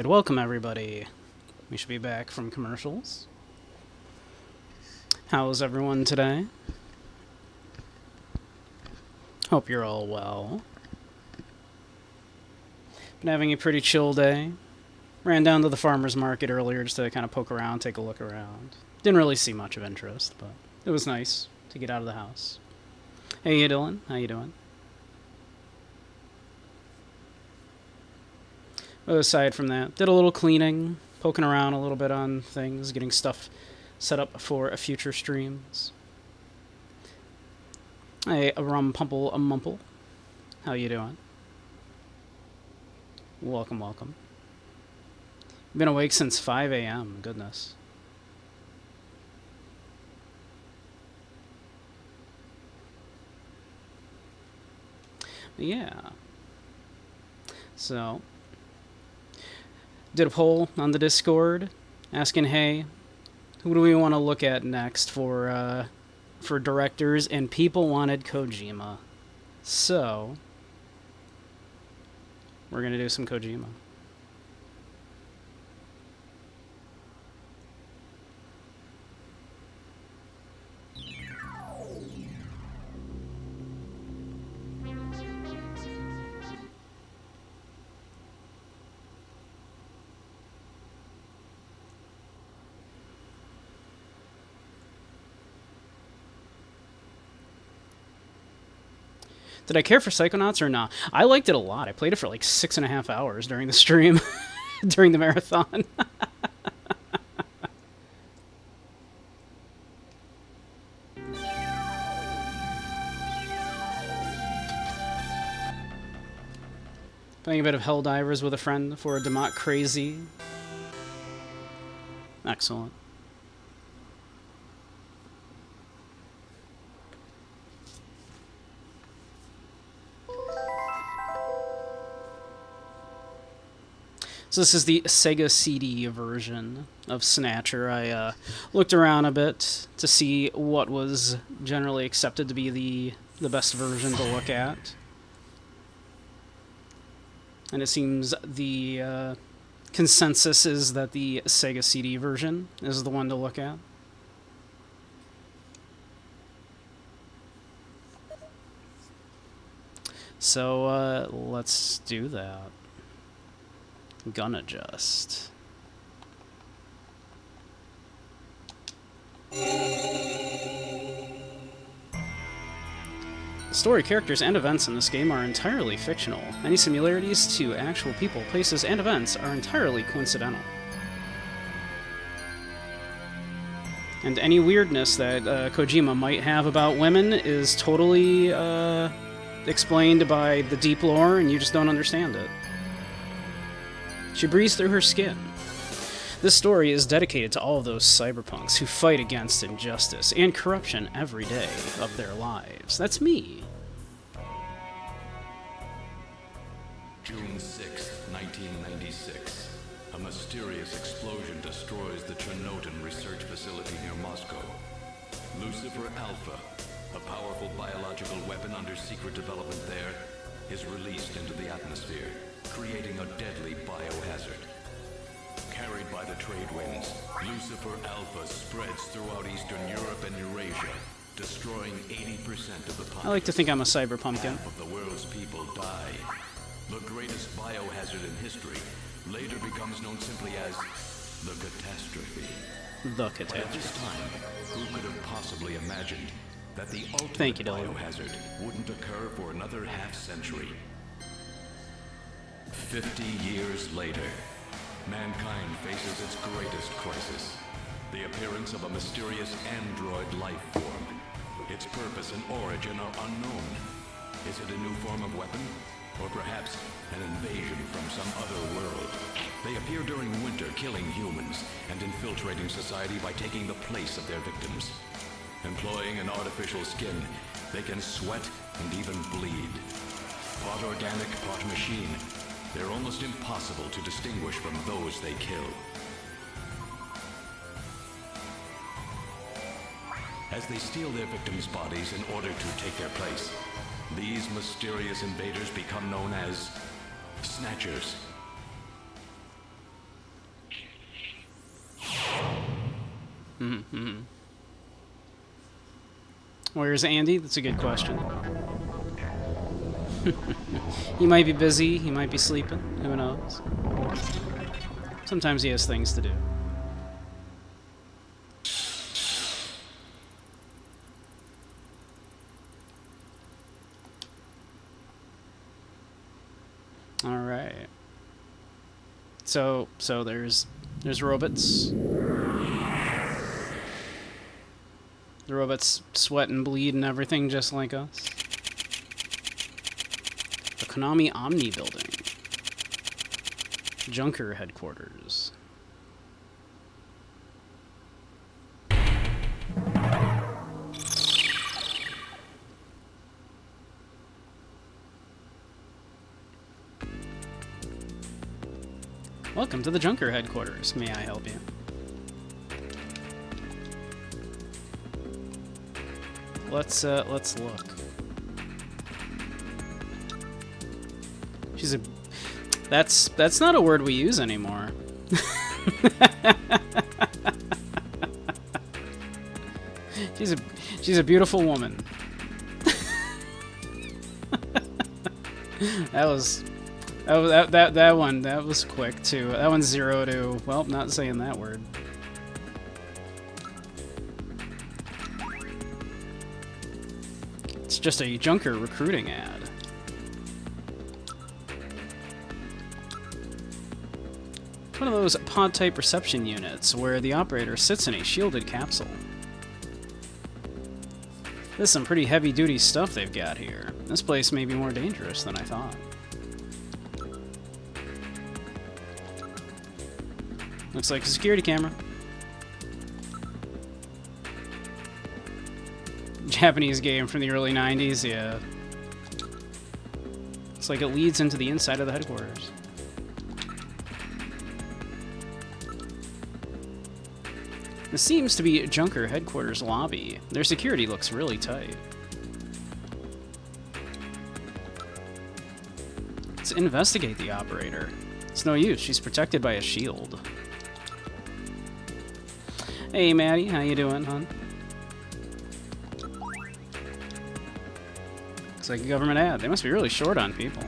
Alright, welcome everybody. We should be back from commercials. How's everyone today? Hope you're all well. Been having a pretty chill day. Ran down to the farmer's market earlier just to kind of poke around, take a look around. Didn't really see much of interest, but it was nice to get out of the house. Hey, you Dylan? How you doing? But aside from that, did a little cleaning, poking around a little bit on things, getting stuff set up for future streams. Hey, a rumpumple, a mumple. How you doing? Welcome, welcome. Been awake since 5 a.m. Goodness. Yeah. So, did a poll on the Discord asking, hey, who do we want to look at next for directors, and people wanted Kojima. So, we're going to do some Kojima. Did I care for Psychonauts or not? I liked it a lot. I played it for like 6.5 hours during the stream, during the marathon. Playing a bit of Helldivers with a friend for a Demot Crazy. Excellent. So this is the Sega CD version of Snatcher. I looked around a bit to see what was generally accepted to be the best version to look at. And it seems the consensus is that the Sega CD version is the one to look at. So let's do that. Gun adjust. The story, characters, and events in this game are entirely fictional. Any similarities to actual people, places, and events are entirely coincidental. And any weirdness that Kojima might have about women is totally explained by the deep lore, and you just don't understand it. She breathes through her skin. This story is dedicated to all of those cyberpunks who fight against injustice and corruption every day of their lives. That's me. June 6, 1996. A mysterious explosion destroys the Chernobyl research facility near Moscow. Lucifer Alpha, a powerful biological weapon under secret development there, is released into the atmosphere, creating a deadly biohazard. Carried by the trade winds, Lucifer Alpha spreads throughout Eastern Europe and Eurasia, destroying 80% of the population. I like to think I'm a cyberpumpkin. Half of the world's people die. The greatest biohazard in history later becomes known simply as the catastrophe. The But at catastrophe. this time, who could have possibly imagined that the ultimate Thank you, Dylan. biohazard wouldn't occur for another half-century? 50 years later, mankind faces its greatest crisis. The appearance of a mysterious android life form. Its purpose and origin are unknown. Is it a new form of weapon? Or perhaps an invasion from some other world? They appear during winter, killing humans and infiltrating society by taking the place of their victims. Employing an artificial skin, they can sweat and even bleed. Part organic, part machine. They're almost impossible to distinguish from those they kill. As they steal their victims' bodies in order to take their place, these mysterious invaders become known as Snatchers. Where's Andy? That's a good question. He might be busy, he might be sleeping, who knows? Sometimes he has things to do. Alright. So there's robots. The robots sweat and bleed and everything just like us. The Konami Omni building. Junker headquarters. Welcome to the Junker headquarters. May I help you? Let's look. She's a... That's not a word we use anymore. She's a beautiful woman. That was quick too. That one's 0 to, well, not saying that word. It's just a Junker recruiting ad. It's one of those pod-type reception units where the operator sits in a shielded capsule. This is some pretty heavy-duty stuff they've got here. This place may be more dangerous than I thought. Looks like a security camera. Japanese game from the early 90s, yeah. It's like it leads into the inside of the headquarters. This seems to be Junker headquarters lobby. Their security looks really tight. Let's investigate the operator. It's no use, she's protected by a shield. Hey Maddie, how you doing, hon? Looks like a government ad. They must be really short on people.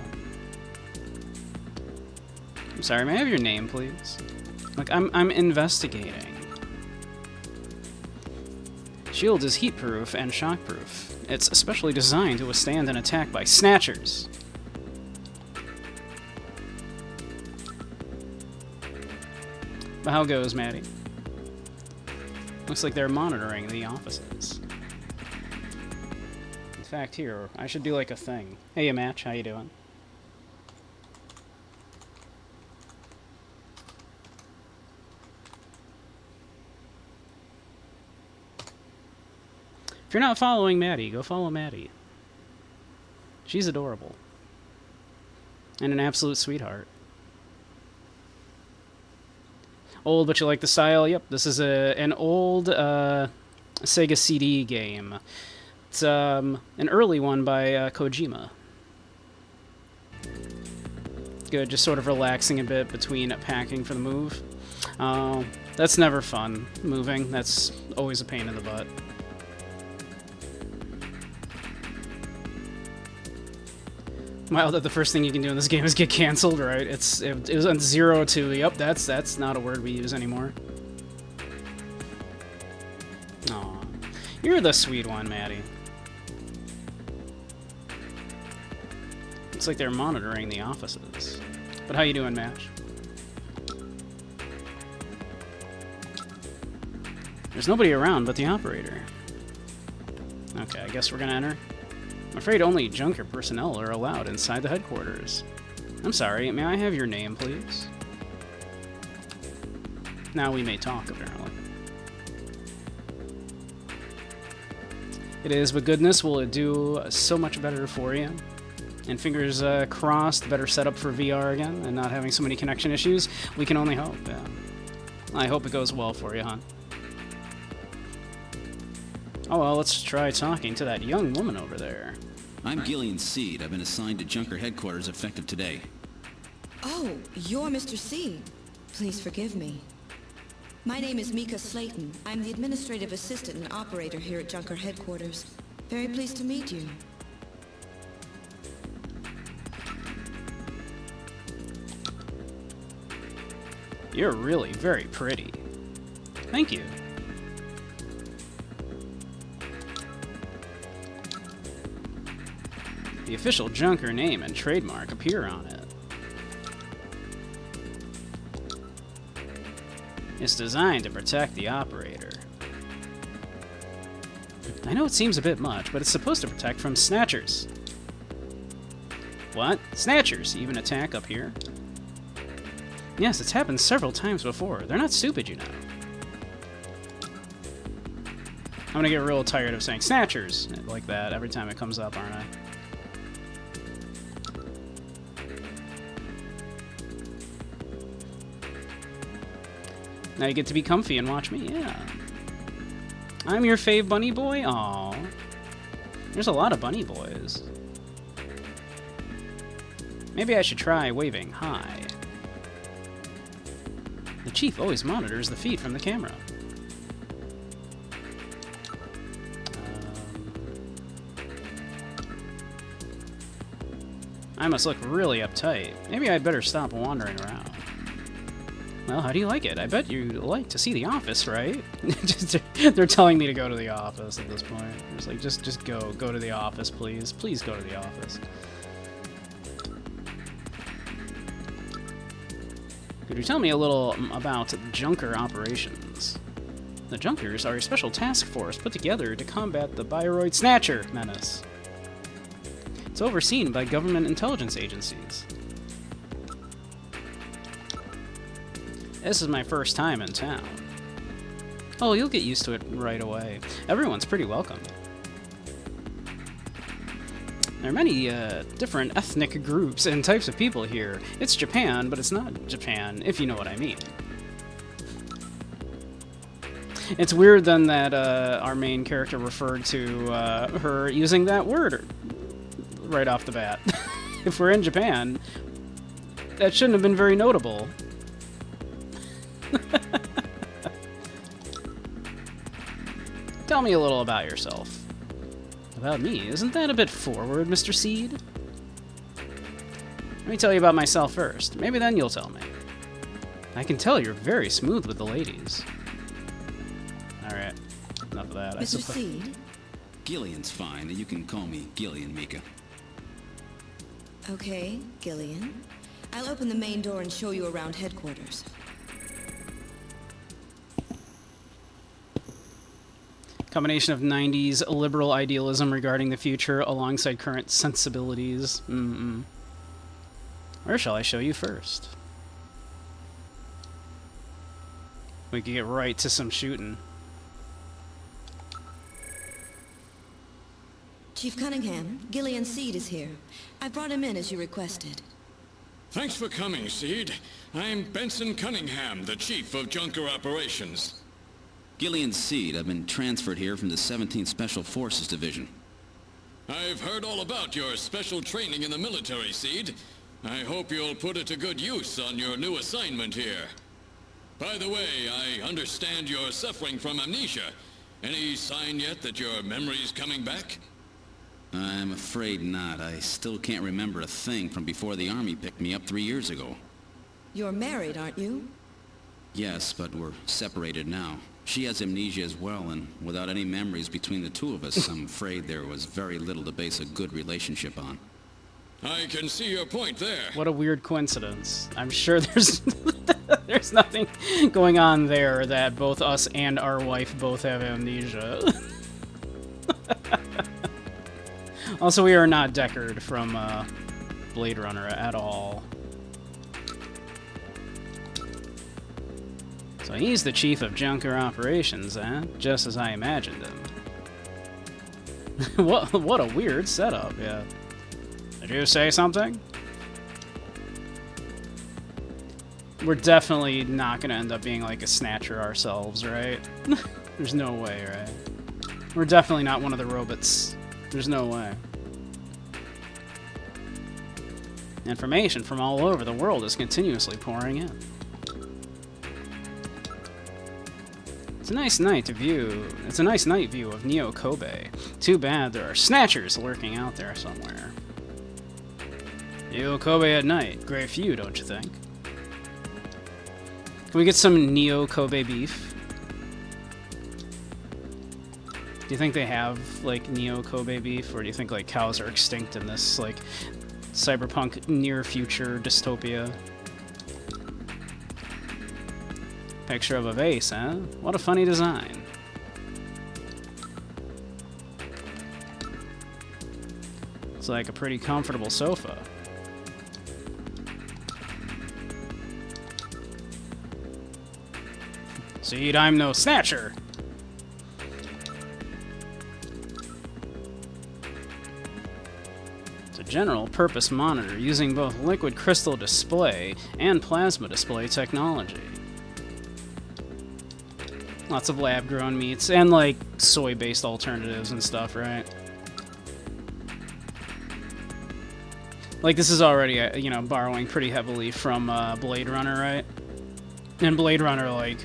I'm sorry, may I have your name, please? Look, I'm investigating. Shield is heat-proof and shock-proof. It's especially designed to withstand an attack by Snatchers. But how goes, Maddie? Looks like they're monitoring the offices. In fact, here, I should do like a thing. Hey, Match, how you doing? If you're not following Maddie, go follow Maddie. She's adorable. And an absolute sweetheart. Old, but you like the style? Yep, this is an old Sega CD game. It's an early one by Kojima. Good, just sort of relaxing a bit between packing for the move. That's never fun, moving. That's always a pain in the butt. Wow, that the first thing you can do in this game is get canceled, right? It was on 0 to, yep, that's not a word we use anymore. Aw. You're the sweet one, Maddie. Looks like they're monitoring the offices. But how you doing, Match? There's nobody around but the operator. Okay, I guess we're gonna enter. I'm afraid only Junker personnel are allowed inside the headquarters. I'm sorry, may I have your name, please? Now we may talk, apparently. It is, but goodness, will it do so much better for you? And fingers crossed, better setup for VR again, and not having so many connection issues. We can only hope, yeah. I hope it goes well for you, hon. Oh well, let's try talking to that young woman over there. I'm Gillian Seed. I've been assigned to Junker headquarters effective today. Oh, you're Mr. C. Please forgive me. My name is Mika Slayton. I'm the administrative assistant and operator here at Junker headquarters. Very pleased to meet you. You're really very pretty. Thank you. The official Junker name and trademark appear on it. It's designed to protect the operator. I know it seems a bit much, but it's supposed to protect from Snatchers. What? Snatchers even attack up here? Yes, it's happened several times before. They're not stupid, you know. I'm gonna get real tired of saying Snatchers like that every time it comes up, aren't I? Now you get to be comfy and watch me, yeah. I'm your fave bunny boy? Aw. There's a lot of bunny boys. Maybe I should try waving hi. The chief always monitors the feed from the camera. I must look really uptight. Maybe I'd better stop wandering around. Well, how do you like it? I bet you like to see the office, right? They're telling me to go to the office at this point. It's like, just go to the office, please. Please go to the office. Could you tell me a little about Junker operations? The Junkers are a special task force put together to combat the Bioroid Snatcher menace. It's overseen by government intelligence agencies. This is my first time in town. Oh, you'll get used to it right away. Everyone's pretty welcome. There are many different ethnic groups and types of people here. It's Japan, but it's not Japan, if you know what I mean. It's weird then that our main character referred to her using that word right off the bat. If we're in Japan, that shouldn't have been very notable. Tell me a little about yourself. About me? Isn't that a bit forward, Mr. Seed? Let me tell you about myself first. Maybe then you'll tell me. I can tell you're very smooth with the ladies. Alright, enough of that. Mr. Seed? Gillian's fine. You can call me Gillian, Mika. Okay, Gillian. I'll open the main door and show you around headquarters. Combination of 90s liberal idealism regarding the future alongside current sensibilities. Where shall I show you first? We can get right to some shooting. Chief Cunningham, Gillian Seed is here. I brought him in as you requested. Thanks for coming, Seed. I'm Benson Cunningham, the Chief of Junker Operations. Gillian Seed. I've been transferred here from the 17th Special Forces Division. I've heard all about your special training in the military, Seed. I hope you'll put it to good use on your new assignment here. By the way, I understand you're suffering from amnesia. Any sign yet that your memory's coming back? I'm afraid not. I still can't remember a thing from before the Army picked me up 3 years ago. You're married, aren't you? Yes, but we're separated now. She has amnesia as well, and without any memories between the two of us, I'm afraid there was very little to base a good relationship on. I can see your point there. What a weird coincidence. I'm sure there's there's nothing going on there that both us and our wife both have amnesia. Also, we are not Deckard from Blade Runner at all. So he's the chief of Junker Operations, eh? Just as I imagined him. What a weird setup, yeah. Did you say something? We're definitely not gonna end up being like a Snatcher ourselves, right? There's no way, right? We're definitely not one of the robots. There's no way. Information from all over the world is continuously pouring in. It's a nice night view. It's a nice night view of Neo Kobe. Too bad there are snatchers lurking out there somewhere. Neo Kobe at night. Great view, don't you think? Can we get some Neo Kobe beef? Do you think they have, like, Neo Kobe beef? Or do you think, like, cows are extinct in this, like, cyberpunk near-future dystopia? Picture of a vase, huh? What a funny design. It's like a pretty comfortable sofa. See, I'm no snatcher. It's a general purpose monitor using both liquid crystal display and plasma display technology. Lots of lab-grown meats, and, like, soy-based alternatives and stuff, right? Like, this is already, you know, borrowing pretty heavily from Blade Runner, right? And Blade Runner, like,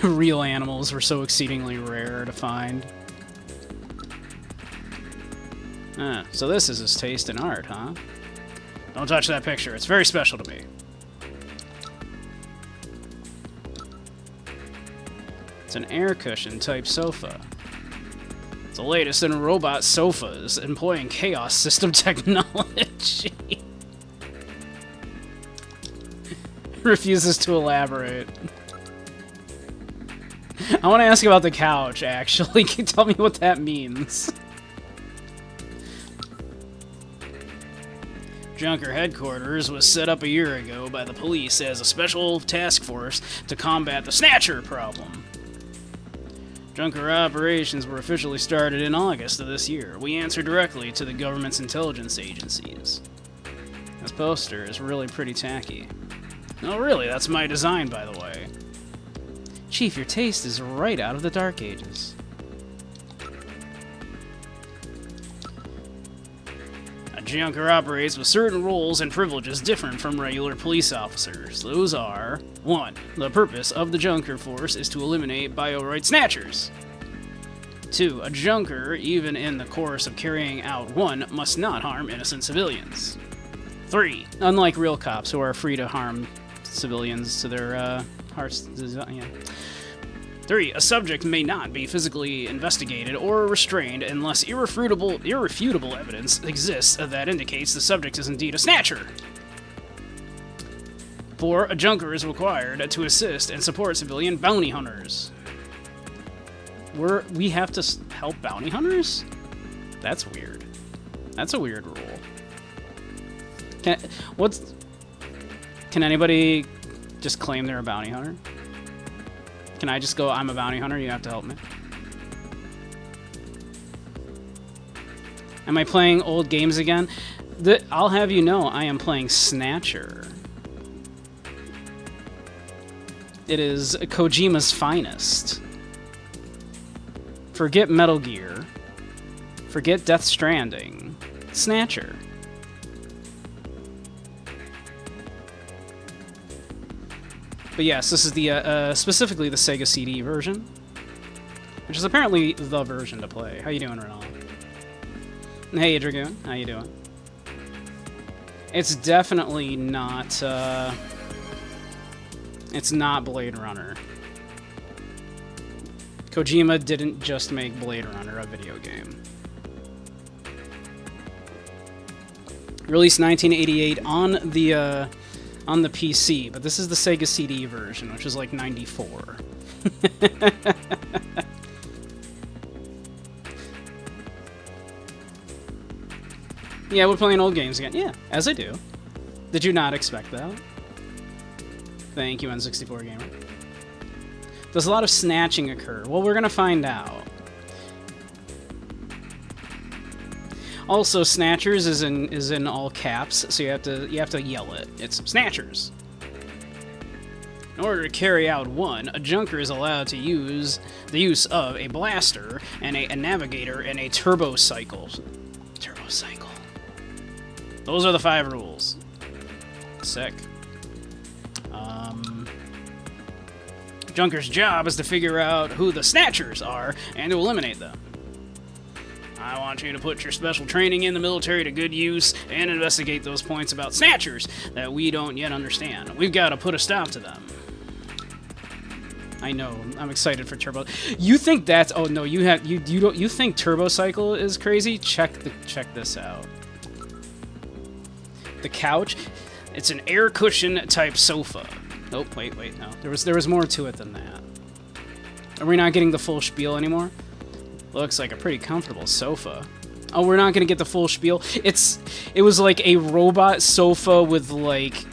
real animals were so exceedingly rare to find. Ah, so this is his taste in art, huh? Don't touch that picture, it's very special to me. It's an air cushion type sofa. It's the latest in robot sofas employing chaos system technology. Refuses to elaborate. I want to ask about the couch, actually. Can you tell me what that means? Junker headquarters was set up a year ago by the police as a special task force to combat the Snatcher problem. Junker operations were officially started in August of this year. We answer directly to the government's intelligence agencies. This poster is really pretty tacky. Oh, really? That's my design, by the way. Chief, your taste is right out of the Dark Ages. A Junker operates with certain roles and privileges different from regular police officers. Those are: 1. The purpose of the Junker force is to eliminate Bioroid Snatchers. 2. A Junker, even in the course of carrying out one, must not harm innocent civilians. 3. Unlike real cops who are free to harm civilians to their heart's yeah. 3. A subject may not be physically investigated or restrained unless irrefutable evidence exists that indicates the subject is indeed a Snatcher. 4. A Junker is required to assist and support civilian bounty hunters. We have to help bounty hunters? That's weird. That's a weird rule. Can anybody just claim they're a bounty hunter? Can I just go, I'm a bounty hunter, you have to help me? Am I playing old games again? I'll have you know, I am playing Snatcher. It is Kojima's finest. Forget Metal Gear. Forget Death Stranding. Snatcher. But yes, this is the specifically the Sega CD version, which is apparently the version to play. How you doing, Renal? Hey, Dragoon. How you doing? It's definitely not. It's not Blade Runner. Kojima didn't just make Blade Runner a video game. Released 1988 on the PC, but this is the Sega CD version, which is like 94. Yeah, we're playing old games again. Yeah, as I do. Did you not expect that? Thank you, N64 Gamer. Does a lot of snatching occur? Well, we're gonna find out. Also, Snatchers is in all caps, so you have to yell it. It's Snatchers. In order to carry out one, a Junker is allowed to use the use of a blaster and a navigator and a turbo cycle. Turbo cycle. Those are the 5 rules. Sick. Junker's job is to figure out who the Snatchers are and to eliminate them. I want you to put your special training in the military to good use and investigate those points about Snatchers that we don't yet understand. We've got to put a stop to them. I know. I'm excited for Turbo. You think that's... Oh no, you don't. You think Turbo Cycle is crazy? Check this out. The couch. It's an air cushion type sofa. Oh wait, no. There was more to it than that. Are we not getting the full spiel anymore? Looks like a pretty comfortable sofa. Oh, we're not gonna get the full spiel. It was like a robot sofa with like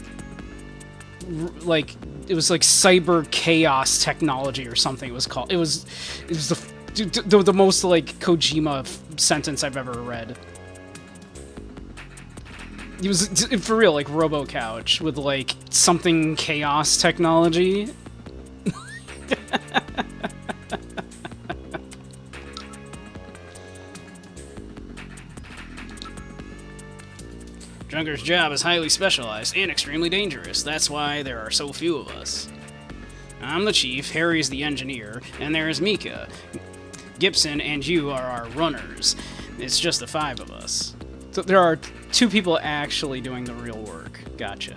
it was like cyber chaos technology or something. It was called. It was the most like Kojima sentence I've ever read. It was for real, like Robo Couch with like something chaos technology. Junker's job is highly specialized and extremely dangerous. That's why there are so few of us. I'm the chief, Harry's the engineer, and there's Mika. Gibson and you are our runners. It's just the 5 of us. So there are 2 people actually doing the real work. Gotcha.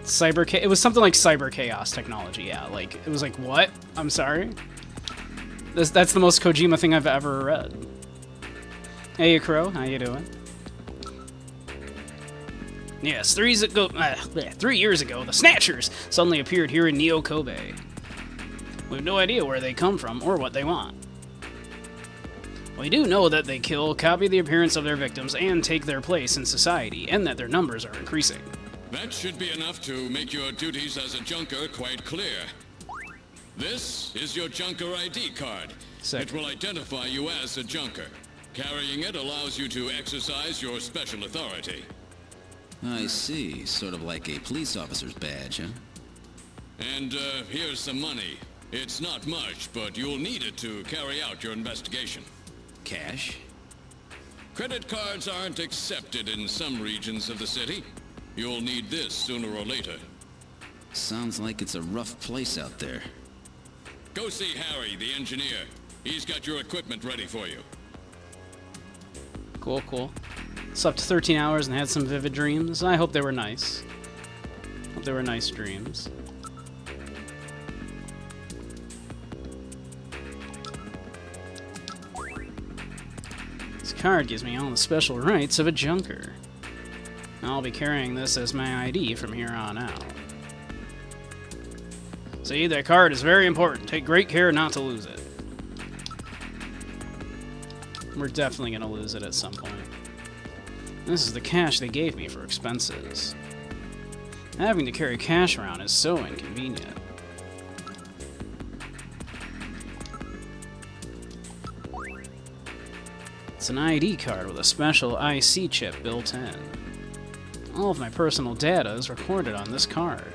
It was something like cyber chaos technology, yeah. Like, it was like, what? I'm sorry? That's the most Kojima thing I've ever read. Hey, Crow, how you doing? Yes, 3 years ago, the Snatchers suddenly appeared here in Neo Kobe. We have no idea where they come from or what they want. We do know that they kill, copy the appearance of their victims, and take their place in society, and that their numbers are increasing. That should be enough to make your duties as a junker quite clear. This is your junker ID card. Sick. It will identify you as a junker. Carrying it allows you to exercise your special authority. I see. Sort of like a police officer's badge, huh? And here's some money. It's not much, but you'll need it to carry out your investigation. Cash? Credit cards aren't accepted in some regions of the city. You'll need this sooner or later. Sounds like it's a rough place out there. Go see Harry, the engineer. He's got your equipment ready for you. Cool. Slept 13 hours and had some vivid dreams. I hope they were nice. Hope they were nice dreams. This card gives me all the special rights of a junker. I'll be carrying this as my ID from here on out. See, that card is very important. Take great care not to lose it. We're definitely going to lose it at some point. This is the cash they gave me for expenses. Having to carry cash around is so inconvenient. It's an ID card with a special IC chip built in. All of my personal data is recorded on this card.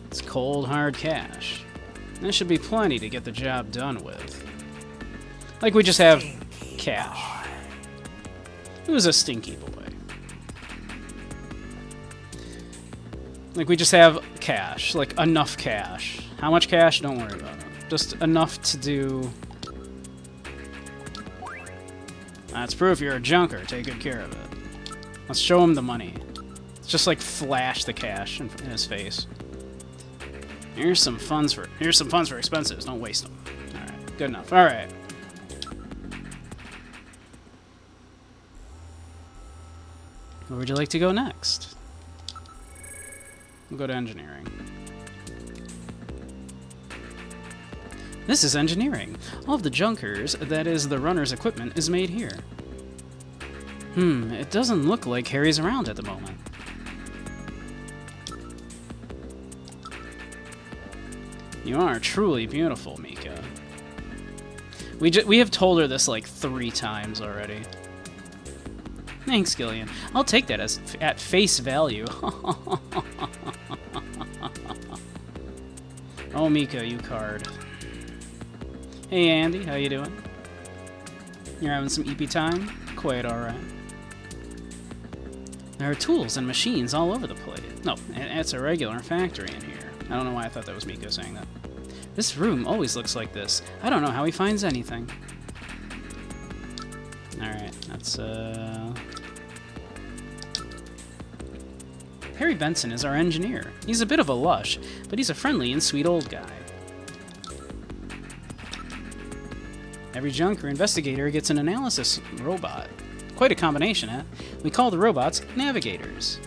It's cold, hard cash. This should be plenty to get the job done with. Like we just have cash. Who's a stinky boy? Like we just have cash. Like enough cash. How much cash? Don't worry about it. Just enough to do... That's proof you're a junker. Take good care of it. Let's show him the money. Let's just like flash the cash in his face. Here's some funds for expenses. Don't waste them. All right, good enough. All right. Where would you like to go next? We'll go to engineering. This is engineering. All of the junkers, that is the runner's equipment, is made here. It doesn't look like Harry's around at the moment. You are truly beautiful, Mika. We have told her this like 3 times already. Thanks, Gillian. I'll take that as at face value. Oh, Mika, you card. Hey, Andy, how you doing? You're having some EP time? Quite alright. There are tools and machines all over the place. No, it's a regular factory in here. I don't know why I thought that was Miko saying that. This room always looks like this. I don't know how he finds anything. Alright, that's, Harry Benson is our engineer. He's a bit of a lush, but he's a friendly and sweet old guy. Every junker investigator gets an analysis robot. Quite a combination, eh? We call the robots navigators.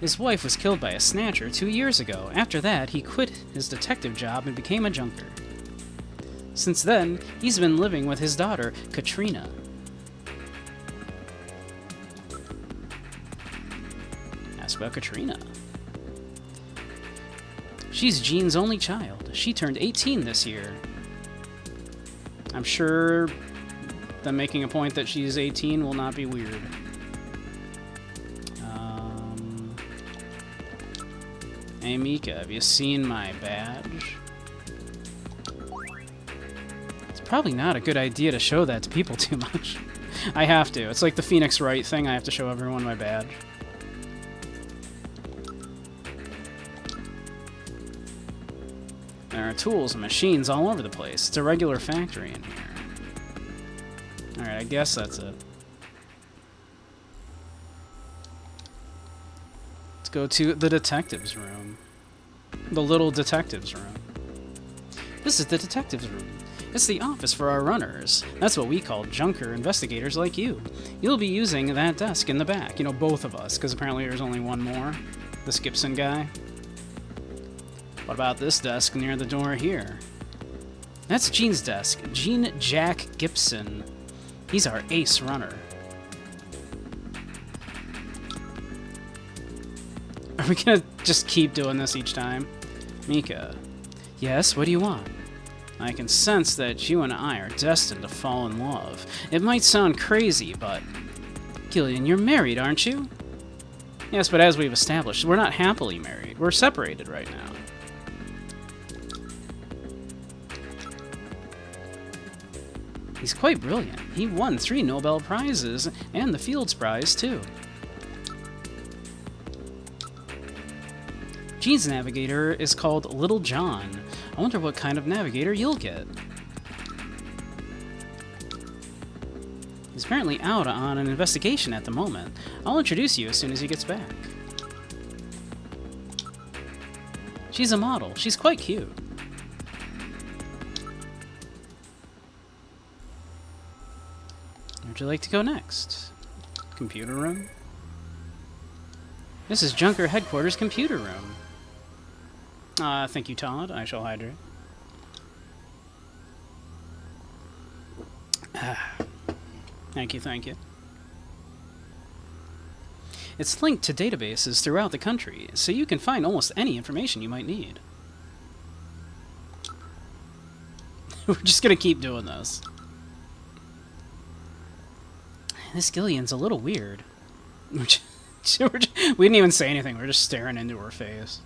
His wife was killed by a Snatcher 2 years ago. After that, he quit his detective job and became a junker. Since then, he's been living with his daughter, Katrina. Ask about Katrina. She's Jean's only child. She turned 18 this year. I'm sure them making a point that she's 18 will not be weird. Hey Mika, have you seen my badge? It's probably not a good idea to show that to people too much. I have to. It's like the Phoenix Wright thing. I have to show everyone my badge. There are tools and machines all over the place. It's a regular factory in here. Alright, I guess that's it. Let's go to the detective's room. The little detective's room. This is the detective's room. It's the office for our runners. That's what we call junker investigators like you. You'll be using that desk in the back. You know, both of us, because apparently there's only one more. This Gibson guy. What about this desk near the door here? That's Gene's desk. Gene Jack Gibson. He's our ace runner. Are we gonna just keep doing this each time? Mika. Yes, what do you want? I can sense that you and I are destined to fall in love. It might sound crazy, but... Gillian, you're married, aren't you? Yes, but as we've established, we're not happily married. We're separated right now. He's quite brilliant. He won 3 Nobel Prizes, and the Fields Prize, too. Gene's navigator is called Little John. I wonder what kind of navigator you'll get. He's apparently out on an investigation at the moment. I'll introduce you as soon as he gets back. She's a model. She's quite cute. Where'd you like to go next? Computer room? This is Junker Headquarters computer room. Thank you, Todd. I shall hydrate. Thank you, thank you. It's linked to databases throughout the country, so you can find almost any information you might need. We're just gonna keep doing this. This Gillian's a little weird. We didn't even say anything, we're just staring into her face.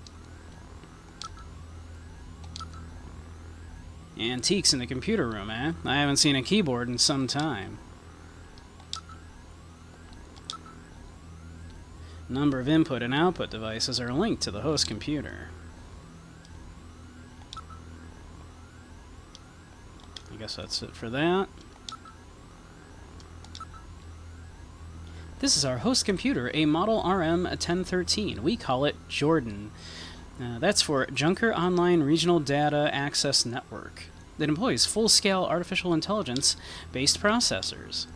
Antiques in the computer room, eh? I haven't seen a keyboard in some time. Number of input and output devices are linked to the host computer. I guess that's it for that. This is our host computer, a Model RM1013. We call it Jordan. That's for Junker Online Regional Data Access Network. It employs full-scale artificial intelligence-based processors.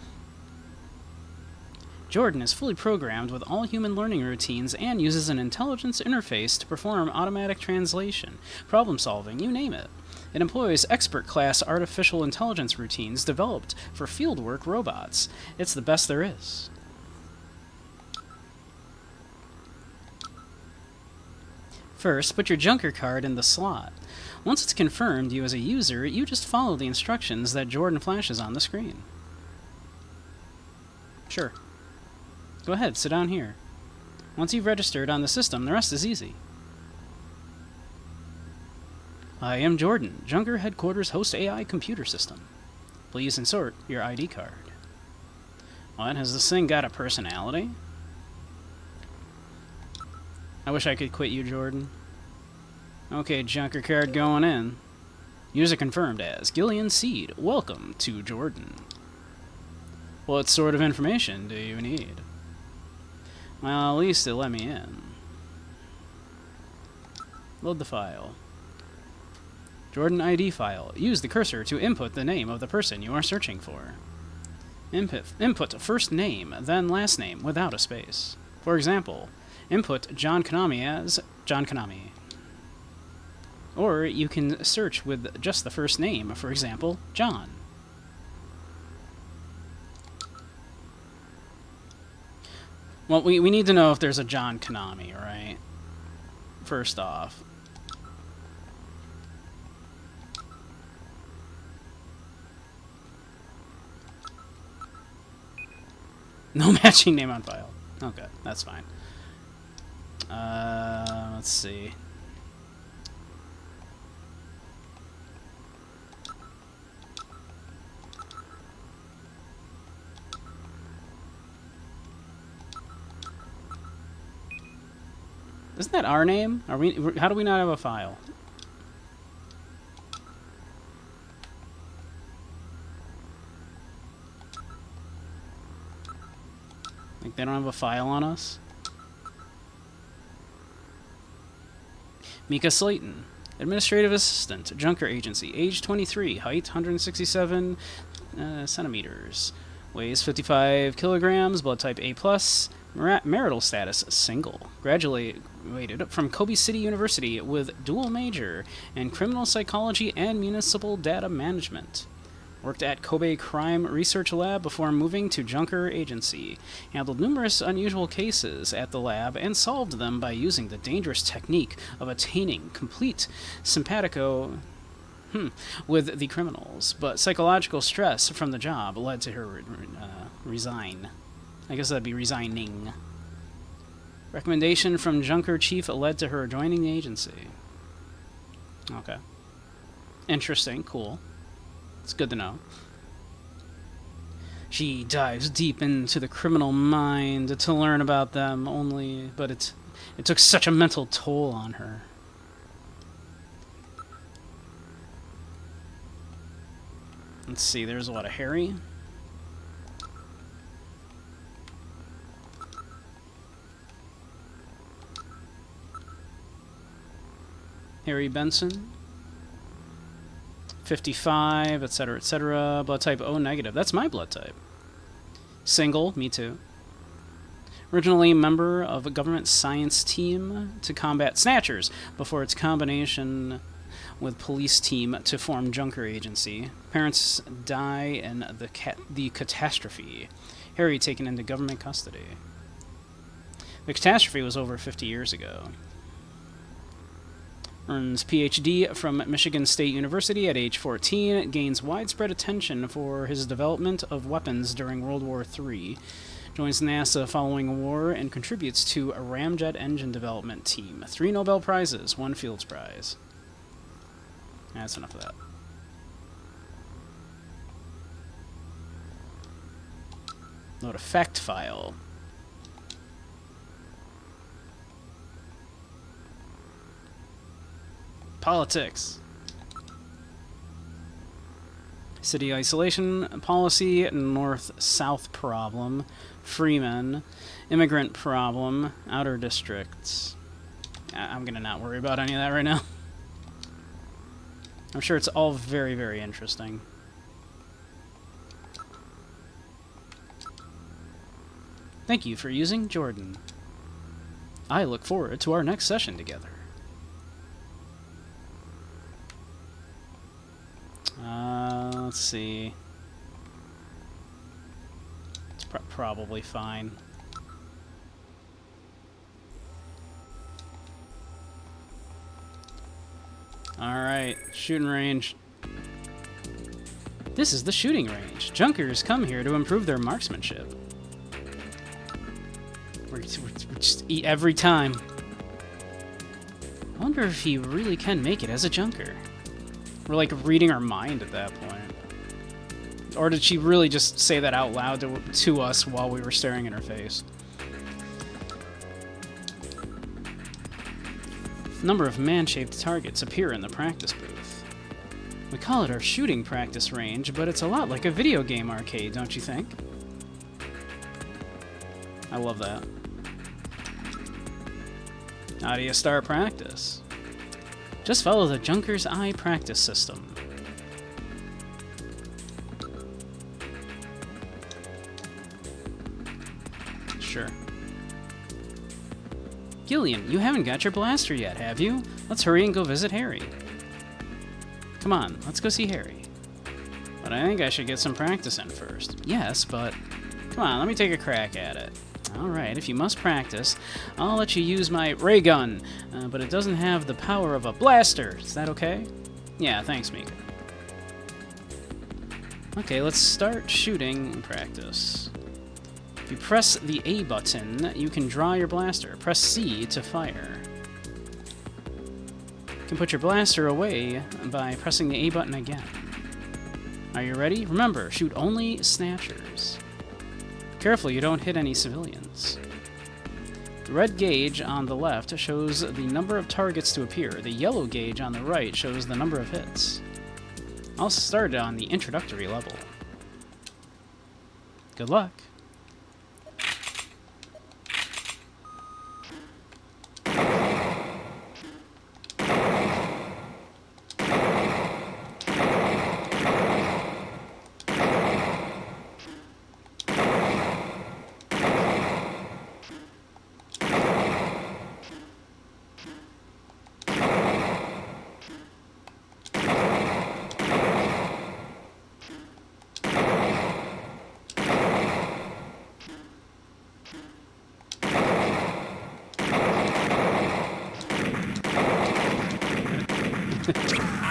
Jordan is fully programmed with all human learning routines and uses an intelligence interface to perform automatic translation, problem-solving, you name it. It employs expert-class artificial intelligence routines developed for fieldwork robots. It's the best there is. First, put your Junker card in the slot. Once it's confirmed you as a user, you just follow the instructions that Jordan flashes on the screen. Sure. Go ahead, sit down here. Once you've registered on the system, the rest is easy. I am Jordan, Junker Headquarters Host AI Computer System. Please insert your ID card. What? Has this thing got a personality? I wish I could quit you, Jordan. Okay, Junker card going in. User confirmed as Gillian Seed. Welcome to Jordan. What sort of information do you need? Well, at least it let me in. Load the file. Jordan ID file. Use the cursor to input the name of the person you are searching for. Input first name, then last name without a space. For example, input John Konami as John Konami. Or you can search with just the first name, for example, John. Well, we need to know if there's a John Konami, right? First off. No matching name on file. Okay, that's fine. Let's see. Isn't that our name? Are we? How do we not have a file? Like they don't have a file on us? Mika Slayton, Administrative Assistant, Junker Agency, age 23, height 167 centimeters, weighs 55 kilograms, blood type A+, marital status, single, graduated from Kobe City University with dual major in criminal psychology and municipal data management. Worked at Kobe Crime Research Lab before moving to Junker Agency. Handled numerous unusual cases at the lab and solved them by using the dangerous technique of attaining complete simpatico with the criminals. But psychological stress from the job led to her resign. I guess that'd be resigning. Recommendation from Junker Chief led to her joining the agency. Okay. Interesting. Cool. It's good to know. She dives deep into the criminal mind to learn about them only, but it took such a mental toll on her. Let's see, there's a lot of Harry. Harry Benson. 55, etc., etc. Blood type O negative. That's my blood type. Single, me too. Originally member of a government science team to combat Snatchers before its combination with police team to form Junker Agency. Parents die in the catastrophe. Harry taken into government custody. The catastrophe was over 50 years ago. Earns PhD from Michigan State University at age 14, gains widespread attention for his development of weapons during World War III, joins NASA following war, and contributes to a ramjet engine development team. 3 Nobel Prizes, 1 Fields Prize. That's enough of that. Load a fact file. Politics. City isolation policy, north-south problem, Freeman, immigrant problem, outer districts. I'm gonna not worry about any of that right now. I'm sure it's all very, very interesting. Thank you for using Jordan. I look forward to our next session together. Let's see. It's probably fine. Alright, shooting range. This is the shooting range. Junkers come here to improve their marksmanship. We're just eat every time. I wonder if he really can make it as a junker. We're like reading our mind at that point. Or did she really just say that out loud to us while we were staring in her face? A number of man-shaped targets appear in the practice booth. We call it our shooting practice range, but it's a lot like a video game arcade, don't you think? I love that. How do you start practice? Just follow the Junker's Eye practice system. Sure. Gillian, you haven't got your blaster yet, have you? Let's hurry and go visit Harry. Come on, let's go see Harry. But I think I should get some practice in first. Yes, but... Come on, let me take a crack at it. Alright, if you must practice, I'll let you use my ray gun, but it doesn't have the power of a blaster. Is that okay? Yeah, thanks, Mika. Okay, let's start shooting practice. If you press the A button, you can draw your blaster. Press C to fire. You can put your blaster away by pressing the A button again. Are you ready? Remember, shoot only Snatchers. Careful you don't hit any civilians. The red gauge on the left shows the number of targets to appear. The yellow gauge on the right shows the number of hits. I'll start on the introductory level. Good luck.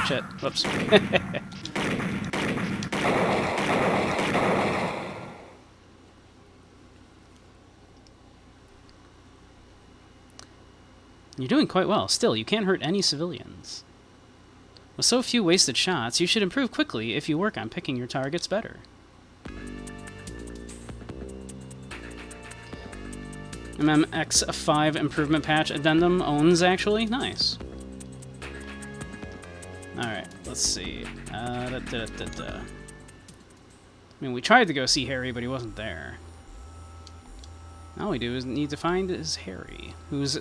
Shit. Whoops. You're doing quite well. Still, you can't hurt any civilians. With so few wasted shots, you should improve quickly if you work on picking your targets better. MMX5 improvement patch addendum owns, actually? Nice. Alright, let's see. I mean, we tried to go see Harry, but he wasn't there. All we do is need to find is Harry, who's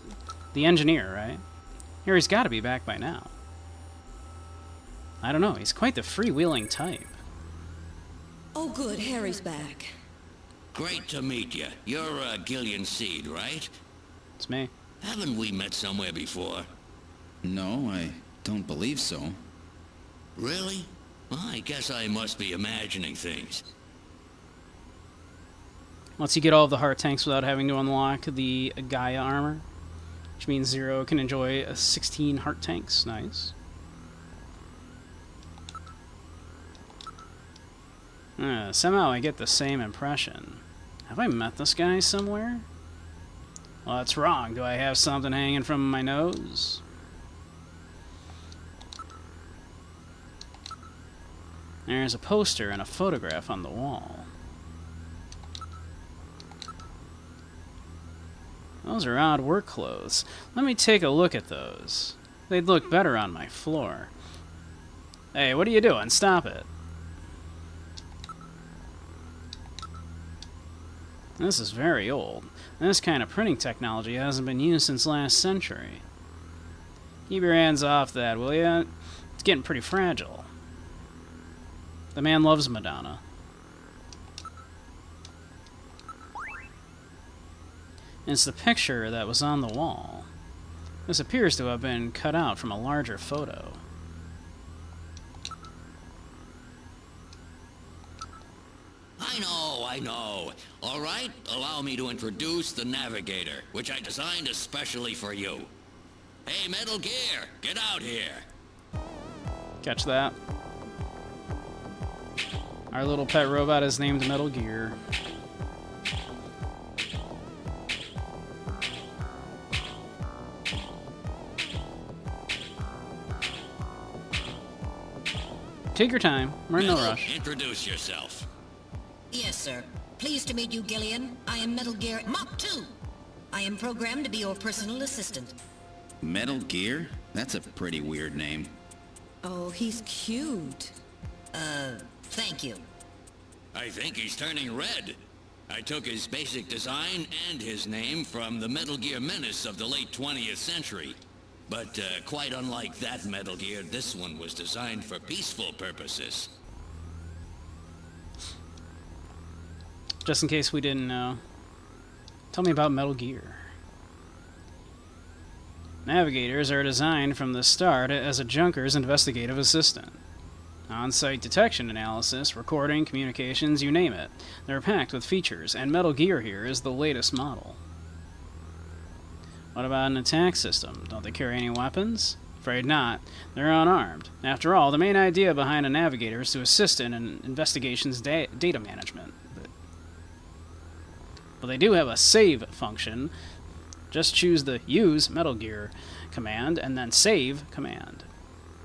the engineer, right? Harry's got to be back by now. I don't know, he's quite the freewheeling type. Oh, good, Harry's back. Great to meet you. You're Gillian Seed, right? It's me. Haven't we met somewhere before? No, I don't believe so. Really? Well, I guess I must be imagining things. Once you get all of the heart tanks without having to unlock the Gaia armor, which means Zero can enjoy 16 heart tanks. Nice. Somehow I get the same impression. Have I met this guy somewhere? Well, that's wrong. Do I have something hanging from my nose? There's a poster and a photograph on the wall. Those are odd work clothes. Let me take a look at those. They'd look better on my floor. Hey, what are you doing? Stop it. This is very old. This kind of printing technology hasn't been used since last century. Keep your hands off that, will ya? It's getting pretty fragile. The man loves Madonna. It's the picture that was on the wall. This appears to have been cut out from a larger photo. I know. All right, allow me to introduce the Navigator, which I designed especially for you. Hey, Metal Gear, get out here. Catch that. Our little pet robot is named Metal Gear. Take your time. We're in no Metal, rush. introduce yourself. Yes, sir. Pleased to meet you, Gillian. I am Metal Gear Mach 2. I am programmed to be your personal assistant. Metal Gear? That's a pretty weird name. Oh, he's cute. Thank you. I think he's turning red. I took his basic design and his name from the Metal Gear menace of the late 20th century. But quite unlike that Metal Gear, this one was designed for peaceful purposes. Just in case we didn't know. Tell me about Metal Gear. Navigators are designed from the start as a junker's investigative assistant. On-site detection analysis, recording, communications, you name it. They're packed with features, and Metal Gear here is the latest model. What about an attack system? Don't they carry any weapons? Afraid not. They're unarmed. After all, the main idea behind a navigator is to assist in an investigation's data management. But they do have a save function. Just choose the Use Metal Gear command and then Save command.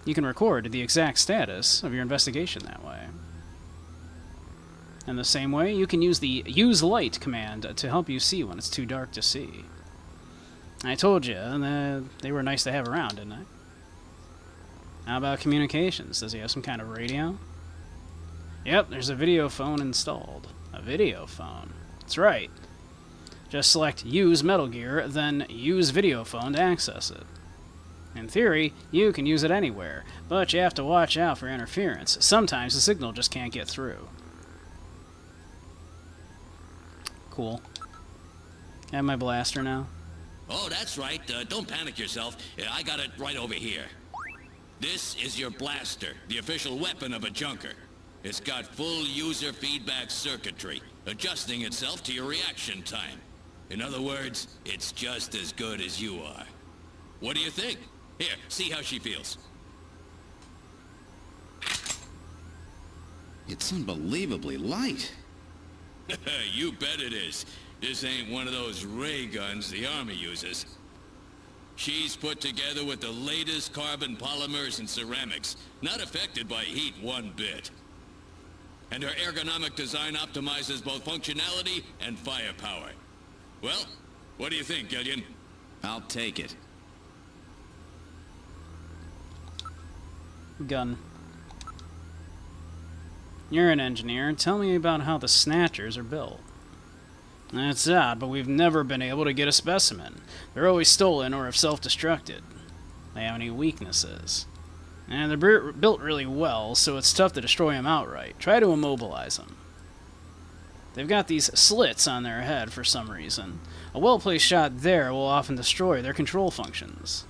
You can record the exact status of your investigation that way. In the same way, you can use the Use Light command to help you see when it's too dark to see. I told you, they were nice to have around, didn't I? How about communications? Does he have some kind of radio? Yep, there's a video phone installed. A video phone. That's right. Just select Use Metal Gear, then Use Video Phone to access it. In theory, you can use it anywhere, but you have to watch out for interference. Sometimes the signal just can't get through. Cool. I have my blaster now. Oh, that's right. Don't panic yourself. I got it right over here. This is your blaster, the official weapon of a junker. It's got full user feedback circuitry, adjusting itself to your reaction time. In other words, it's just as good as you are. What do you think? Here, see how she feels. It's unbelievably light. You bet it is. This ain't one of those ray guns the Army uses. She's put together with the latest carbon polymers and ceramics, not affected by heat one bit. And her ergonomic design optimizes both functionality and firepower. Well, what do you think, Gillian? I'll take it. Gun. You're an engineer. Tell me about how the Snatchers are built. That's odd, but we've never been able to get a specimen. They're always stolen or have self-destructed. They have any weaknesses. And they're built really well, so it's tough to destroy them outright. Try to immobilize them. They've got these slits on their head for some reason. A well-placed shot there will often destroy their control functions.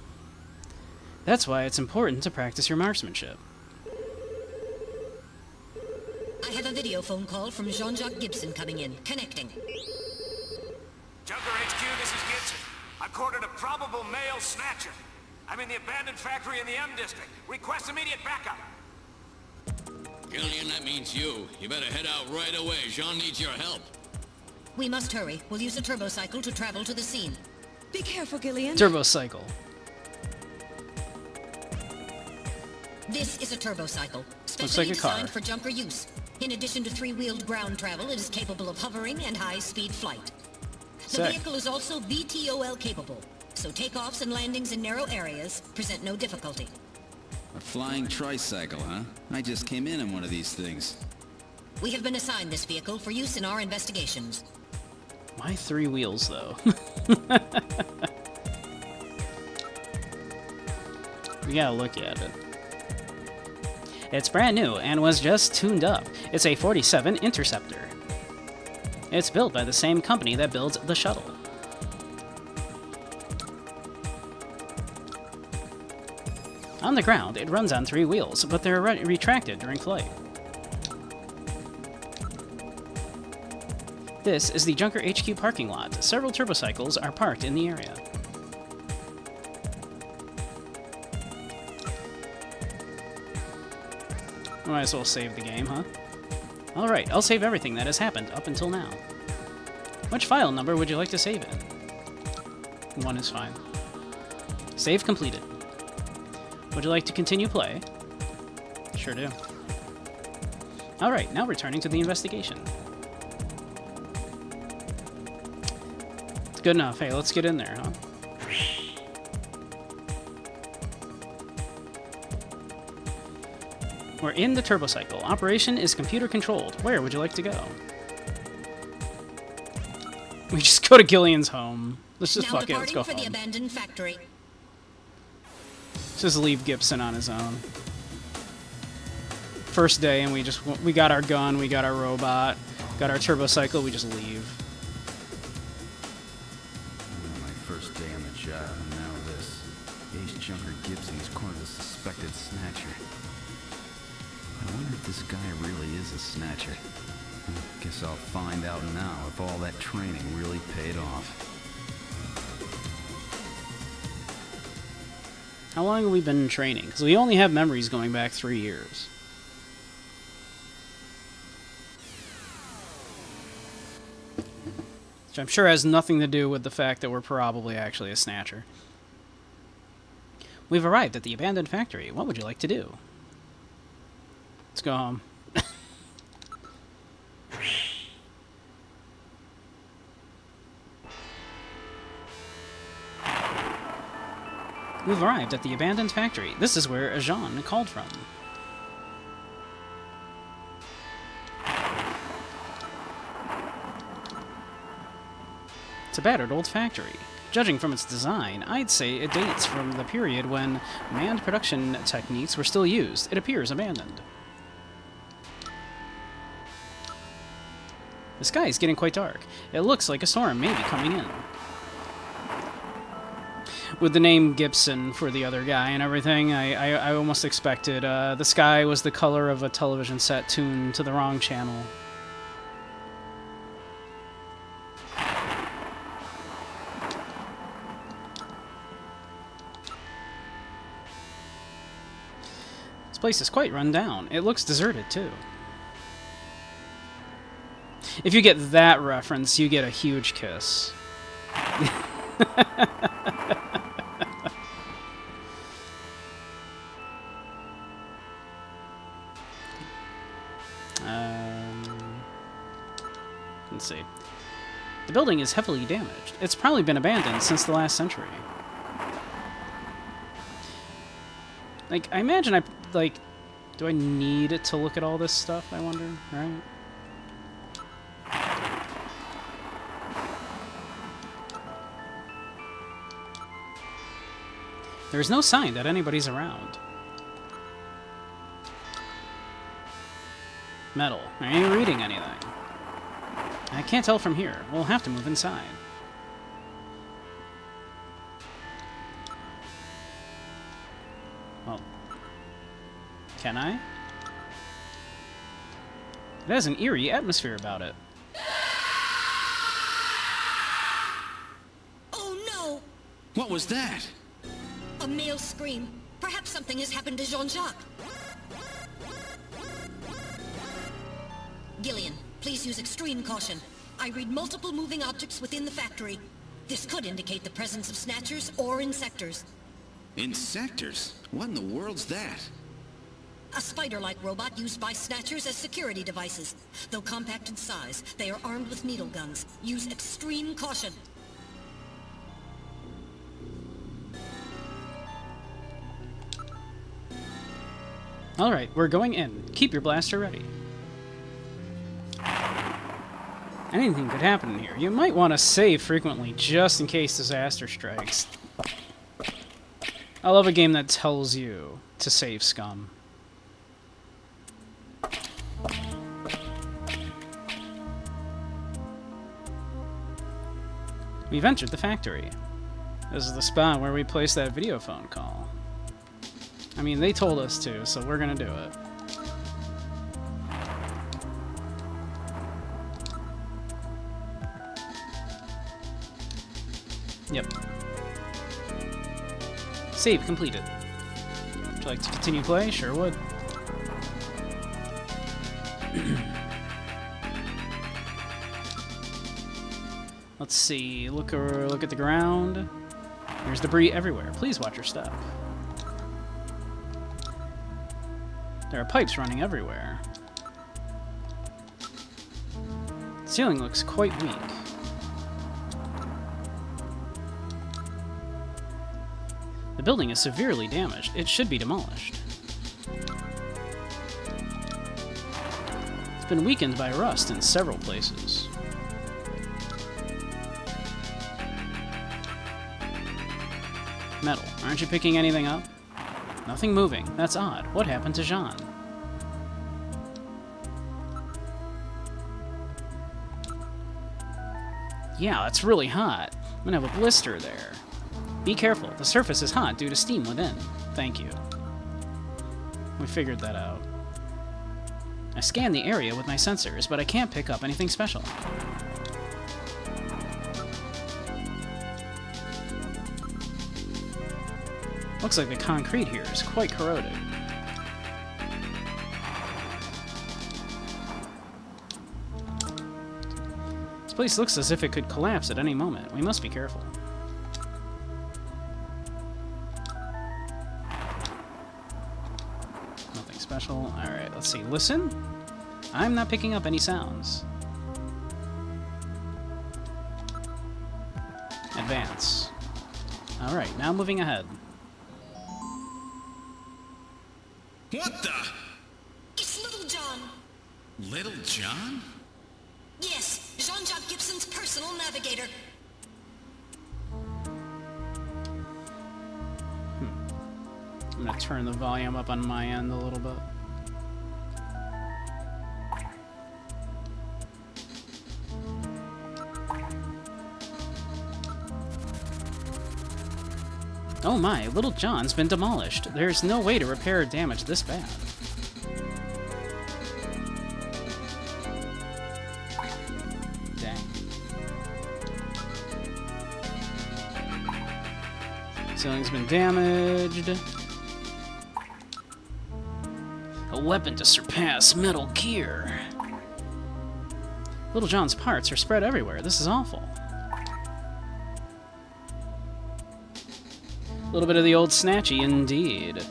That's why it's important to practice your marksmanship. I have a video phone call from Jean-Jacques Gibson coming in. Connecting. Junker HQ, this is Gibson. I've cornered a probable male snatcher. I'm in the abandoned factory in the M District. Request immediate backup. Gillian, that means you. You better head out right away. Jean needs your help. We must hurry. We'll use a turbocycle to travel to the scene. Be careful, Gillian. Turbocycle. This is a turbocycle, like specially a car. designed for junker use. In addition to three-wheeled ground travel, it is capable of hovering and high-speed flight. The Sick. vehicle is also VTOL capable, so takeoffs and landings in narrow areas present no difficulty. A flying tricycle, huh? I just came in one of these things. We have been assigned this vehicle for use in our investigations. Why 3 wheels, though? We gotta look at it. It's brand new and was just tuned up. It's a 47 Interceptor. It's built by the same company that builds the shuttle. On the ground, it runs on 3 wheels, but they're retracted during flight. This is the Junker HQ parking lot. Several turbocycles are parked in the area. Might as well save the game, huh? Alright, I'll save everything that has happened up until now. Which file number would you like to save in? 1 is fine. Save completed. Would you like to continue play? Sure do. Alright, now returning to the investigation. It's good enough. Hey, let's get in there, huh? We're in the turbocycle. Operation is computer controlled. Where would you like to go? We just go to Gillian's home. Let's just fuck it. Let's go for home. the abandoned factory. Let's just leave Gibson on his own. First day, and we got our gun, we got our robot, got our turbocycle. We just leave. My first day on the job, and now this. Ace Junker Gibson's cornered the suspected Snatcher. I wonder if this guy really is a Snatcher. Guess I'll find out now if all that training really paid off. How long have we been training? Because we only have memories going back 3 years. Which I'm sure has nothing to do with the fact that we're probably actually a Snatcher. We've arrived at the abandoned factory. What would you like to do? Let's go home. We've arrived at the abandoned factory. This is where Jean called from. It's a battered old factory. Judging from its design, I'd say it dates from the period when manned production techniques were still used. It appears abandoned. The sky is getting quite dark. It looks like a storm may be coming in. With the name Gibson for the other guy and everything, I almost expected. The sky was the color of a television set tuned to the wrong channel. This place is quite run down. It looks deserted, too. If you get that reference, you get a huge kiss. Let's see. The building is heavily damaged. It's probably been abandoned since the last century. Like, I imagine do I need to look at all this stuff, I wonder, right? There's no sign that anybody's around. Metal. I ain't reading anything. I can't tell from here. We'll have to move inside. Well, can I? It has an eerie atmosphere about it. Oh no! What was that? A male scream. Perhaps something has happened to Jean-Jacques. Gillian, please use extreme caution. I read multiple moving objects within the factory. This could indicate the presence of Snatchers or Insectors. Insectors? What in the world's that? A spider-like robot used by Snatchers as security devices. Though compact in size, they are armed with needle guns. Use extreme caution. Alright, we're going in. Keep your blaster ready. Anything could happen in here. You might want to save frequently, just in case disaster strikes. I love a game that tells you to save scum. We've entered the factory. This is the spot where we placed that video phone call. I mean, they told us to, so we're gonna do it. Yep. Save completed. Would you like to continue play? Sure would. Let's see. Look at the ground. There's debris everywhere. Please watch your step. There are pipes running everywhere. ceiling looks quite weak. The building is severely damaged. It should be demolished. It's been weakened by rust in several places. Metal. Aren't you picking anything up? Nothing moving. That's odd. What happened to Jean? Yeah, that's really hot. I'm gonna have a blister there. Be careful. The surface is hot due to steam within. Thank you. We figured that out. I scanned the area with my sensors, but I can't pick up anything special. Looks like the concrete here is quite corroded. This place looks as if it could collapse at any moment. We must be careful. Nothing special. Alright, let's see. Listen? I'm not picking up any sounds. Advance. Alright, now moving ahead. What the? It's Little John. Little John? Yes, Jean-Jacques Gibson's personal navigator. I'm gonna turn the volume up on my end a little bit. Oh my, Little John's been demolished. There's no way to repair damage this bad. Dang. Ceiling's been damaged. A weapon to surpass Metal Gear. Little John's parts are spread everywhere. This is awful. A little bit of the old Snatchy, indeed.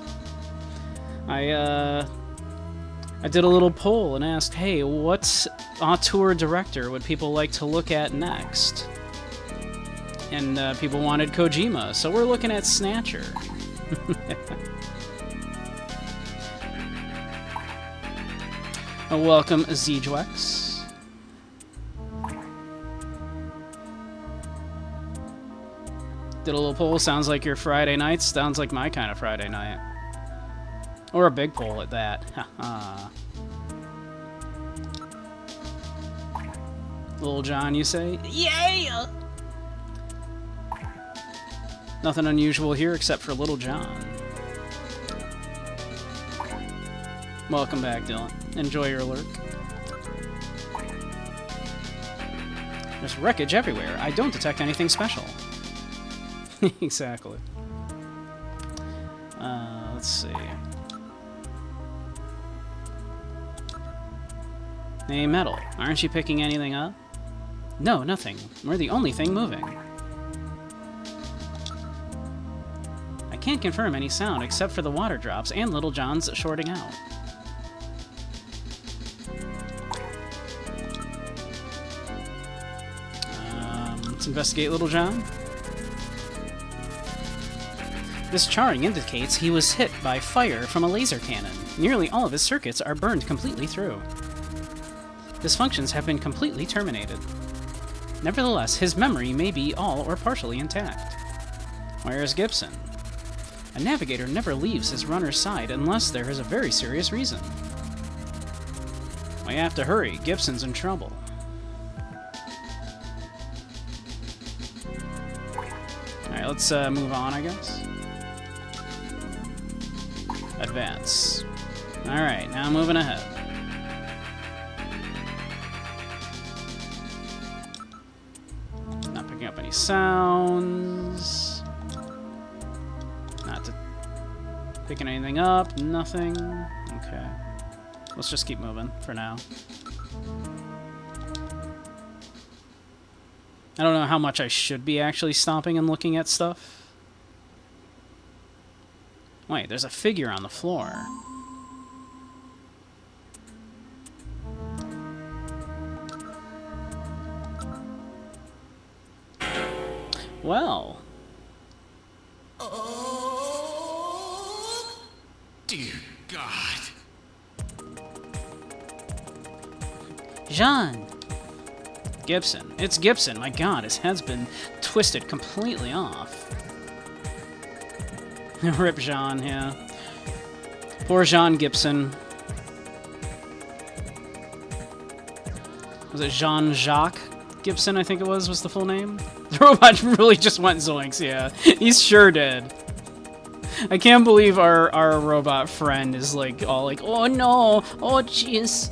I did a little poll and asked, hey, what auteur director would people like to look at next? And people wanted Kojima, so we're looking at Snatcher. Welcome, Zjwex. Did a little poll. Sounds like your Friday nights. Sounds like my kind of Friday night. Or a big poll at that. Little John, you say? Yeah! Nothing unusual here except for Little John. Welcome back, Dylan. Enjoy your lurk. There's wreckage everywhere. I don't detect anything special. Exactly. Let's see. Hey, Metal, aren't you picking anything up? No, nothing. We're the only thing moving. I can't confirm any sound except for the water drops and Little John's shorting out. Let's investigate Little John. This charring indicates he was hit by fire from a laser cannon. Nearly all of his circuits are burned completely through. His functions have been completely terminated. Nevertheless, his memory may be all or partially intact. Where is Gibson? A navigator never leaves his runner's side unless there is a very serious reason. We have to hurry. Gibson's in trouble. Alright, let's move on, I guess. Advance. Alright, now moving ahead. Not picking up any sounds. Not picking anything up. Nothing. Okay. Let's just keep moving for now. I don't know how much I should be actually stopping and looking at stuff. Wait, there's a figure on the floor. Well. Dear God. Jean! Gibson. It's Gibson. My god, his head's been twisted completely off. Rip Jean, yeah. Poor Jean Gibson. Was it Jean-Jacques Gibson, I think it was the full name? The robot really just went zoinks, yeah. He sure did. I can't believe our robot friend is like all like, oh no, oh jeez.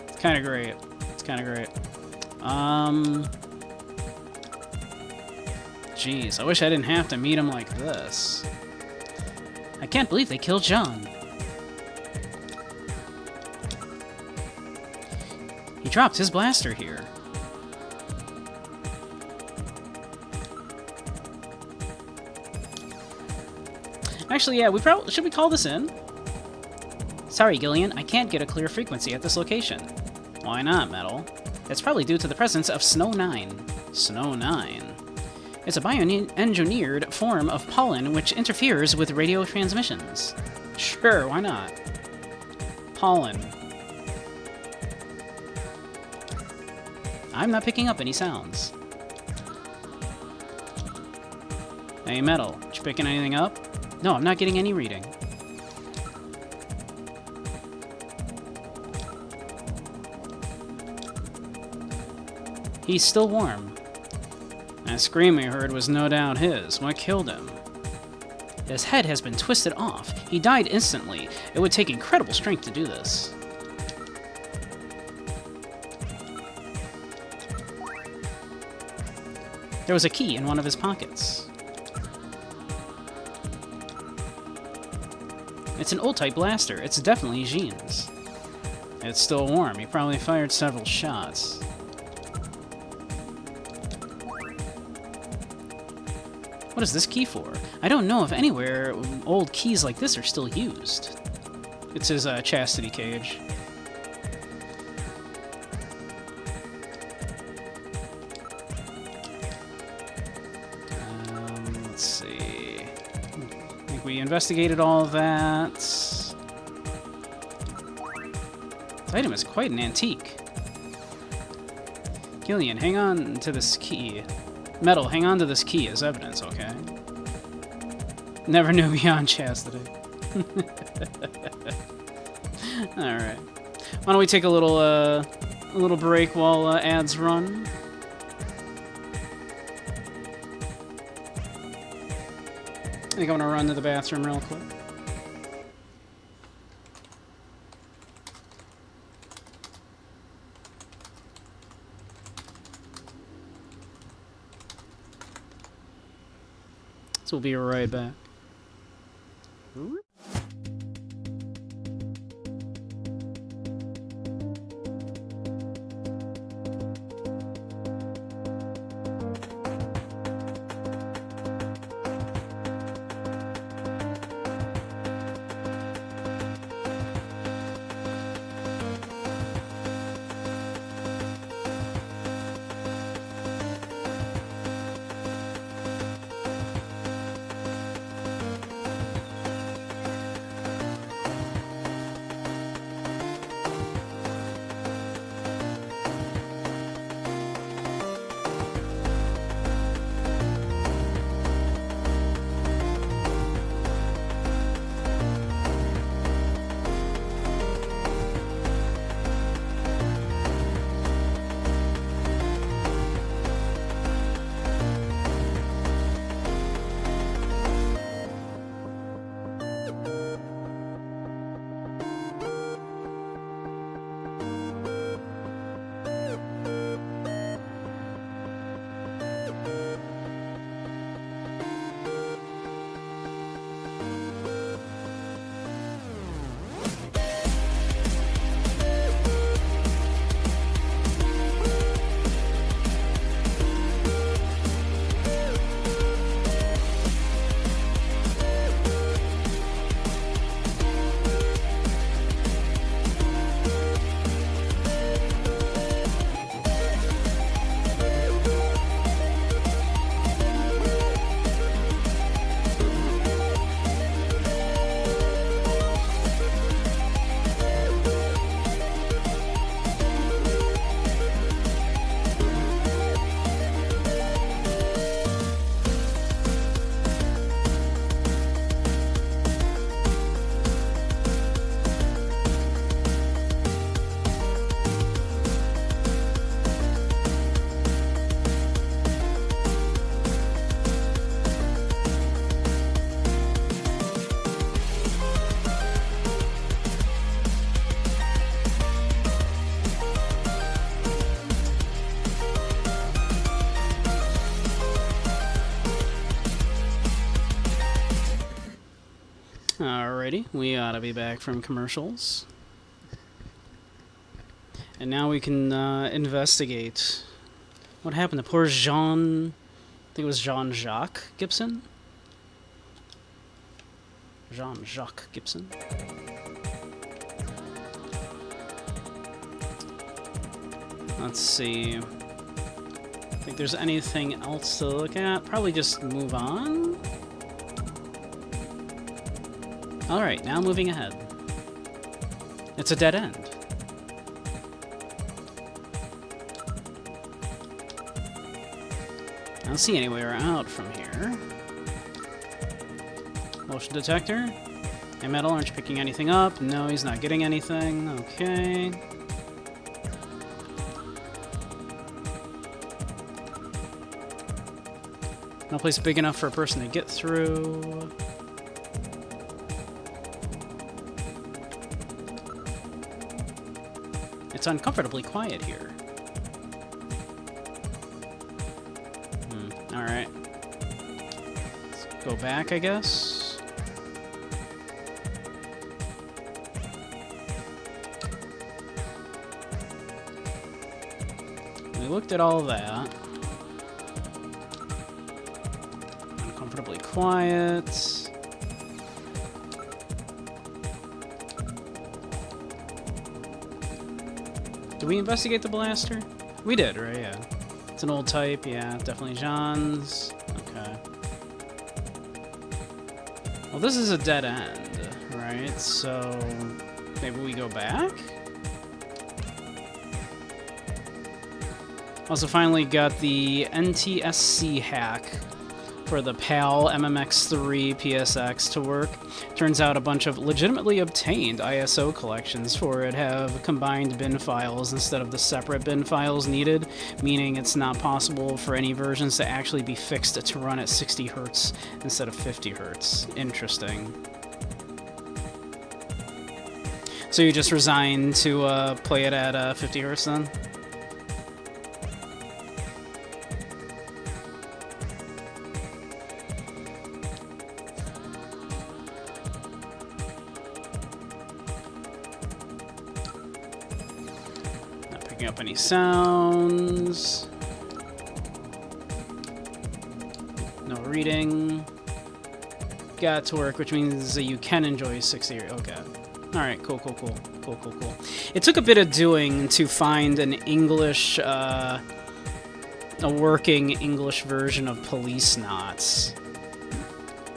It's kind of great. It's kind of great. Jeez, I wish I didn't have to meet him like this. I can't believe they killed John. He dropped his blaster here. Actually, yeah, should we call this in? Sorry, Gillian, I can't get a clear frequency at this location. Why not, Metal? It's probably due to the presence of Snow 9. Snow 9. It's a bioengineered form of pollen which interferes with radio transmissions. Sure, why not? Pollen. I'm not picking up any sounds. Hey, Metal, you picking anything up? No, I'm not getting any reading. He's still warm. That scream we heard was no doubt his. What killed him? His head has been twisted off. He died instantly. It would take incredible strength to do this. There was a key in one of his pockets. It's an old-type blaster. It's definitely Jean's. It's still warm. He probably fired several shots. What is this key for? I don't know if anywhere old keys like this are still used. It's his chastity cage. Let's see. I think we investigated all of that. This item is quite an antique. Gillian, hang on to this key. Metal, hang on to this key as evidence, okay? Never knew beyond chastity. Alright. Why don't we take a little break while ads run? I think I'm gonna run to the bathroom real quick. So we'll be right back. Alrighty, we ought to be back from commercials. And now we can investigate what happened to poor Jean... I think it was Jean-Jacques Gibson? Jean-Jacques Gibson. Let's see. Think there's anything else to look at? Probably just move on. Alright, now moving ahead. It's a dead end. I don't see anywhere out from here. Motion detector. Hey, metal, aren't you picking anything up? No, he's not getting anything. Okay. No place big enough for a person to get through. It's uncomfortably quiet here. Alright. Let's go back, I guess. We looked at all that. Uncomfortably quiet. Did we investigate the blaster? We did, right? Yeah. It's an old type, yeah, definitely John's. Okay. Well, this is a dead end, right? So maybe we go back? Also finally got the NTSC hack for the PAL MMX3 PSX to work. Turns out a bunch of legitimately obtained ISO collections for it have combined bin files instead of the separate bin files needed, meaning it's not possible for any versions to actually be fixed to run at 60 Hz instead of 50 Hz. Interesting. So you just resigned to play it at 50 Hz then? Up any sounds. No reading. Got to work, which means that you can enjoy 60. Okay. Alright, cool. It took a bit of doing to find an English, a working English version of Police Knots.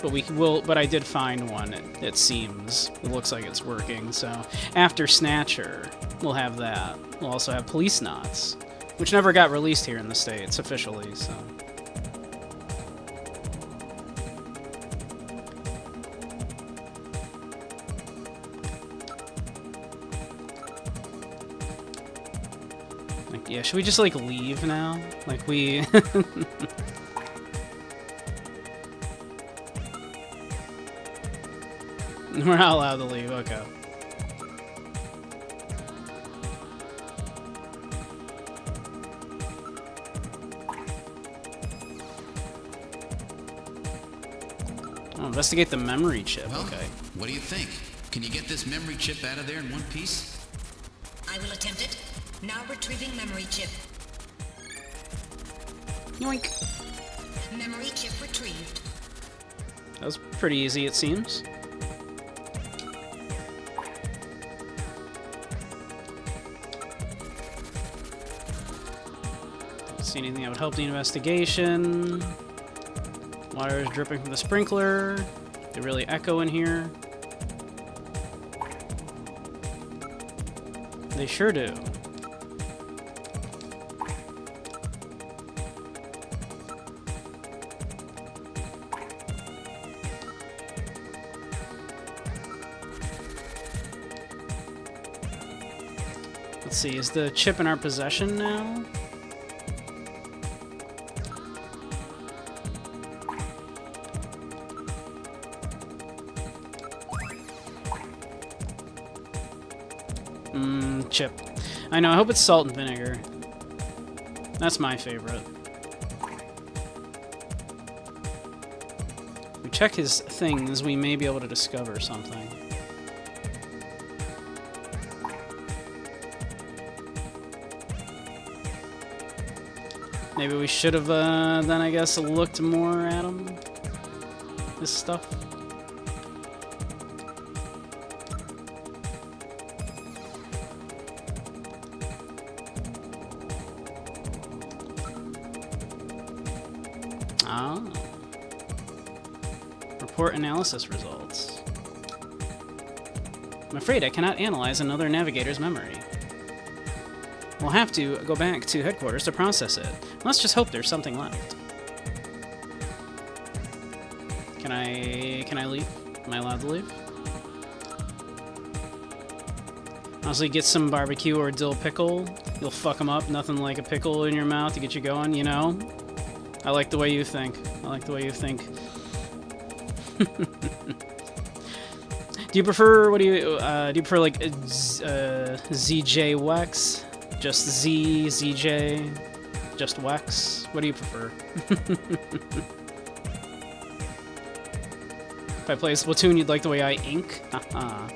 But I did find one, it seems. It looks like it's working, so after Snatcher, we'll have that. We'll also have Police Knots, which never got released here in the States officially, so. Like, yeah, should we just, like, leave now? Like, we... We're not allowed to leave, okay. Oh, investigate the memory chip, Well, okay. what do you think? Can you get this memory chip out of there in one piece? I will attempt it. Now retrieving memory chip. Yoink. Memory chip retrieved. That was pretty easy, it seems. Don't see anything that would help the investigation. Water is dripping from the sprinkler. They really echo in here. They sure do. Let's see, is the chip in our possession now? Chip. I know, I hope it's salt and vinegar. That's my favorite. We check his things, we may be able to discover something. Maybe we should have, then I guess, looked more at him. This stuff. Ah. Report analysis results. I'm afraid I cannot analyze another navigator's memory. We'll have to go back to headquarters to process it. Let's just hope there's something left. Can I leave? Am I allowed to leave? Honestly, get some barbecue or dill pickle. You'll fuck them up. Nothing like a pickle in your mouth to get you going, you know? I like the way you think. I like the way you think. Do you prefer, do you prefer like ZJ Wex? Just Z, ZJ, just Wex? What do you prefer? If I play Splatoon, you'd like the way I ink? Haha.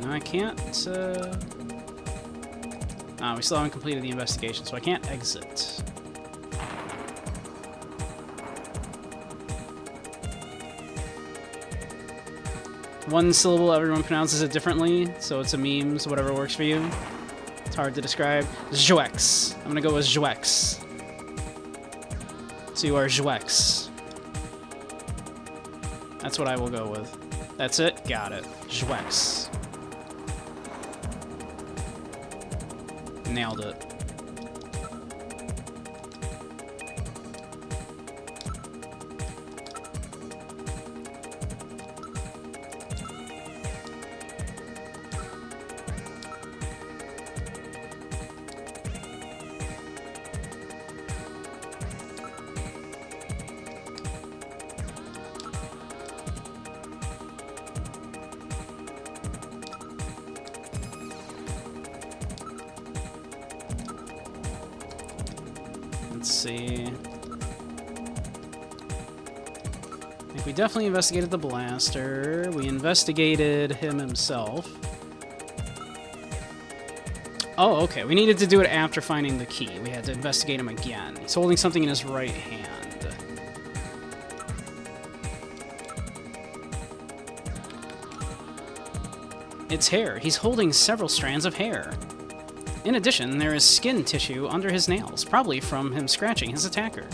No, I can't, we still haven't completed the investigation, so I can't exit. One syllable, everyone pronounces it differently, so it's a meme, so whatever works for you. It's hard to describe. Jouex. I'm gonna go with Jouex. So you are Jouex. That's what I will go with. That's it? Got it. Jouex. Nailed it. Let's see. I think we definitely investigated the blaster. We investigated him himself. Oh, okay. We needed to do it after finding the key. We had to investigate him again. He's holding something in his right hand. It's hair. He's holding several strands of hair. In addition, there is skin tissue under his nails, probably from him scratching his attacker.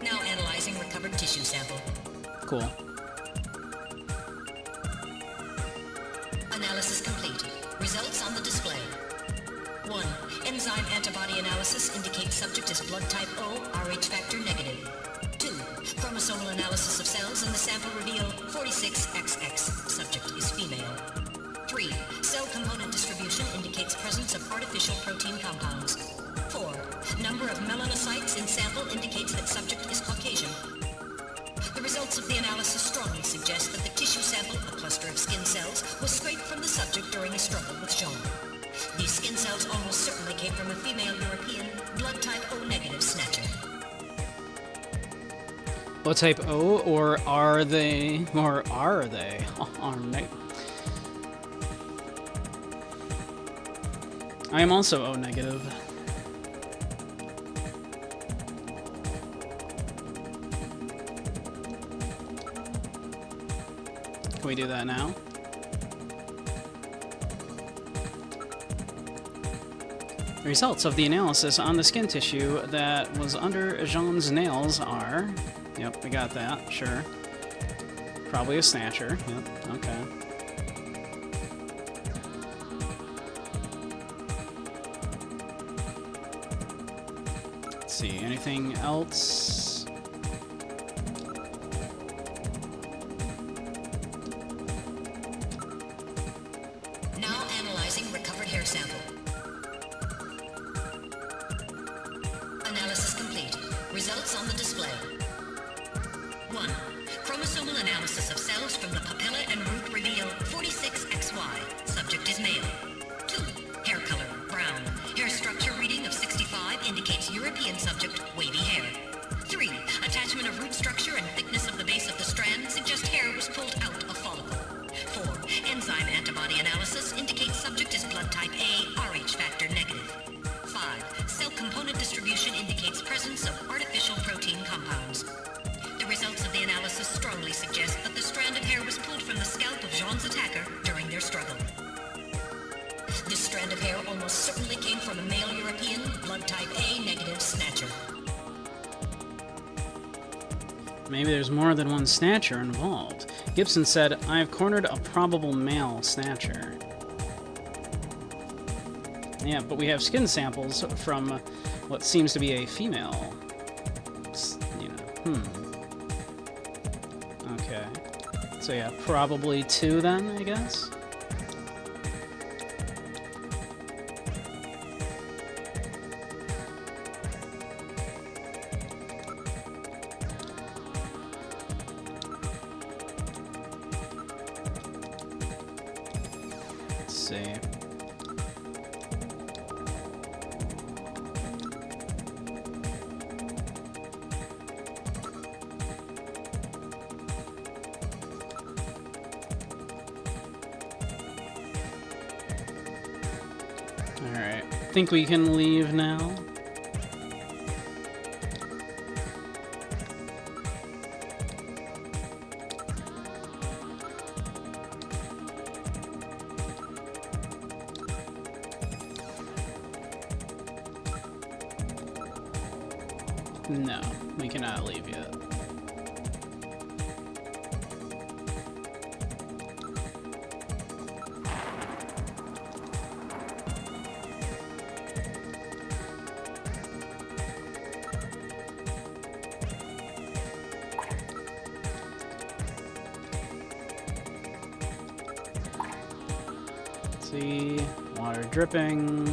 Now analyzing recovered tissue sample. Cool. Analysis complete. Results on the display. 1. Enzyme antibody analysis indicates subject is blood type O, Rh factor negative. 2. Chromosomal analysis of cells in the sample reveal 46XX. Subject is female. 3. Cell component distribution indicates presence of artificial protein compounds. 4. Number of melanocytes in sample indicates that subject is Caucasian. The results of the analysis strongly suggest that the tissue sample, a cluster of skin cells, was scraped from the subject during a struggle with genre. These skin cells almost certainly came from a female European, blood type O negative snatcher. Blood type O, or are they? Or are they? I am also O negative. Can we do that now? The results of the analysis on the skin tissue that was under Jean's nails are... Yep, we got that, sure. Probably a snatcher, yep, okay. Let's see, anything else? Now analyzing recovered hair sample. Analysis complete. Results on the display. 1. Chromosomal analysis of cells from the papilla and root reveal 46XY. Subject is male. 2. Hair color, brown. Hair structure reading of 65 indicates European subject, wavy hair. 3. Attachment of root structure and thickness of the base of the strand suggest hair was pulled out of follicle. 4. Enzyme antibody analysis indicates subject is blood type A, Rh factor negative. 5. Cell component distribution indicates presence of artificial protein compounds. The results of the analysis strongly suggest that the strand of hair was pulled from the scalp of Jean's attacker during their struggle. This strand of hair almost certainly came from a male European, blood type A negative Snatcher. Maybe there's more than one Snatcher involved. Gibson said, I have cornered a probable male Snatcher. Yeah, but we have skin samples from what seems to be a female. You know, Okay. So yeah, probably 2 then, I guess? Let's see. Alright, I think we can leave now. No, we cannot leave yet. See, water dripping.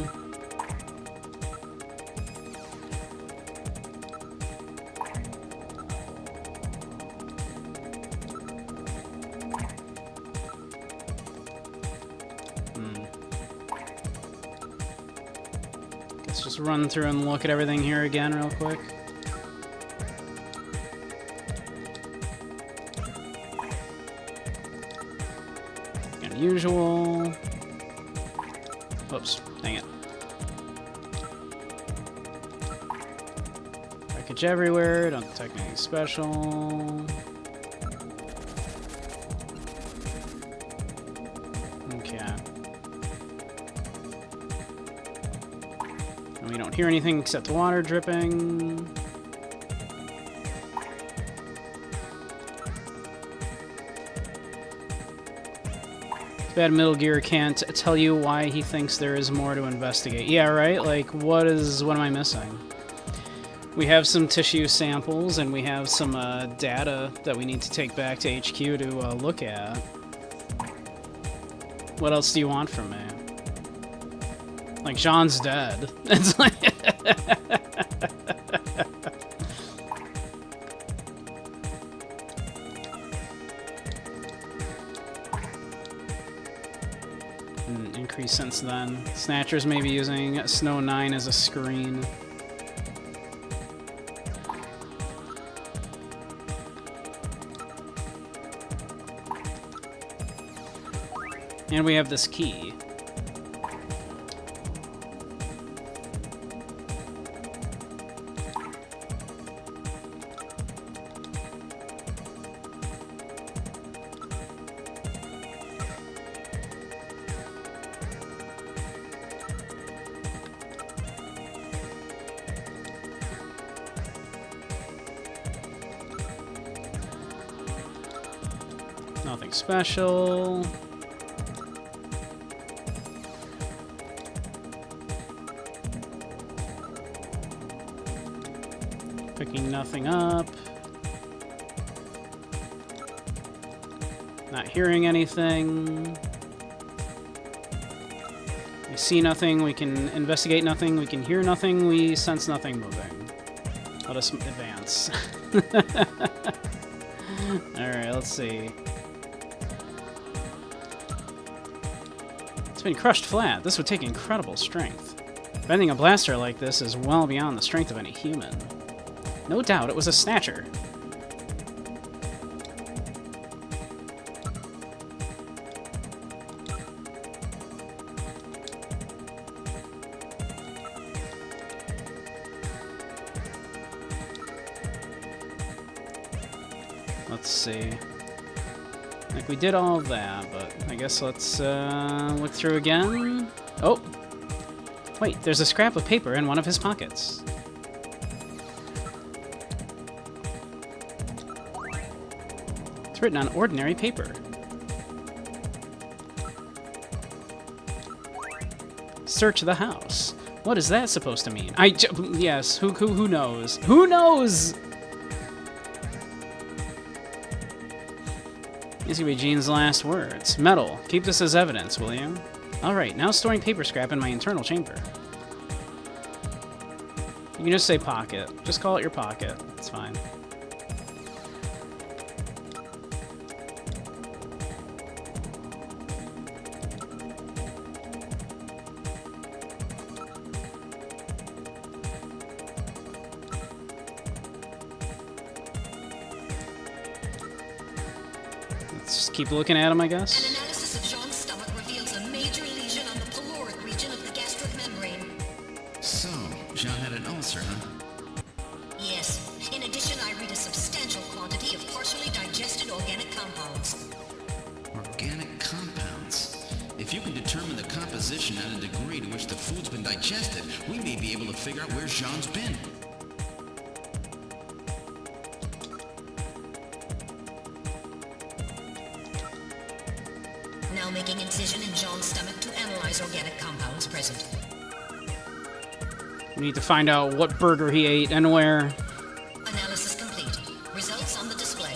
Let's just run through and look at everything here again real quick. Unusual. Oops, dang it. Wreckage everywhere, don't detect anything special. Okay. And we don't hear anything except the water dripping. Bad Middle Gear can't tell you why he thinks there is more to investigate. Yeah, right? Like, what am I missing? We have some tissue samples, and we have some data that we need to take back to HQ to look at. What else do you want from me? Like, Jean's dead. It's like... Increase since then. Snatchers may be using Snow 9 as a screen. And we have this key. Nothing special. Picking nothing up. Not hearing anything. We see nothing, we can investigate nothing, we can hear nothing, we sense nothing moving. Let us advance. Alright, let's see. It's been crushed flat. This would take incredible strength. Bending a blaster like this is well beyond the strength of any human. No doubt it was a Snatcher. Let's see. Like, we did all of that, but I guess let's look through again. Oh! Wait, there's a scrap of paper in one of his pockets. It's written on ordinary paper. Search the house. What is that supposed to mean? Yes, who knows? Who knows? These could be Gene's last words. Metal, keep this as evidence, will you? Alright, now storing paper scrap in my internal chamber. You can just say pocket. Just call it your pocket. It's fine. Let's just keep looking at him, I guess. An analysis of Jean's stomach reveals a major lesion on the caloric region of the gastric membrane. So, Jean had an ulcer, huh? Yes. In addition, I read a substantial quantity of partially digested organic compounds. Organic compounds. If you can determine the composition and the degree to which the food's been digested, we may be able to figure out where Jean's been. Now making incision in Jean's stomach to analyze organic compounds present. We need to find out what burger he ate and where. Analysis complete. Results on the display.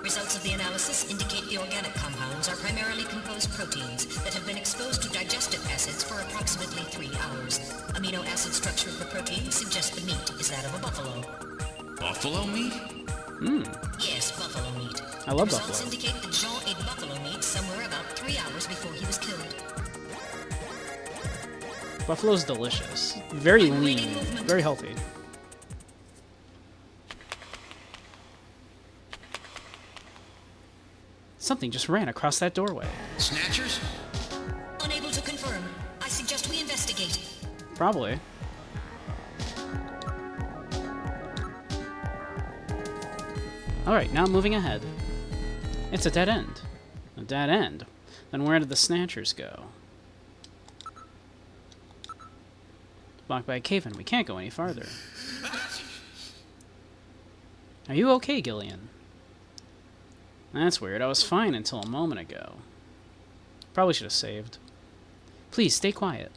Results of the analysis indicate the organic compounds are primarily composed proteins that have been exposed to digestive acids for approximately 3 hours. Amino acid structure of the protein suggests the meat is that of a buffalo. Buffalo meat? Yes, buffalo meat. I love Results buffalo. indicate that Jean ate buffalo meat somewhere about 3 hours before he was killed. Buffalo's delicious. Very lean. Very healthy. Something just ran across that doorway. Snatchers? Unable to confirm. I suggest we investigate. Probably. Alright, now moving ahead. It's a dead end. A dead end. Then where did the Snatchers go? Blocked by a cave-in. We can't go any farther. Are you okay, Gillian? That's weird. I was fine until a moment ago. Probably should have saved. Please, stay quiet.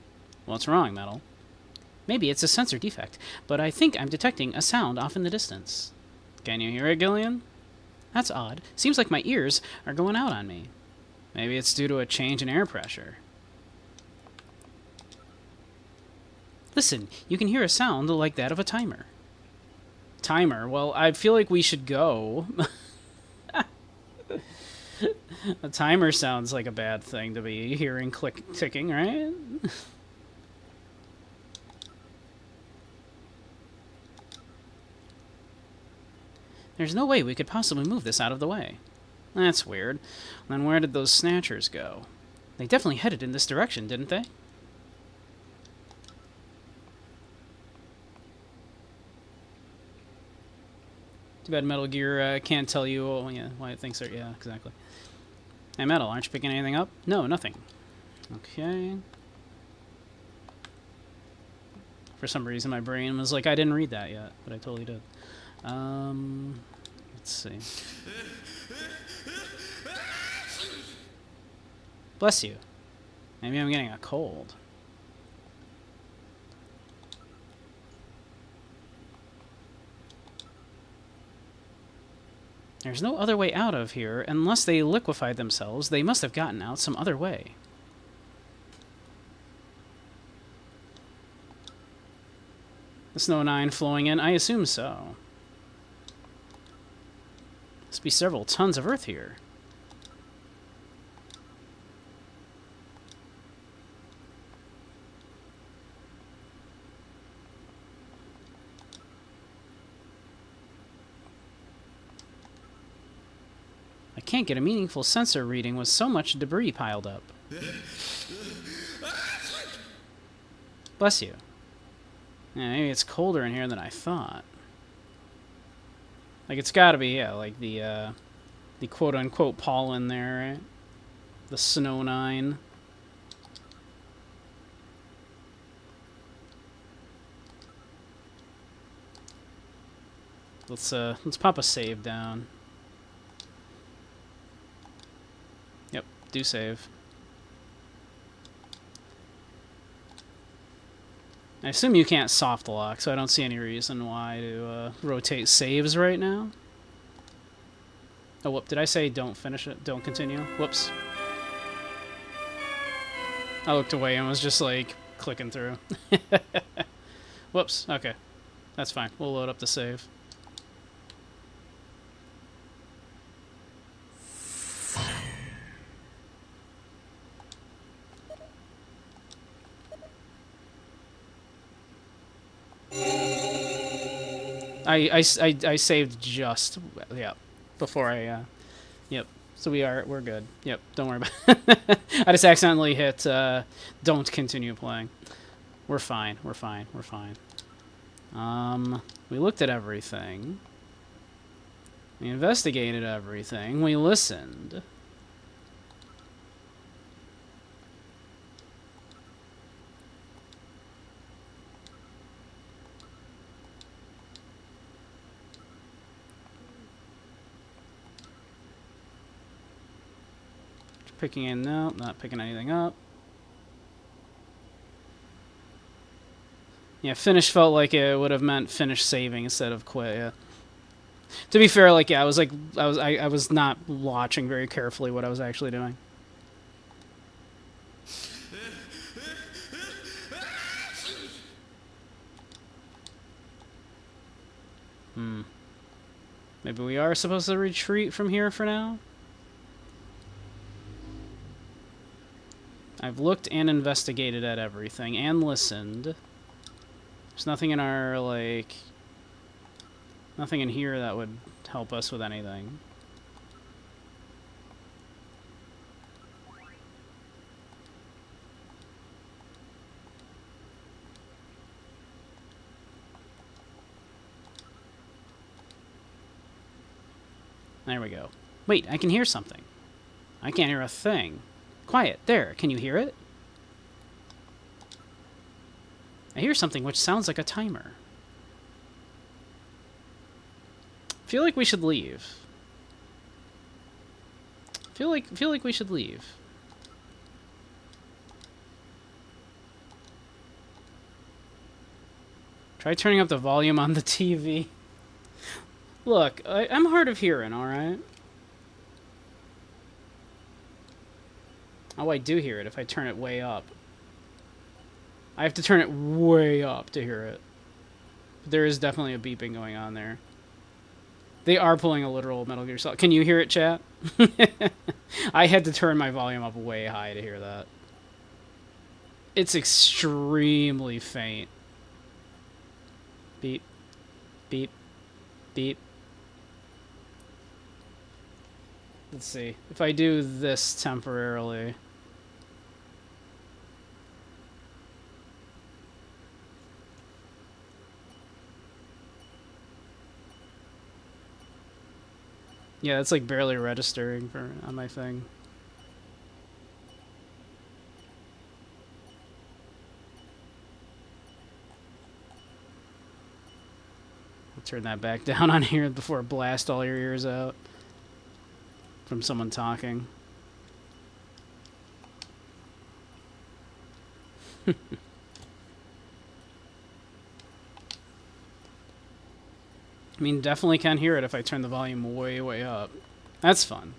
What's wrong, Metal? Maybe it's a sensor defect, but I think I'm detecting a sound off in the distance. Can you hear it, Gillian? That's odd. Seems like my ears are going out on me. Maybe it's due to a change in air pressure. Listen, you can hear a sound like that of a timer. Timer? Well, I feel like we should go. A timer sounds like a bad thing to be hearing ticking, right? There's no way we could possibly move this out of the way. That's weird. Then where did those Snatchers go? They definitely headed in this direction, didn't they? Too bad Metal Gear can't tell you why it thinks they're... Yeah, exactly. Hey, Metal, aren't you picking anything up? No, nothing. Okay. For some reason, my brain was like, I didn't read that yet, but I totally did. Let's see. Bless you. Maybe I'm getting a cold. There's no other way out of here. Unless they liquefied themselves, they must have gotten out some other way. The Snow 9 flowing in? I assume so. Must be several tons of earth here. I can't get a meaningful sensor reading with so much debris piled up. Bless you. Yeah, maybe it's colder in here than I thought. Like, it's gotta be, yeah, like the quote-unquote pollen there, right? The Snow 9. Let's pop a save down. Yep, do save. I assume you can't soft lock, so I don't see any reason why to rotate saves right now. Oh, whoop, did I say don't finish it? Don't continue? Whoops. I looked away and was just, like, clicking through. Whoops, okay. That's fine. We'll load up the save. I saved just, yeah, before I, yep. So we're good. Yep, don't worry about it. I just accidentally hit, don't continue playing. We're fine, we're fine, we're fine. We looked at everything. We investigated everything. We listened. Picking in, no, not picking anything up. Yeah, finish felt like it would have meant finish saving instead of quit. Yeah. To be fair, like, yeah, I was not watching very carefully what I was actually doing. Maybe we are supposed to retreat from here for now? I've looked and investigated at everything and listened. There's nothing in our, like... Nothing in here that would help us with anything. There we go. Wait, I can hear something. I can't hear a thing. Quiet, there. Can you hear it? I hear something which sounds like a timer. Feel like we should leave. Feel like we should leave. Try turning up the volume on the TV. Look, I'm hard of hearing, alright? Oh, I do hear it if I turn it way up. I have to turn it way up to hear it. There is definitely a beeping going on there. They are pulling a literal Metal Gear Solid. Can you hear it, chat? I had to turn my volume up way high to hear that. It's extremely faint. Beep. Beep. Beep. Let's see. If I do this temporarily... Yeah, it's like barely registering on my thing. I'll turn that back down on here before it blasts all your ears out from someone talking. I mean, definitely can hear it if I turn the volume way, way up. That's fun.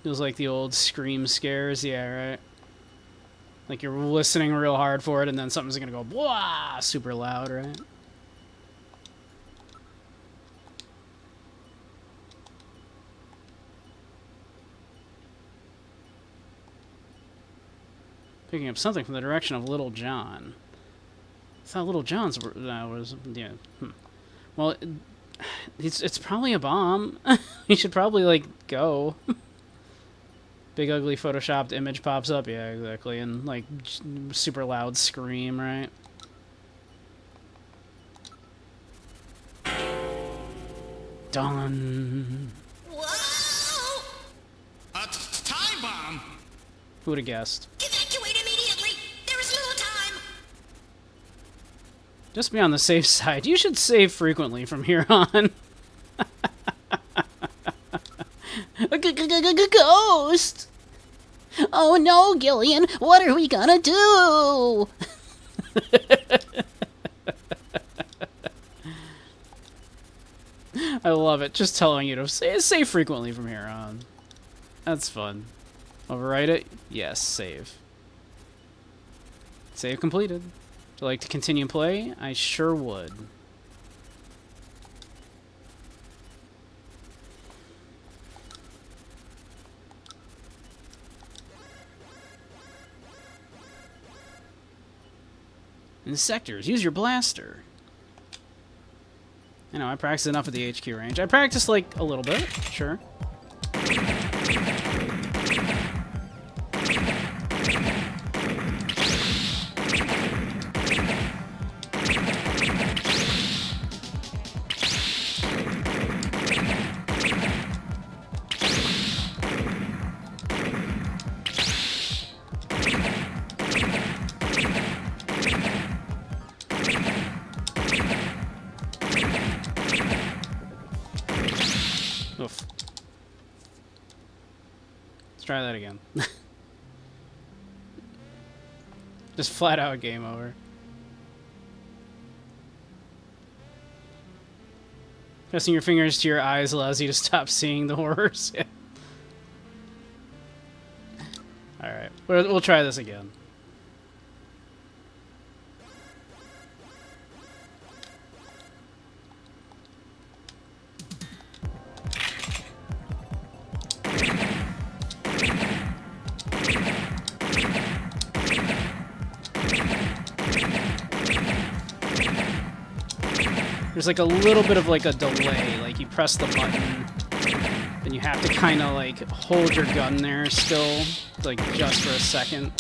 Feels like the old Scream scares. Yeah, right. Like you're listening real hard for it, and then something's gonna go blah, super loud, right? Picking up something from the direction of Little John. I thought Little John's was yeah. Well, it's probably a bomb. You should probably like go. Big ugly photoshopped image pops up, yeah, exactly, and like super loud scream, right? Done. Whoa! Time bomb? Who would have guessed? Evacuate immediately! There is little time! Just be on the safe side. You should save frequently from here on. Ghost! Oh no, Gillian, what are we gonna do? I love it. Just telling you to save frequently from here on. That's fun. Overwrite it? Yes, save. Save completed. Would you like to continue play? I sure would. In sectors, use your blaster. I know, I practiced enough at the HQ range. I practiced, like, a little bit, sure. Oof. Let's try that again. Just flat out game over. Pressing your fingers to your eyes allows you to stop seeing the horrors. Yeah. Alright, we'll try this again. There's like a little bit of like a delay, like you press the button, then you have to kind of like hold your gun there still, like just for a second.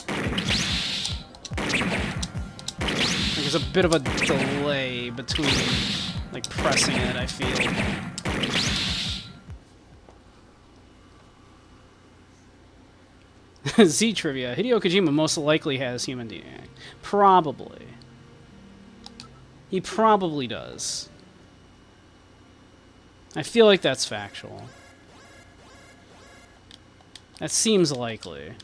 Like, there's a bit of a delay between like pressing it, I feel. Z trivia. Hideo Kojima most likely has human DNA. Probably. He probably does. I feel like that's factual. That seems likely.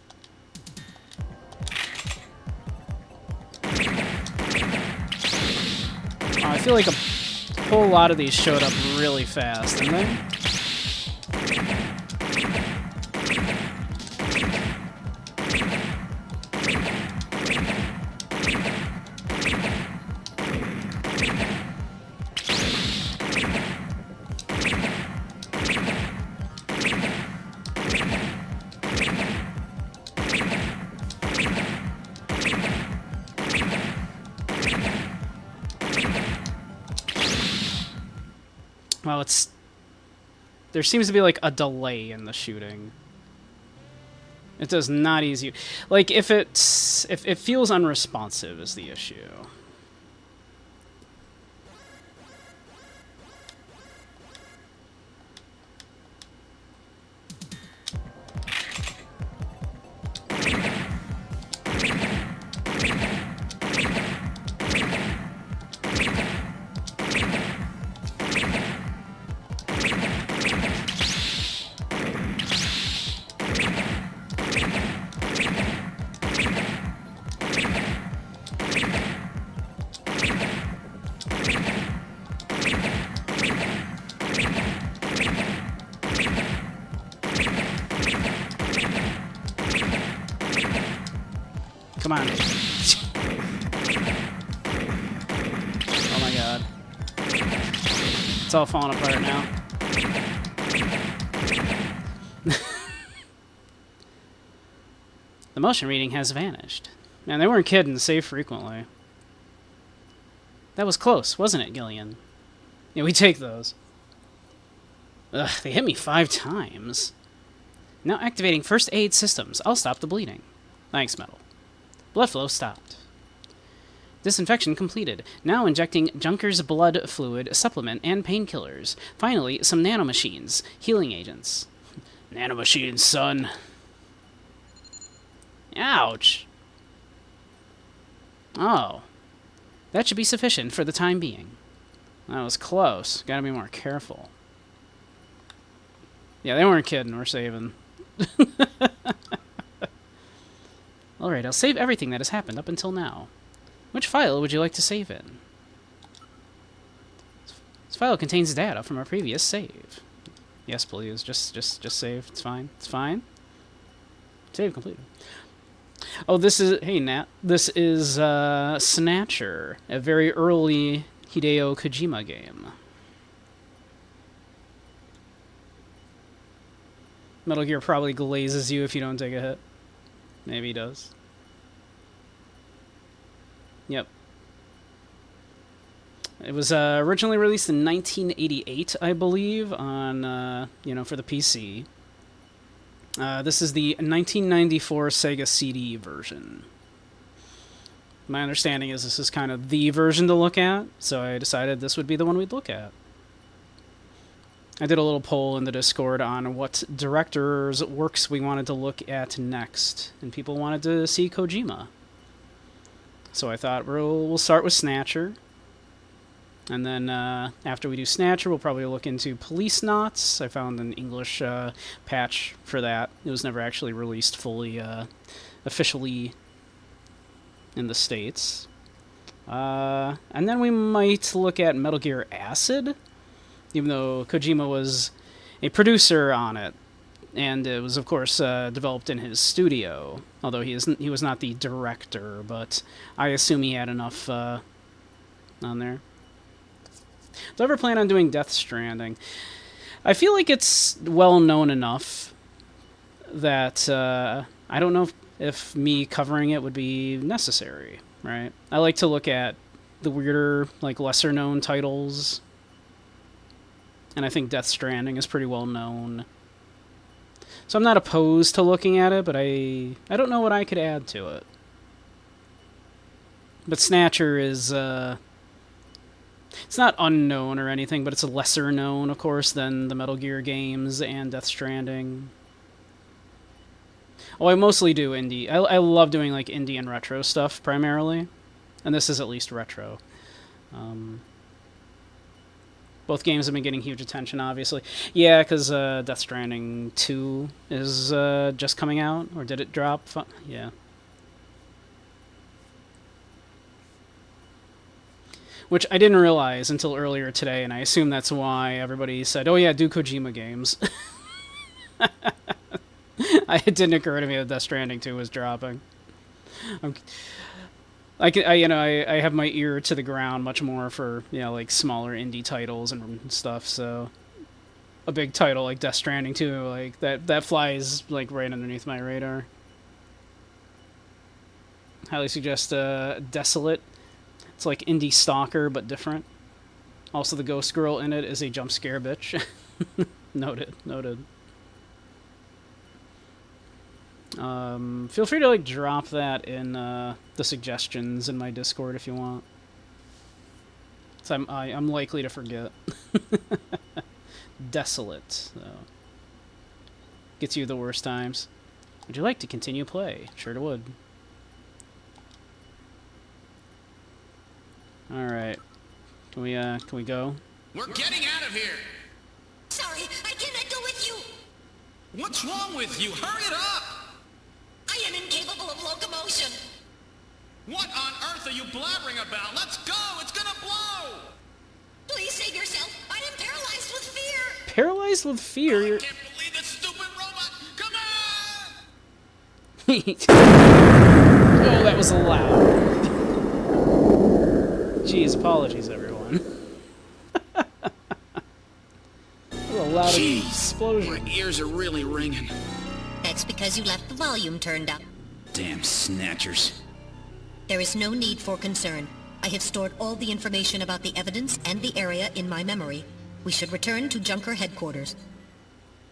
I feel like a whole lot of these showed up really fast, didn't they? Well, there seems to be like a delay in the shooting. It does not ease you. Like if it feels unresponsive is the issue. Come on. Oh my god. It's all falling apart now. The motion reading has vanished. Man, they weren't kidding. Save frequently. That was close, wasn't it, Gillian? Yeah, we take those. Ugh, they hit me 5 times. Now activating first aid systems. I'll stop the bleeding. Thanks, Metal. Blood flow stopped. Disinfection completed. Now injecting Junker's blood fluid, supplement, and painkillers. Finally, some nanomachines. Healing agents. Nanomachines, son. Ouch. Oh. That should be sufficient for the time being. That was close. Gotta be more careful. Yeah, they weren't kidding. We're saving. Alright, I'll save everything that has happened up until now. Which file would you like to save in? This file contains data from our previous save. Yes, please. Just save. It's fine. It's fine. Save completed. Oh, this is... Hey, Nat. This is Snatcher, a very early Hideo Kojima game. Metal Gear probably glazes you if you don't take a hit. Maybe he does. Yep. It was originally released in 1988, I believe, on, for the PC. This is the 1994 Sega CD version. My understanding is this is kind of the version to look at, so I decided this would be the one we'd look at. I did a little poll in the Discord on what director's works we wanted to look at next, and people wanted to see Kojima. So I thought we'll start with Snatcher, and then after we do Snatcher, we'll probably look into Police Knots. I found an English patch for that. It was never actually released fully, officially in the States. And then we might look at Metal Gear Acid, even though Kojima was a producer on it, and it was, of course, developed in his studio. Although he was not the director, but I assume he had enough on there. Do I ever plan on doing Death Stranding? I feel like it's well known enough that I don't know if me covering it would be necessary, right? I like to look at the weirder, like, lesser-known titles, and I think Death Stranding is pretty well known. So I'm not opposed to looking at it, but I don't know what I could add to it. But Snatcher is, it's not unknown or anything, but it's a lesser known, of course, than the Metal Gear games and Death Stranding. Oh, I mostly do indie. I love doing, like, indie and retro stuff, primarily. And this is at least retro. Both games have been getting huge attention, obviously. Yeah, because Death Stranding 2 is just coming out. Or did it drop? Yeah. Which I didn't realize until earlier today, and I assume that's why everybody said, oh yeah, do Kojima games. It didn't occur to me that Death Stranding 2 was dropping. I have my ear to the ground much more for, like, smaller indie titles and stuff, so a big title like Death Stranding 2, like, that flies, like, right underneath my radar. Highly suggest Desolate. It's like Indie Stalker, but different. Also, the ghost girl in it is a jump scare bitch. Noted. Feel free to, like, drop that in the suggestions in my Discord if you want. So I'm likely to forget. Desolate, so. Gets you the worst times. Would you like to continue play? Sure would. Alright. Can we go? We're getting out of here! Sorry, I cannot go with you. What's wrong with you? Hurry it up! I am incapable of locomotion. What on earth are you blabbering about? Let's go! It's gonna blow! Please save yourself. I am paralyzed with fear. Paralyzed with fear? I can't believe this stupid robot! Come on! Oh, that was loud. Jeez, apologies, everyone. That was a loud explosion. My ears are really ringing. That's because you left the volume turned up. Damn snatchers. There is no need for concern. I have stored all the information about the evidence and the area in my memory. We should return to Junker headquarters.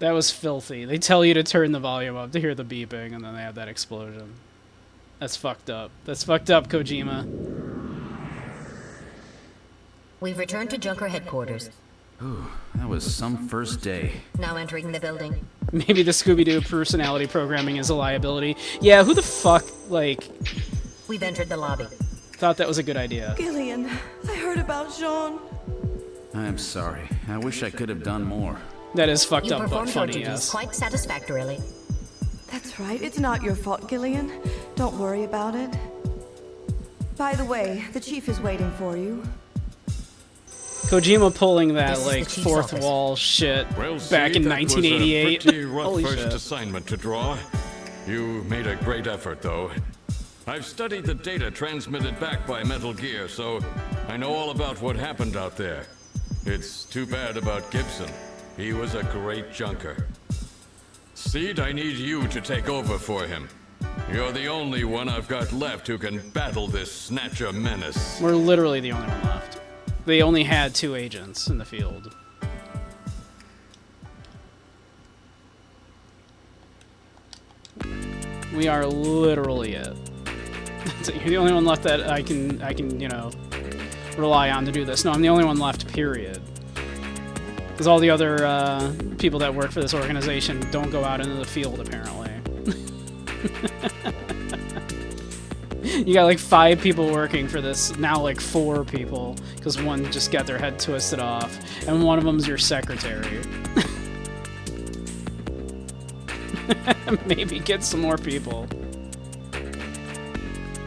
That was filthy. They tell you to turn the volume up to hear the beeping, and then they have that explosion. That's fucked up. That's fucked up, Kojima. We've returned to Junker headquarters. Ooh, that was some first day. Now entering the building. Maybe the Scooby-Doo personality programming is a liability. Yeah, who the fuck, like, We've entered the lobby. thought that was a good idea? Gillian, I heard about Jean. I'm sorry. I wish I could have done more. That is fucked You up, but performed your funny, duties yes. quite satisfactorily. That's right, it's not your fault, Gillian. Don't worry about it. By the way, the chief is waiting for you. Kojima pulling that, This is the like, chief's fourth office. wall shit Well, back see, in that was a 1988. pretty rough Holy first shit. assignment to draw. You made a great effort, though. I've studied the data transmitted back by Metal Gear, so I know all about what happened out there. It's too bad about Gibson. He was a great junker. Seed, I need you to take over for him. You're the only one I've got left who can battle this Snatcher menace. We're literally the only one left. They only had 2 agents in the field. We are literally it. You're the only one left that I can, you know, rely on to do this. No, I'm the only one left, period. Because all the other people that work for this organization don't go out into the field, apparently. You got like 5 people working for this, now like 4 people, because one just got their head twisted off, and one of them's your secretary. Maybe get some more people.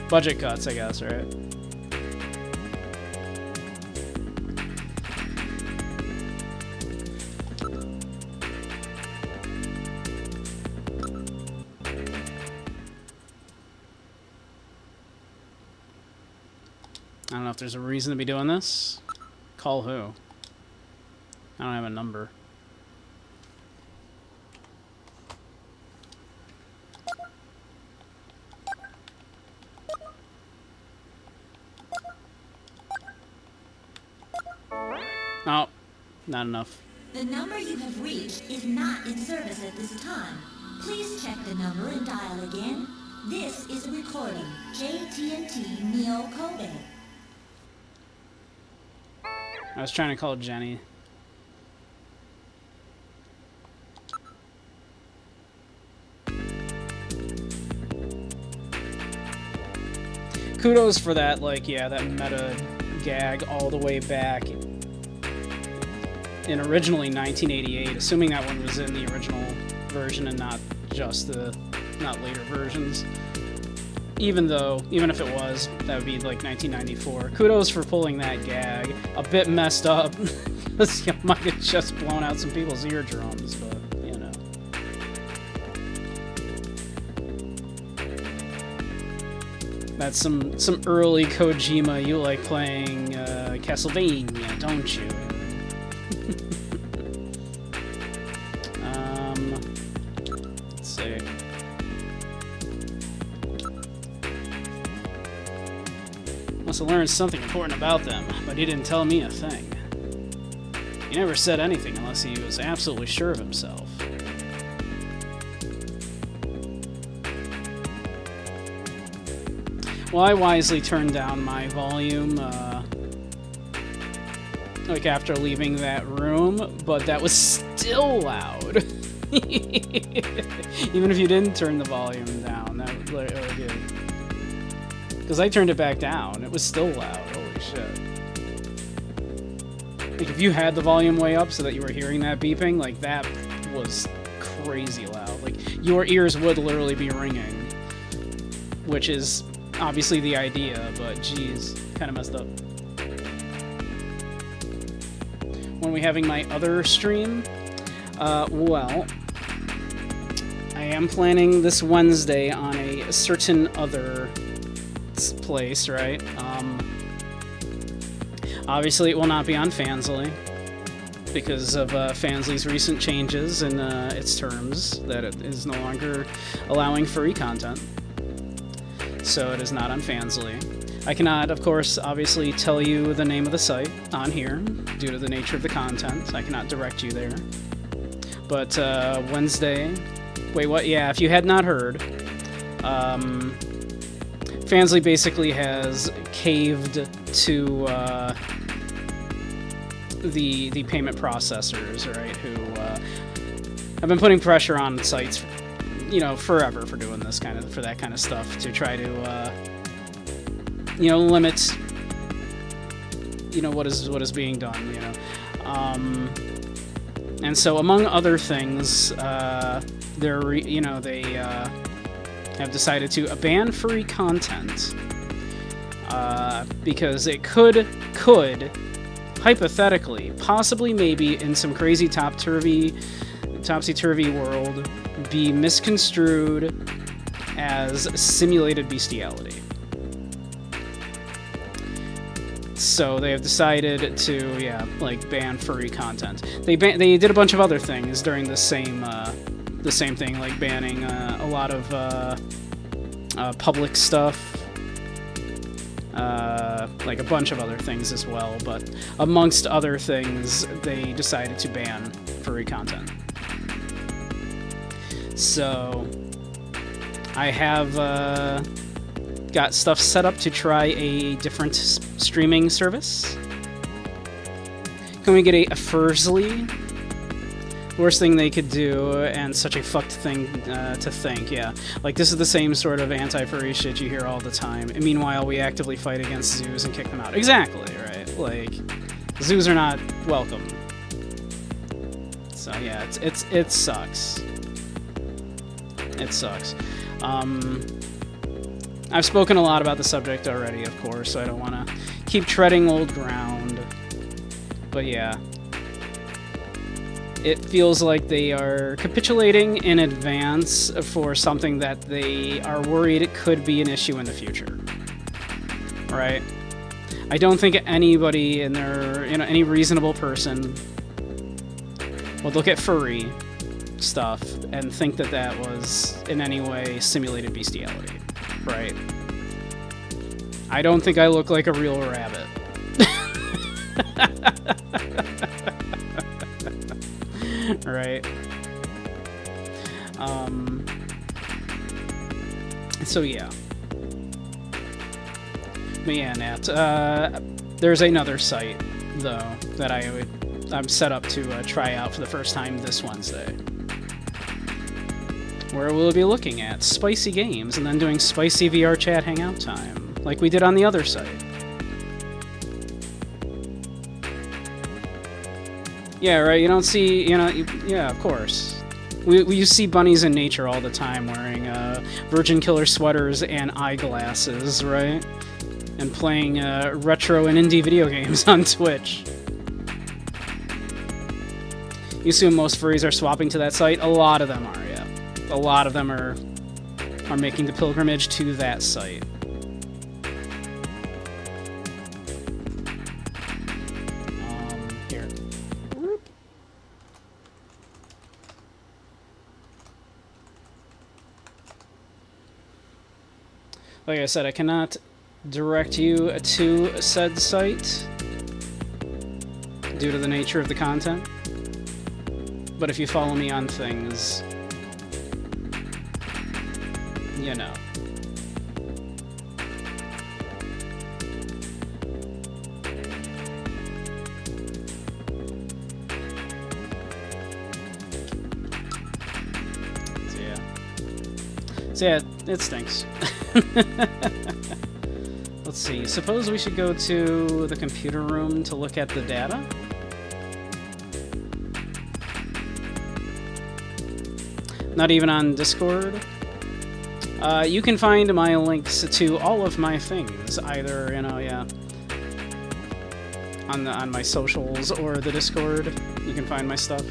Budget cuts, I guess, right? I don't know if there's a reason to be doing this. Call who? I don't have a number. Oh, not enough. The number you have reached is not in service at this time. Please check the number and dial again. This is a recording. JTNT Neo Kobe. I was trying to call Jenny. Kudos for that, like, yeah, that meta gag all the way back in originally 1988, assuming that one was in the original version and not just not later versions. Even if it was, that would be like 1994. Kudos for pulling that gag. A bit messed up, because you might have just blown out some people's eardrums, but, you know. That's some early Kojima. You like playing Castlevania, don't you? Let's see. Must have learned something important about them, but he didn't tell me a thing. He never said anything unless he was absolutely sure of himself. Well, I wisely turned down my volume, like after leaving that room, but that was still loud. Even if you didn't turn the volume down, that was like, oh, good. Because I turned it back down, it was still loud. Holy shit. Like, if you had the volume way up so that you were hearing that beeping, like, that was crazy loud. Like, your ears would literally be ringing. Which is obviously the idea, but geez, kind of messed up. When are we having my other stream? Well, I am planning this Wednesday on a certain other place, right? Obviously, it will not be on Fansly because of Fansly's recent changes in its terms that it is no longer allowing furry content. So it is not on Fansly. I cannot, of course, obviously tell you the name of the site on here due to the nature of the content. I cannot direct you there. But Wednesday... Wait, what? Yeah, if you had not heard, Fansly basically has caved to the payment processors, right, who have been putting pressure on sites, you know, forever for doing this kind of, for that kind of stuff, to try to, you know, limit, you know, what is being done, you know. And so, among other things, they have decided to ban furry content because it could hypothetically, possibly, maybe, in some crazy topsy-turvy world, be misconstrued as simulated bestiality. So they have decided to, ban furry content. They did a bunch of other things during the same thing, like banning a lot of public stuff, like a bunch of other things as well. But amongst other things, they decided to ban furry content. So I have got stuff set up to try a different streaming service. Can we get a Fursely? Worst thing they could do, and such a fucked thing to think, yeah. Like, this is the same sort of anti-furry shit you hear all the time. And meanwhile, we actively fight against zoos and kick them out. Exactly, right? Like, zoos are not welcome. So yeah, it sucks. It sucks. I've spoken a lot about the subject already, of course, so I don't want to keep treading old ground. But yeah. It feels like they are capitulating in advance for something that they are worried could be an issue in the future. Right? I don't think anybody in their, any reasonable person would look at furry stuff and think that that was in any way simulated bestiality. Right? I don't think I look like a real rabbit. Right. So yeah. But yeah, Nat. There's another site though that I'm set up to try out for the first time this Wednesday, where we'll be looking at spicy games and then doing spicy VR chat hangout time, like we did on the other site. Yeah, right, you don't see, yeah, of course. You see bunnies in nature all the time wearing Virgin Killer sweaters and eyeglasses, right? And playing retro and indie video games on Twitch. You assume most furries are swapping to that site? A lot of them are, yeah. A lot of them are making the pilgrimage to that site. Here. Like I said, I cannot direct you to said site due to the nature of the content. But if you follow me on things, you know. So yeah, it stinks. Let's see, suppose we should go to the computer room to look at the data? Not even on Discord? You can find my links to all of my things, either, on my socials or the Discord. You can find my stuff.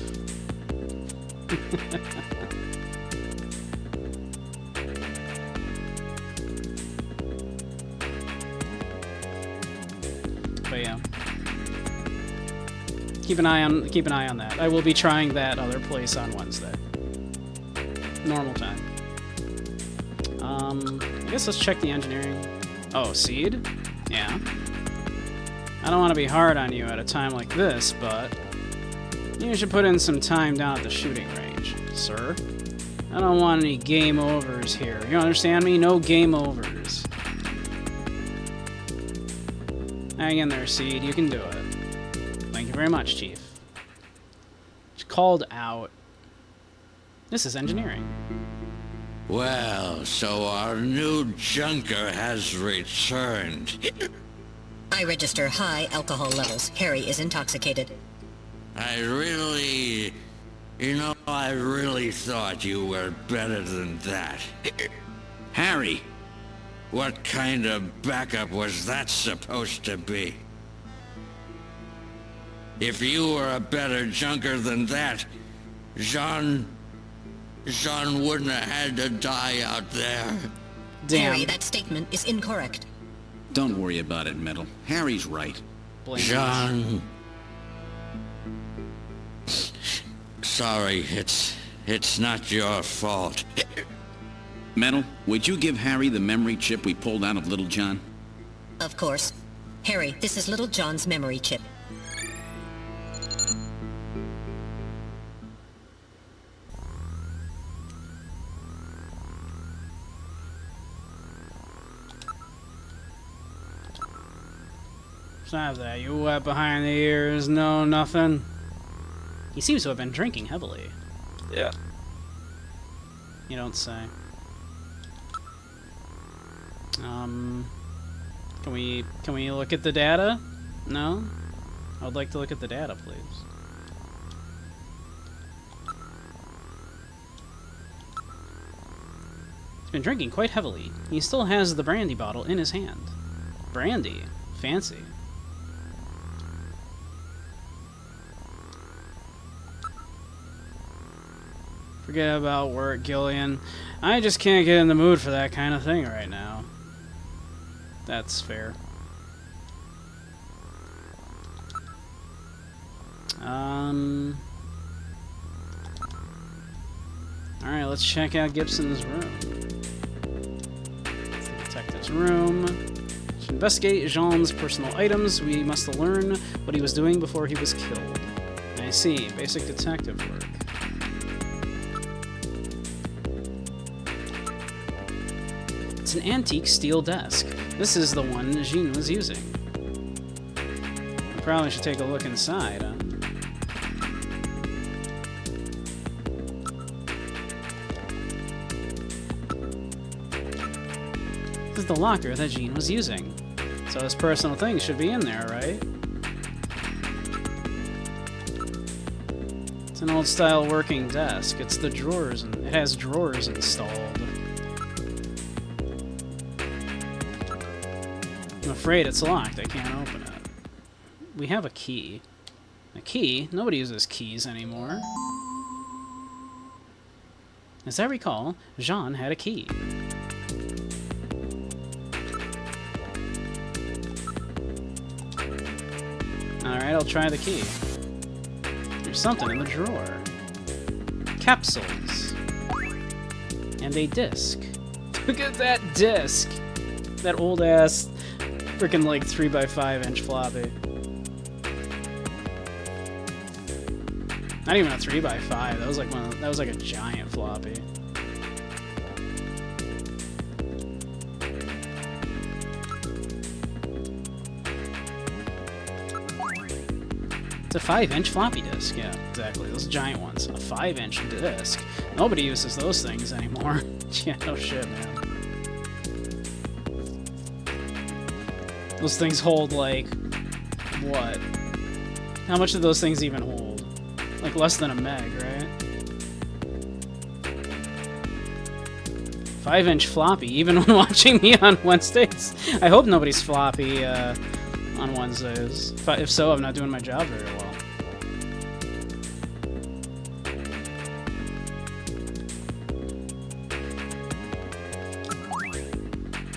keep an eye on that. I will be trying that other place on Wednesday. Normal time. I guess let's check the engineering. Oh, seed? Yeah. I don't want to be hard on you at a time like this, but you should put in some time down at the shooting range, sir. I don't want any game overs here. You understand me? No game overs. Hang in there, Seed. You can do it. Thank you very much, Chief. Called out. This is engineering. Well, so our new junker has returned. I register high alcohol levels. Harry is intoxicated. I really thought you were better than that. Harry! What kind of backup was that supposed to be? If you were a better junker than that, Jean wouldn't have had to die out there. Damn. Harry, that statement is incorrect. Don't worry about it, Metal. Harry's right. Blame Jean... Sorry, it's not your fault. Metal, would you give Harry the memory chip we pulled out of Little John? Of course. Harry, this is Little John's memory chip. Stop that. You wet behind the ears. No, nothing. He seems to have been drinking heavily. Yeah. You don't say. Can we look at the data? No? I would like to look at the data, please. He's been drinking quite heavily. He still has the brandy bottle in his hand. Brandy. Fancy. Forget about work, Gillian. I just can't get in the mood for that kind of thing right now. That's fair. Alright, let's check out Gibson's room. Detective's room. To investigate Jean's personal items, we must learn what he was doing before he was killed. I see. Basic detective work. It's an antique steel desk. This is the one Jean was using. I probably should take a look inside, huh? This is the locker that Jean was using. So his personal things should be in there, right? It's an old-style working desk. It's the drawers, and it has drawers installed. I'm afraid it's locked. I can't open it. We have a key. A key? Nobody uses keys anymore. As I recall, Jean had a key. Alright, I'll try the key. There's something in the drawer. Capsules. And a disc. Look at that disc! That old-ass, freaking like 3x5 inch floppy. Not even a 3x5. That was like that was like a giant floppy. It's a 5-inch floppy disk. Yeah, exactly. Those giant ones. A 5-inch disc. Nobody uses those things anymore. Yeah, no shit, man. Those things hold like what? How much do those things even hold? Like less than a meg, right? 5-inch floppy, even when watching me on Wednesdays. I hope nobody's floppy on Wednesdays. If so, I'm not doing my job very well.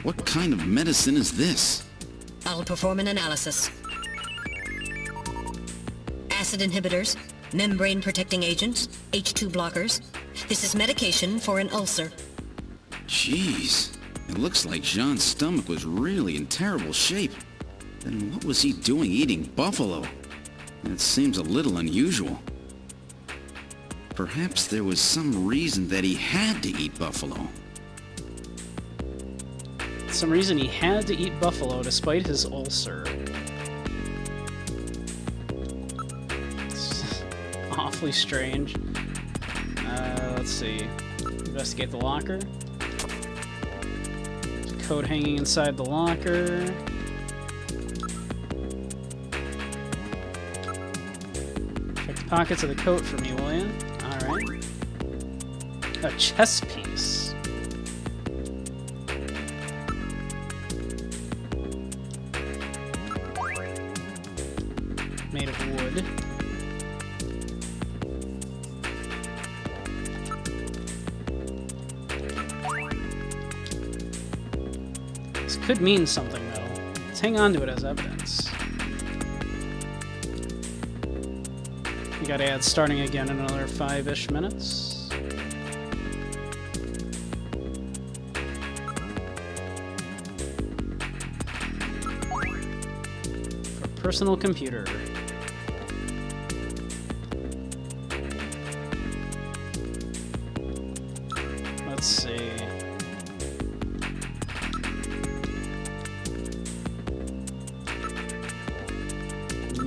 What kind of medicine is this? I'll perform an analysis. acid inhibitors, membrane-protecting agents, H2 blockers. This is medication for an ulcer. Jeez. It looks like Jean's stomach was really in terrible shape. Then what was he doing eating buffalo? That seems a little unusual. Perhaps there was some reason that he had to eat buffalo. Some reason he had to eat buffalo despite his ulcer. It's awfully strange. Let's see. Investigate the locker. There's a coat hanging inside the locker. Check the pockets of the coat for me, will you? Alright. A chess piece. Made of wood. This could mean something, though. Let's hang on to it as evidence. We got ads starting again in another 5-ish minutes. For personal computer. Let's see.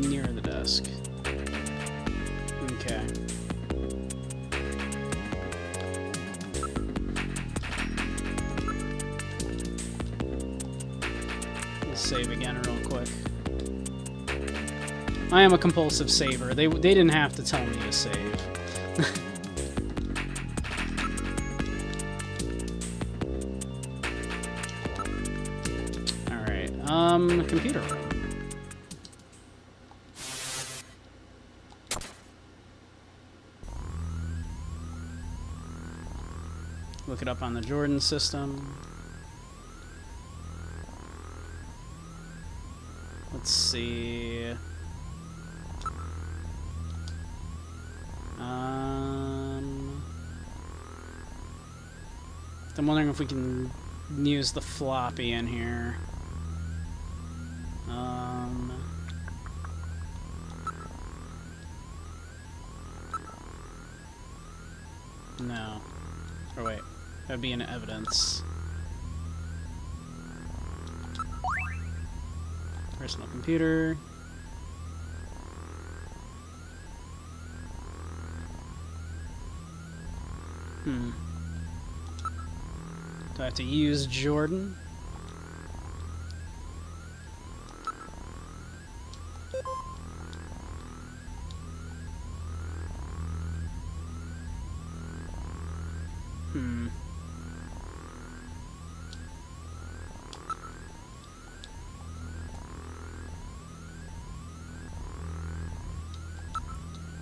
Near the desk. Okay. We'll save again real quick. I am a compulsive saver. They didn't have to tell me to save. Alright, computer room. Look it up on the Jordan system. Let's see. I'm wondering if we can use the floppy in here. No. Or wait. That'd be an evidence. Personal computer. Do I have to use Jordan?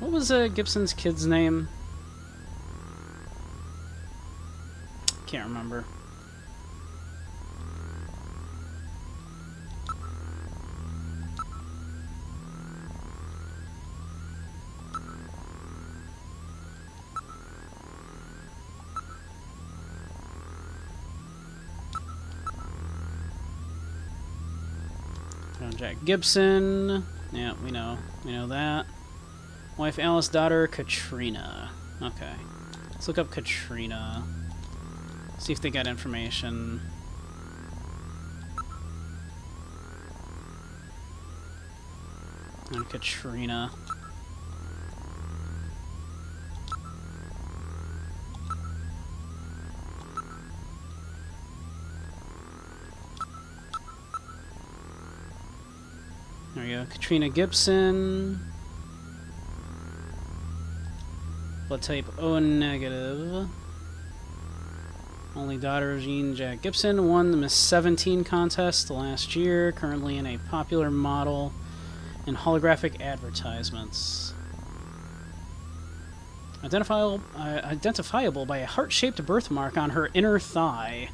What was Gibson's kid's name? Can't remember. Jack Gibson. Yeah, we know that. Wife Alice, daughter Katrina. Okay. Let's look up Katrina. See if they got information. On Katrina. There we go. Katrina Gibson. Blood type O negative. Only daughter of Jean Jack Gibson. Won the Miss 17 contest last year. Currently in a popular model in holographic advertisements. Identifiable by a heart-shaped birthmark on her inner thigh.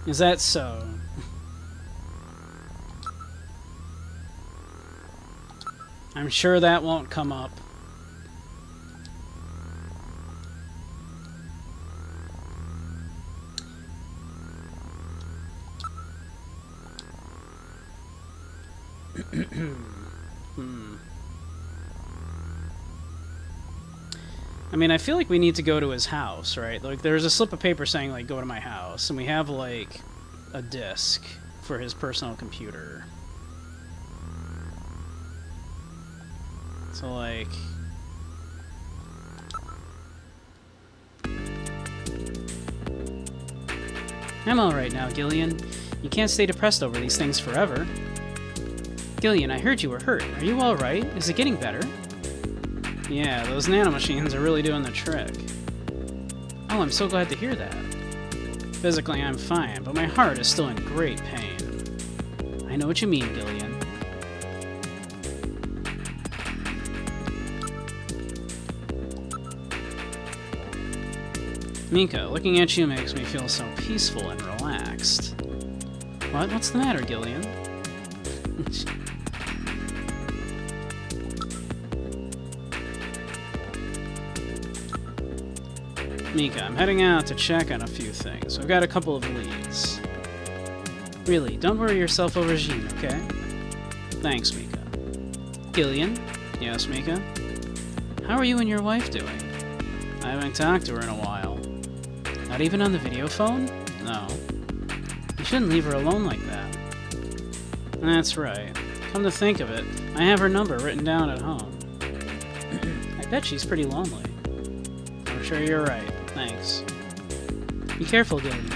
Is that so? I'm sure that won't come up. I mean, I feel like we need to go to his house, right? Like, there's a slip of paper saying, like, go to my house, and we have, like, a disk for his personal computer. So, like... I'm alright now, Gillian. You can't stay depressed over these things forever. Gillian, I heard you were hurt. Are you alright? Is it getting better? Yeah, those nanomachines are really doing the trick. Oh, I'm so glad to hear that. Physically, I'm fine, but my heart is still in great pain. I know what you mean, Gillian. Mika, looking at you makes me feel so peaceful and relaxed. What? What's the matter, Gillian? Mika, I'm heading out to check on a few things. I've got a couple of leads. Really, don't worry yourself over Jean, okay? Thanks, Mika. Gillian? Yes, Mika? How are you and your wife doing? I haven't talked to her in a while. Not even on the video phone? No. You shouldn't leave her alone like that. That's right. Come to think of it, I have her number written down at home. I bet she's pretty lonely. I'm sure you're right. Thanks. Be careful, Gillian.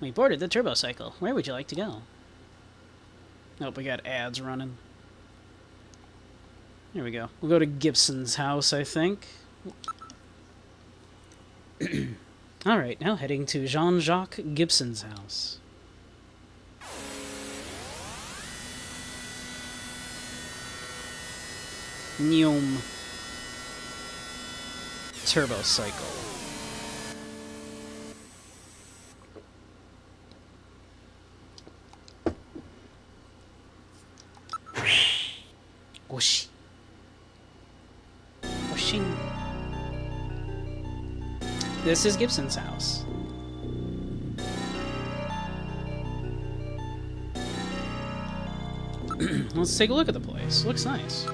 We boarded the turbo cycle. Where would you like to go? Nope, we got ads running. Here we go. We'll go to Gibson's house, I think. Alright, now heading to Jean-Jacques Gibson's house. Neum. Turbo cycle. Whoosh. Whooshing. This is Gibson's house. Let's take a look at the place. Looks nice.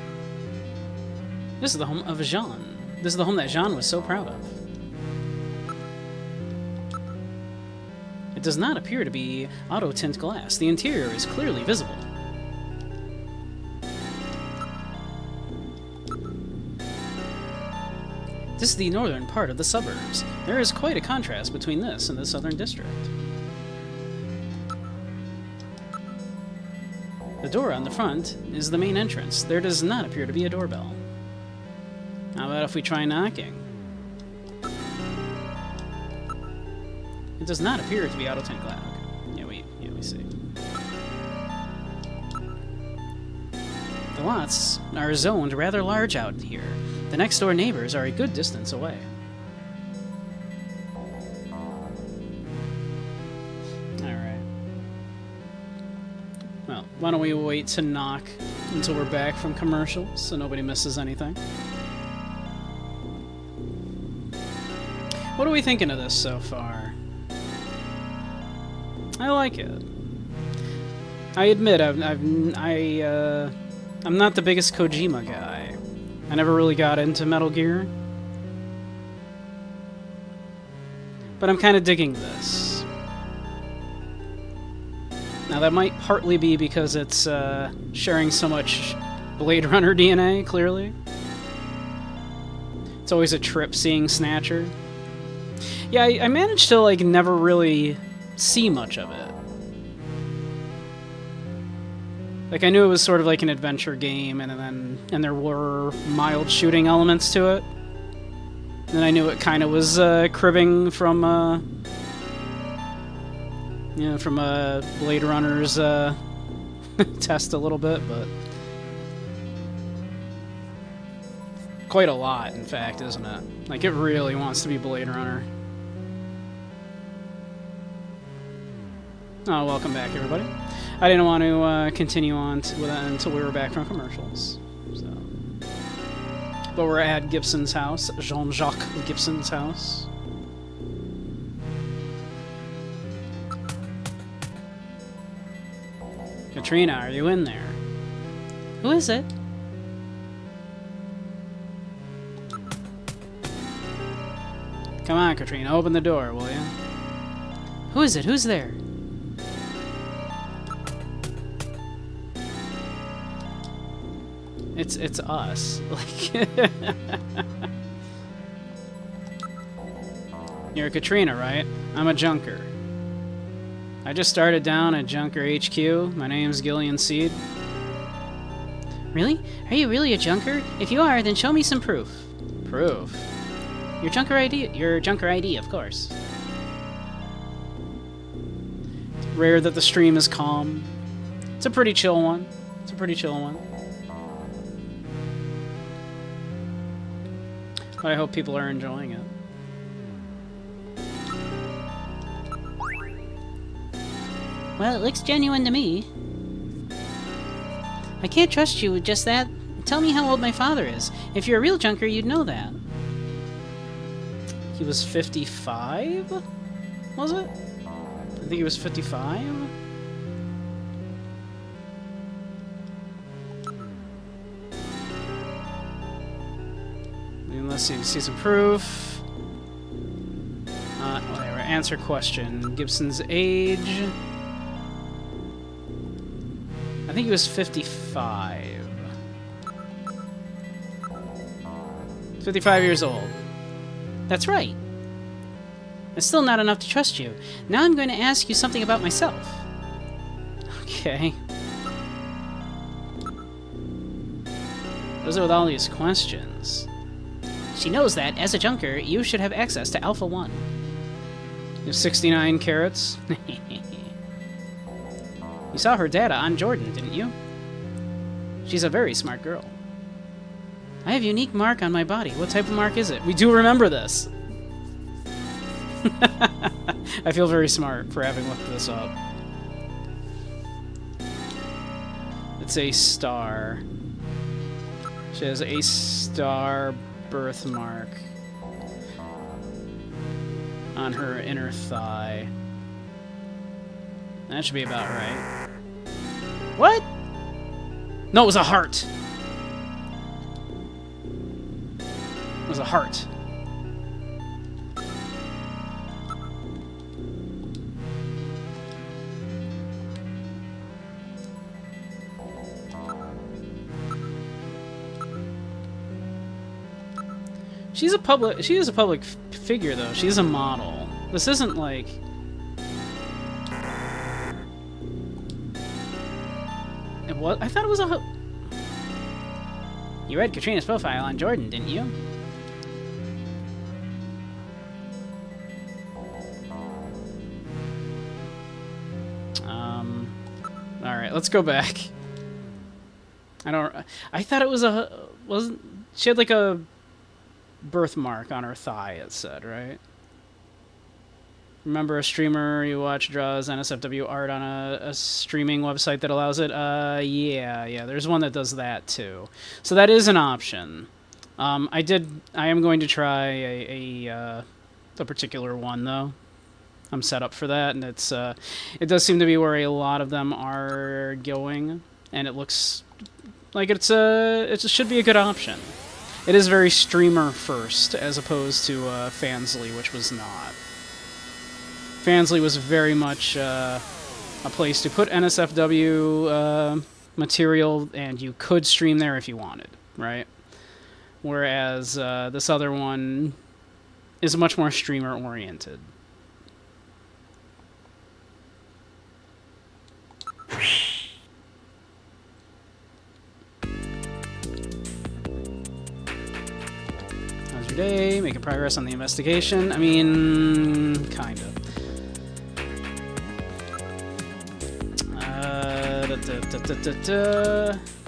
This is the home of Jean. This is the home that Jean was so proud of. It does not appear to be auto tint glass. The interior is clearly visible. This is the northern part of the suburbs. There is quite a contrast between this and the southern district. The door on the front is the main entrance. There does not appear to be a doorbell. How about if we try knocking? It does not appear to be auto tint glass. Okay. Yeah, we see. The lots are zoned rather large out here. The next door neighbors are a good distance away. Alright. Well, why don't we wait to knock until we're back from commercials so nobody misses anything. What are we thinking of this so far? I like it. I admit, I'm not the biggest Kojima guy. I never really got into Metal Gear. But I'm kind of digging this. Now that might partly be because it's sharing so much Blade Runner DNA, clearly. It's always a trip seeing Snatcher. Yeah, I managed to, like, never really see much of it. Like, I knew it was sort of like an adventure game, and there were mild shooting elements to it. And I knew it kind of was cribbing from, from Blade Runner's test a little bit, but quite a lot, in fact, isn't it? Like, it really wants to be Blade Runner. Oh, welcome back, everybody. I didn't want to continue on with that until we were back from commercials. So. But we're at Gibson's house, Jean-Jacques Gibson's house. Katrina, are you in there? Who is it? Come on, Katrina, open the door, will you? Who is it? Who's there? It's us. Like You're Katrina, right? I'm a junker. I just started down at Junker HQ. My name's Gillian Seed. Really? Are you really a junker? If you are, then show me some proof. Proof? Your junker ID, of course. It's rare that the stream is calm. It's a pretty chill one. It's a pretty chill one. But I hope people are enjoying it. Well, it looks genuine to me. I can't trust you with just that. Tell me how old my father is. If you're a real junker, you'd know that. He was 55? Was it? I think he was 55? Let's see some proof. Whatever. Answer question. Gibson's age. I think he was 55. 55 years old. That's right. It's still not enough to trust you. Now I'm going to ask you something about myself. Okay. What is it with all these questions? She knows that, as a junker, you should have access to Alpha 1. You have 69 carats? You saw her data on Jordan, didn't you? She's a very smart girl. I have a unique mark on my body. What type of mark is it? We do remember this. I feel very smart for having looked this up. It's a star. She has a star birthmark on her inner thigh. That should be about right. What? No, it was a heart. It was a heart. She is a public figure, though. She's a model. This isn't like... What? I thought it was a... You read Katrina's profile on Jordan, didn't you? Alright, let's go back. I thought it was a... Wasn't... She had like a birthmark on her thigh, it said, right? Remember a streamer you watch draws NSFW art on a streaming website that allows it? Yeah, there's one that does that too. So that is an option. I am going to try a particular one though. I'm set up for that, and it does seem to be where a lot of them are going, and it looks like it should be a good option. It is very streamer first, as opposed to Fansly, which was not. Fansly was very much a place to put NSFW material, and you could stream there if you wanted, right? Whereas this other one is much more streamer-oriented. How's your day? Making progress on the investigation? I mean, kind of.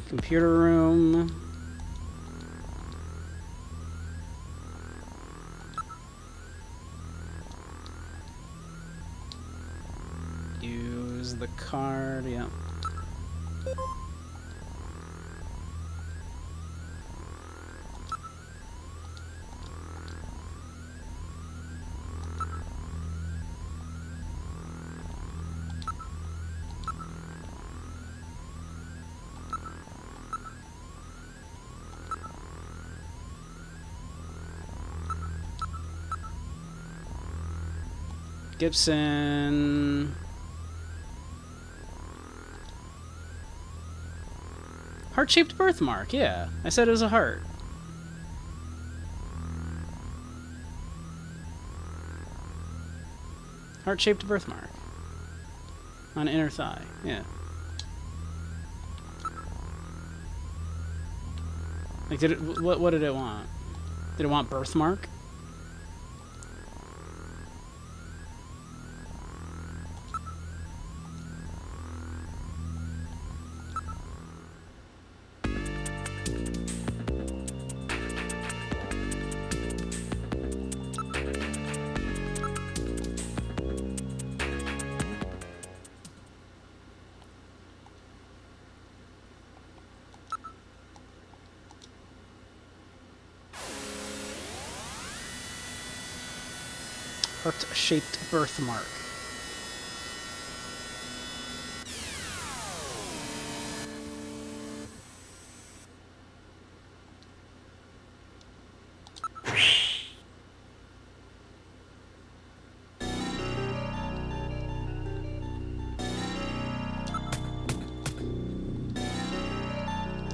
Computer room. the card, yeah. Gibson. Heart-shaped birthmark, yeah. I said it was a heart. Heart-shaped birthmark. On inner thigh, yeah. Like, did it, what did it want? Did it want birthmark? Heart-shaped birthmark.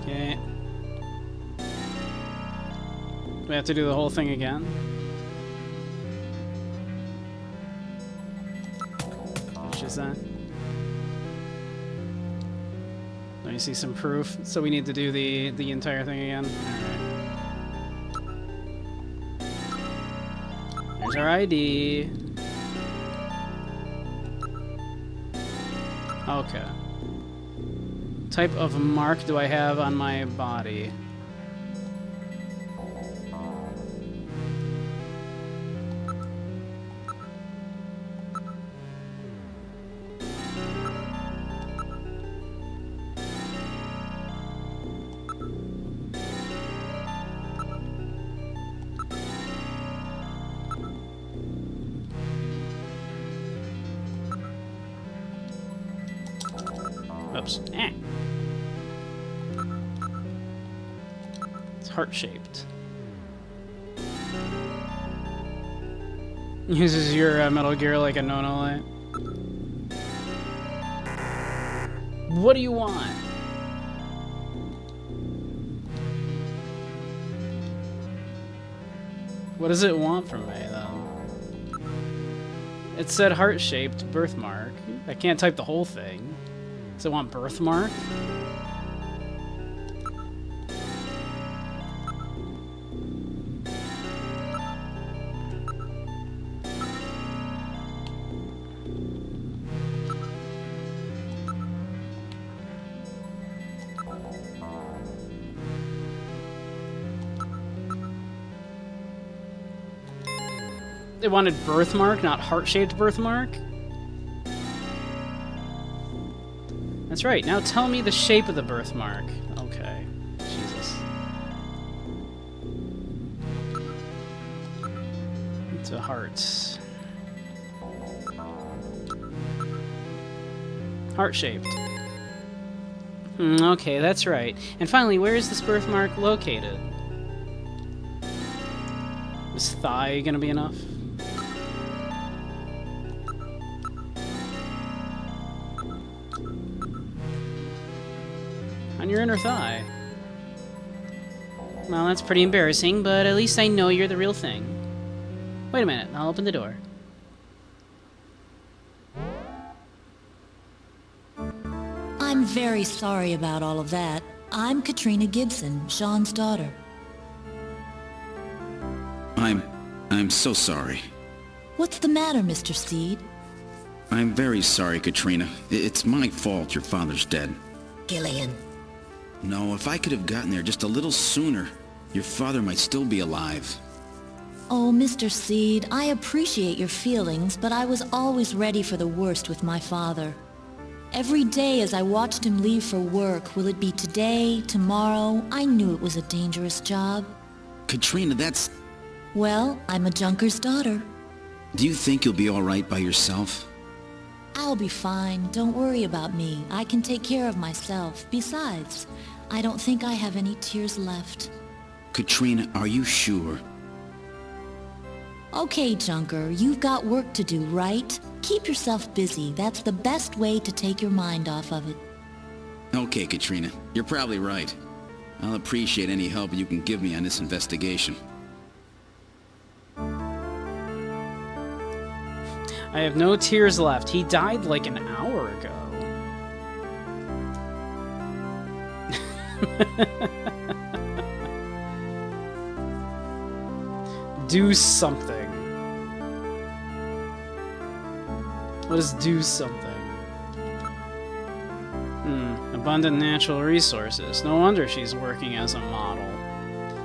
Okay. We have to do the whole thing again. Is that? Let me see some proof. So we need to do the entire thing again. Alright. There's our ID. Okay. Type of mark do I have on my body? Oops. It's heart-shaped. Uses your Metal Gear like a no-no light. What do you want? What does it want from me, though? It said heart-shaped birthmark. I can't type the whole thing. Does it want birthmark? It wanted birthmark, not heart-shaped birthmark? That's right. Now tell me the shape of the birthmark. Okay. Jesus. It's a heart. Heart-shaped. Okay, that's right. And finally, where is this birthmark located? Is thigh gonna be enough? On your inner thigh. Well, that's pretty embarrassing, but at least I know you're the real thing. Wait a minute, I'll open the door. I'm very sorry about all of that. I'm Katrina Gibson, Sean's daughter. I'm so sorry. What's the matter, Mr. Seed? I'm very sorry, Katrina. It's my fault your father's dead. Gillian. No, if I could have gotten there just a little sooner, your father might still be alive. Oh, Mr. Seed, I appreciate your feelings, but I was always ready for the worst with my father. Every day as I watched him leave for work, will it be today, tomorrow? I knew it was a dangerous job. Katrina, that's... Well, I'm a junker's daughter. Do you think you'll be alright by yourself? I'll be fine. Don't worry about me. I can take care of myself. Besides, I don't think I have any tears left. Katrina, are you sure? Okay, Junker, you've got work to do, right? Keep yourself busy. That's the best way to take your mind off of it. Okay, Katrina. You're probably right. I'll appreciate any help you can give me on this investigation. I have no tears left. He died like an hour ago. Do something. Let us do something. Abundant natural resources. No wonder she's working as a model.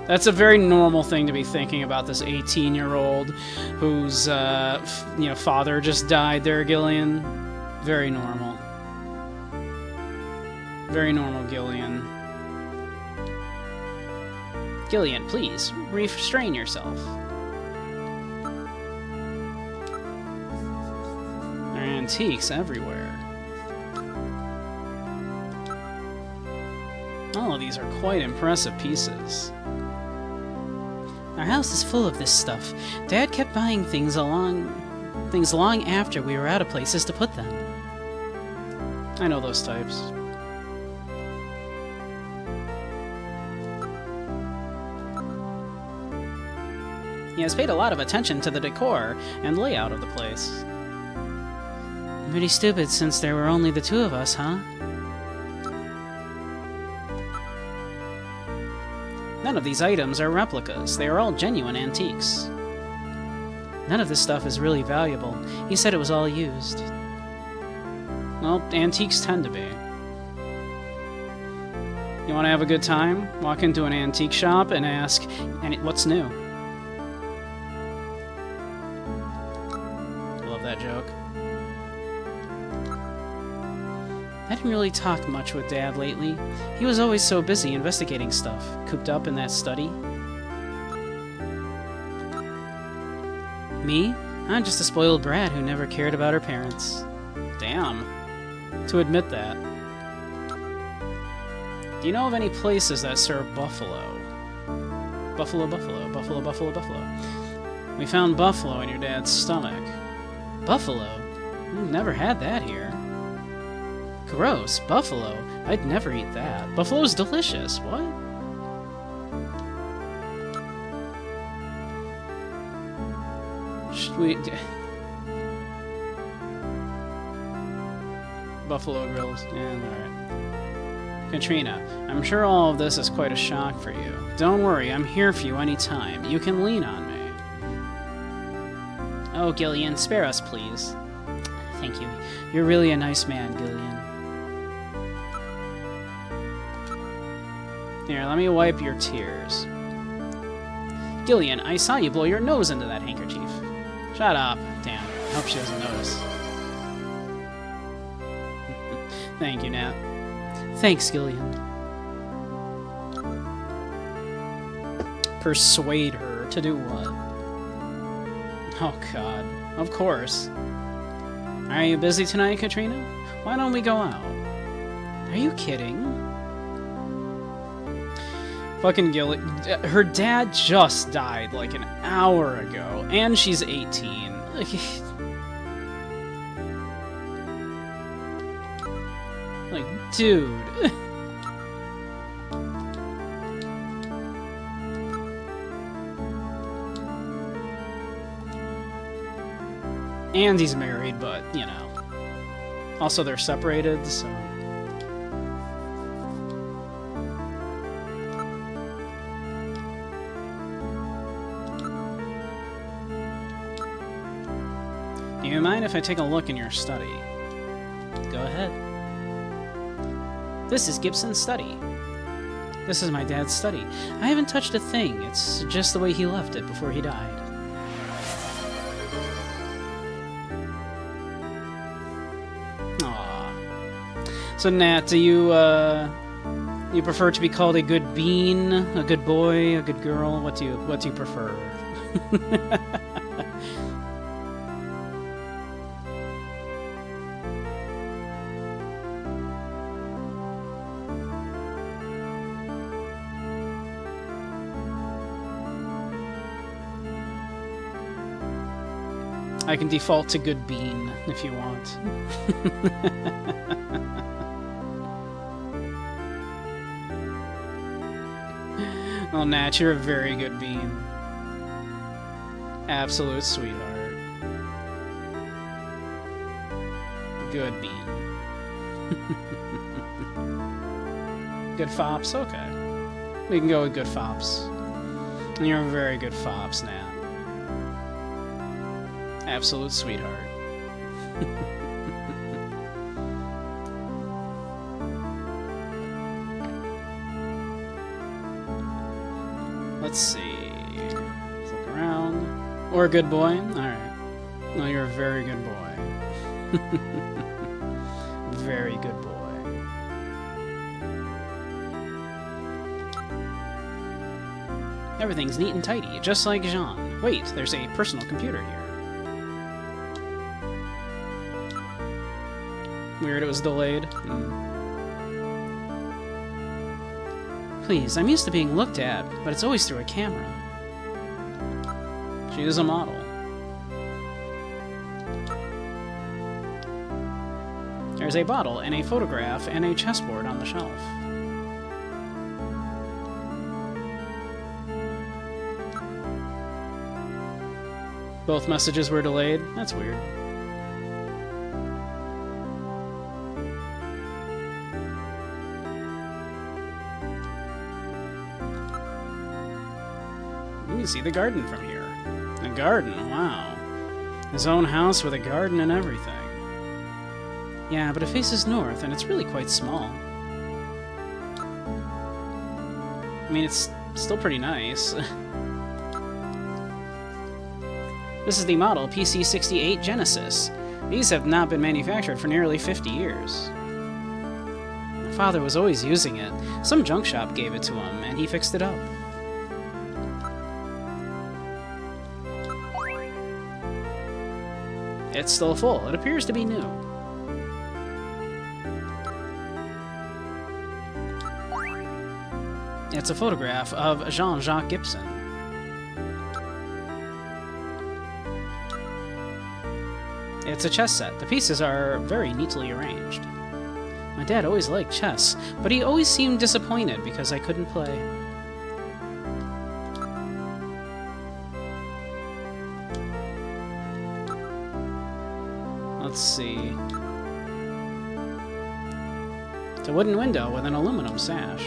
That's a very normal thing to be thinking about this 18-year-old whose, father just died there, Gillian. Very normal. Very normal, Gillian. Gillian, please, restrain yourself. There are antiques everywhere. All of these are quite impressive pieces. Our house is full of this stuff. Dad kept buying things long after we were out of places to put them. I know those types. He has paid a lot of attention to the decor and layout of the place. Pretty stupid since there were only the two of us, huh? None of these items are replicas. They are all genuine antiques. None of this stuff is really valuable. He said it was all used. Well, antiques tend to be. You want to have a good time? Walk into an antique shop and ask, what's new? I love that joke. I didn't really talk much with Dad lately. He was always so busy investigating stuff, cooped up in that study. Me? I'm just a spoiled brat who never cared about her parents. Damn. To admit that. Do you know of any places that serve buffalo? Buffalo. We found buffalo in your dad's stomach. Buffalo? We've never had that here. Gross. Buffalo? I'd never eat that. Buffalo's delicious. What? Should we... Buffalo grills. Yeah, alright. Katrina, I'm sure all of this is quite a shock for you. Don't worry, I'm here for you anytime. You can lean on me. Oh, Gillian, spare us, please. Thank you. You're really a nice man, Gillian. Here, let me wipe your tears. Gillian, I saw you blow your nose into that handkerchief. Shut up. Damn, I hope she doesn't notice. Thank you, Nat. Thanks, Gillian. Persuade her to do what? Oh, God. Of course. Are you busy tonight, Katrina? Why don't we go out? Are you kidding? Fucking Gillian. Her dad just died like an hour ago, and she's 18. Like, dude. And he's married, but, you know. Also, they're separated, so... Do you mind if I take a look in your study? Go ahead. This is Gibson's study. This is my dad's study. I haven't touched a thing. It's just the way he left it before he died. Aww. So Nat, do you prefer to be called a good bean, a good boy, a good girl? What do you prefer? I can default to good bean if you want. Oh, Nat, you're a very good bean. Absolute sweetheart. Good bean. Good fops? Okay. We can go with good fops. You're a very good fops, Nat. Absolute sweetheart. Let's see. Let's look around. Or a good boy? Alright. No, you're a very good boy. Very good boy. Everything's neat and tidy, just like Jean. Wait, there's a personal computer here. Weird it was delayed. Please, I'm used to being looked at, but it's always through a camera. She is a model. There's a bottle and a photograph and a chessboard on the shelf. Both messages were delayed? That's weird. You can see the garden from here. A garden, wow. His own house with a garden and everything. Yeah, but it faces north, and it's really quite small. I mean, it's still pretty nice. This is the model PC-68 Genesis. These have not been manufactured for nearly 50 years. My father was always using it. Some junk shop gave it to him, and he fixed it up. It's still full. It appears to be new. It's a photograph of Jean-Jacques Gibson. It's a chess set. The pieces are very neatly arranged. My dad always liked chess, but he always seemed disappointed because I couldn't play. Let's see. It's a wooden window with an aluminum sash.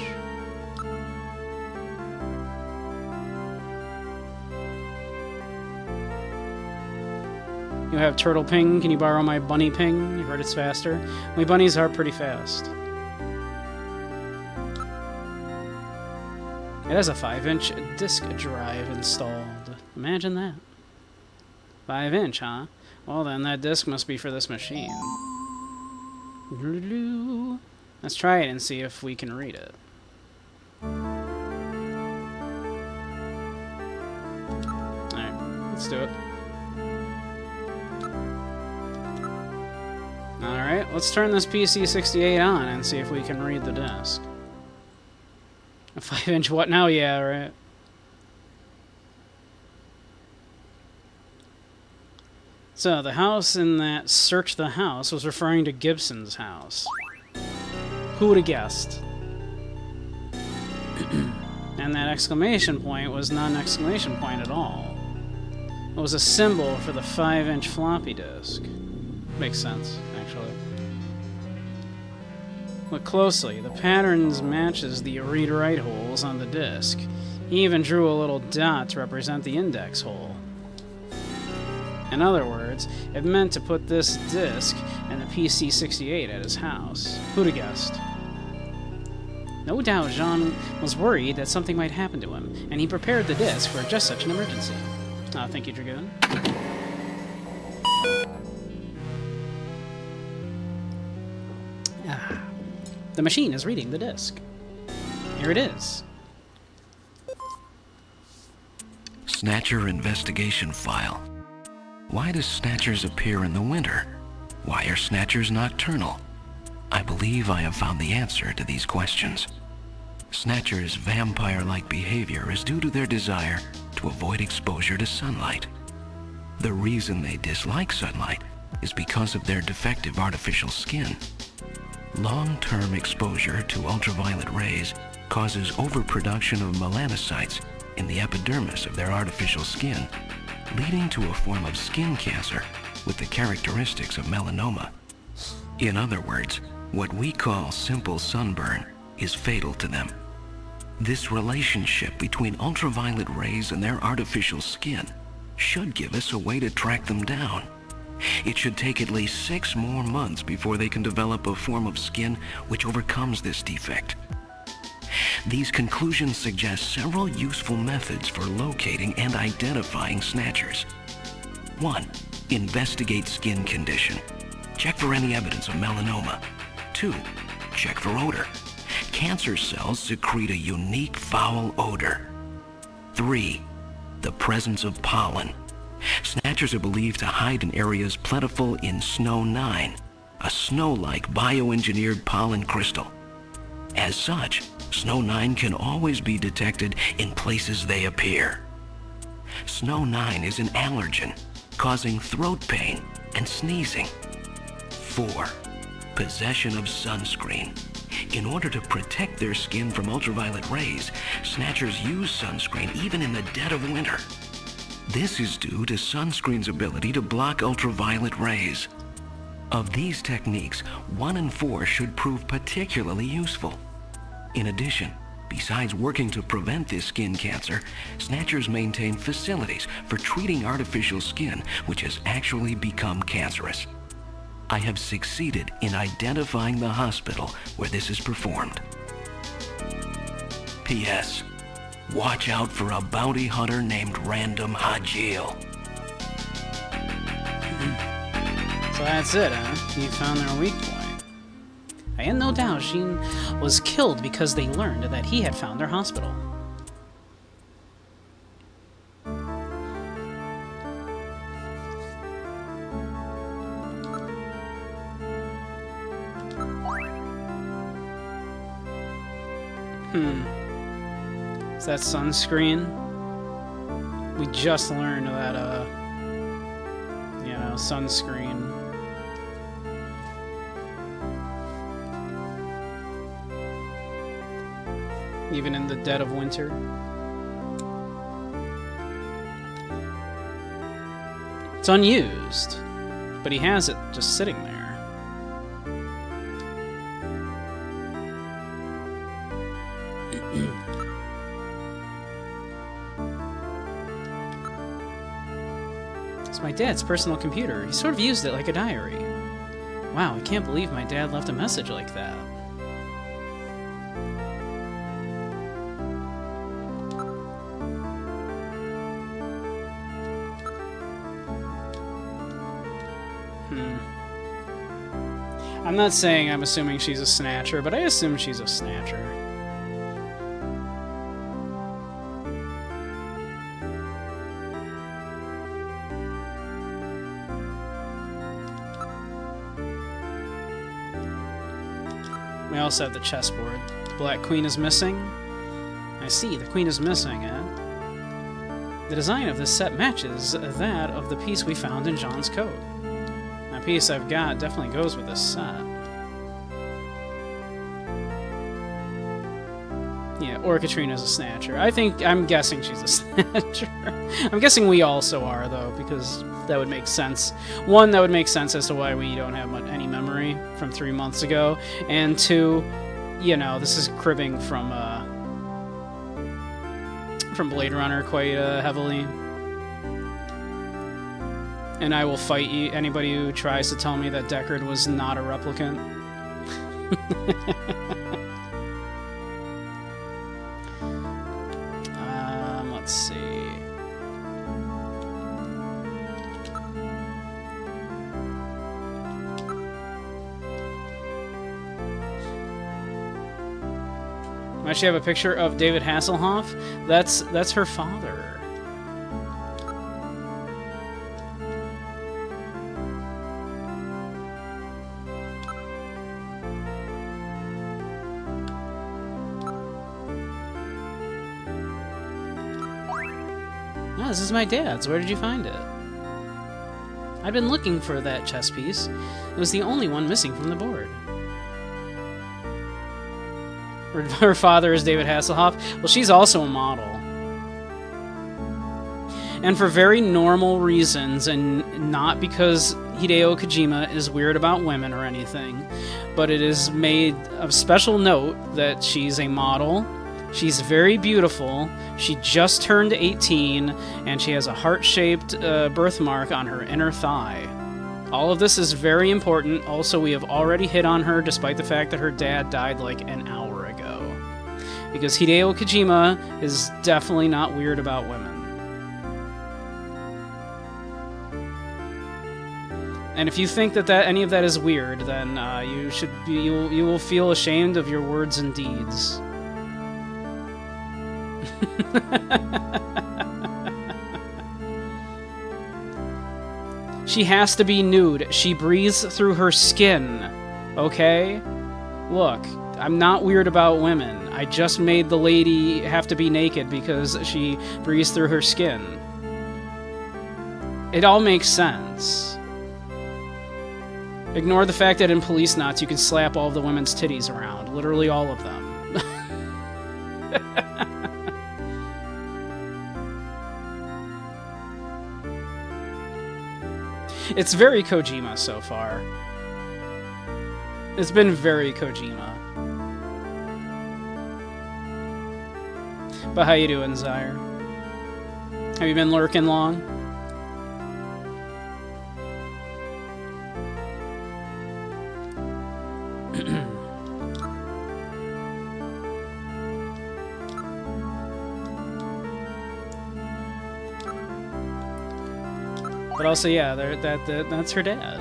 You have turtle ping. Can you borrow my bunny ping? You heard it's faster. My bunnies are pretty fast. It has a 5-inch disk drive installed. Imagine that. 5-inch, huh? Well then, that disk must be for this machine. Let's try it and see if we can read it. Alright, let's do it. Alright, let's turn this PC-68 on and see if we can read the disc. A 5-inch what now? Yeah, right. So, the house in that Search the House was referring to Gibson's house. Who would have guessed? And that exclamation point was not an exclamation point at all. It was a symbol for the 5-inch floppy disk. Makes sense, actually. Look closely. The patterns matches the read-write holes on the disk. He even drew a little dot to represent the index hole. In other words, it meant to put this disk and the PC-68 at his house. Who'd have guessed? No doubt Jean was worried that something might happen to him, and he prepared the disk for just such an emergency. Thank you, Dragoon. The machine is reading the disc. Here it is. Snatcher investigation file. Why do Snatchers appear in the winter? Why are Snatchers nocturnal? I believe I have found the answer to these questions. Snatchers' vampire-like behavior is due to their desire to avoid exposure to sunlight. The reason they dislike sunlight is because of their defective artificial skin. Long-term exposure to ultraviolet rays causes overproduction of melanocytes in the epidermis of their artificial skin, leading to a form of skin cancer with the characteristics of melanoma. In other words, what we call simple sunburn is fatal to them. This relationship between ultraviolet rays and their artificial skin should give us a way to track them down. It should take at least 6 more months before they can develop a form of skin which overcomes this defect. These conclusions suggest several useful methods for locating and identifying Snatchers. 1. Investigate skin condition. Check for any evidence of melanoma. 2. Check for odor. Cancer cells secrete a unique foul odor. 3. The presence of pollen. Snatchers are believed to hide in areas plentiful in Snow 9, a snow-like bioengineered pollen crystal. As such, Snow 9 can always be detected in places they appear. Snow 9 is an allergen, causing throat pain and sneezing. 4. Possession of sunscreen. In order to protect their skin from ultraviolet rays, Snatchers use sunscreen even in the dead of winter. This is due to sunscreen's ability to block ultraviolet rays. Of these techniques, 1 and 4 should prove particularly useful. In addition, besides working to prevent this skin cancer, Snatchers maintain facilities for treating artificial skin which has actually become cancerous. I have succeeded in identifying the hospital where this is performed. P.S. Watch out for a bounty hunter named Random Hajil. So that's it, huh? You found their weak point. I had no doubt Jean was killed because they learned that he had found their hospital. Is that sunscreen? We just learned that, sunscreen. Even in the dead of winter. It's unused, but he has it just sitting there. It's my dad's personal computer. He sort of used it like a diary. Wow, I can't believe my dad left a message like that. I'm not saying I'm assuming she's a Snatcher, but I assume she's a Snatcher. We also have the chessboard. The Black Queen is missing. I see, the Queen is missing, eh? The design of this set matches that of the piece we found in John's coat. That piece I've got definitely goes with this set. Yeah, or Katrina's a Snatcher. I'm guessing she's a Snatcher. I'm guessing we also are, though, because that would make sense. One, that would make sense as to why we don't have any memory from 3 months ago. And two, this is cribbing from Blade Runner quite heavily. And I will fight anybody who tries to tell me that Deckard was not a replicant. Let's see. Might she have a picture of David Hasselhoff? That's her father. No, this is my dad's. Where did you find it? I've been looking for that chess piece. It was the only one missing from the board. Her father is David Hasselhoff. Well, she's also a model. And for very normal reasons, and not because Hideo Kojima is weird about women or anything, but it is made of special note that she's a model. She's very beautiful. She just turned 18, and she has a heart-shaped birthmark on her inner thigh. All of this is very important. Also, we have already hit on her, despite the fact that her dad died like an hour ago. Because Hideo Kojima is definitely not weird about women. And if you think that any of that is weird, then you will feel ashamed of your words and deeds. She has to be nude. She breathes through her skin. Okay? Look, I'm not weird about women. I just made the lady have to be naked because she breathes through her skin. It all makes sense. Ignore the fact that in Police Knots you can slap all of the women's titties around. Literally all of them. It's very Kojima so far. It's been very Kojima. But how you doing, Zyre? Have you been lurking long? But also, yeah, that's her dad.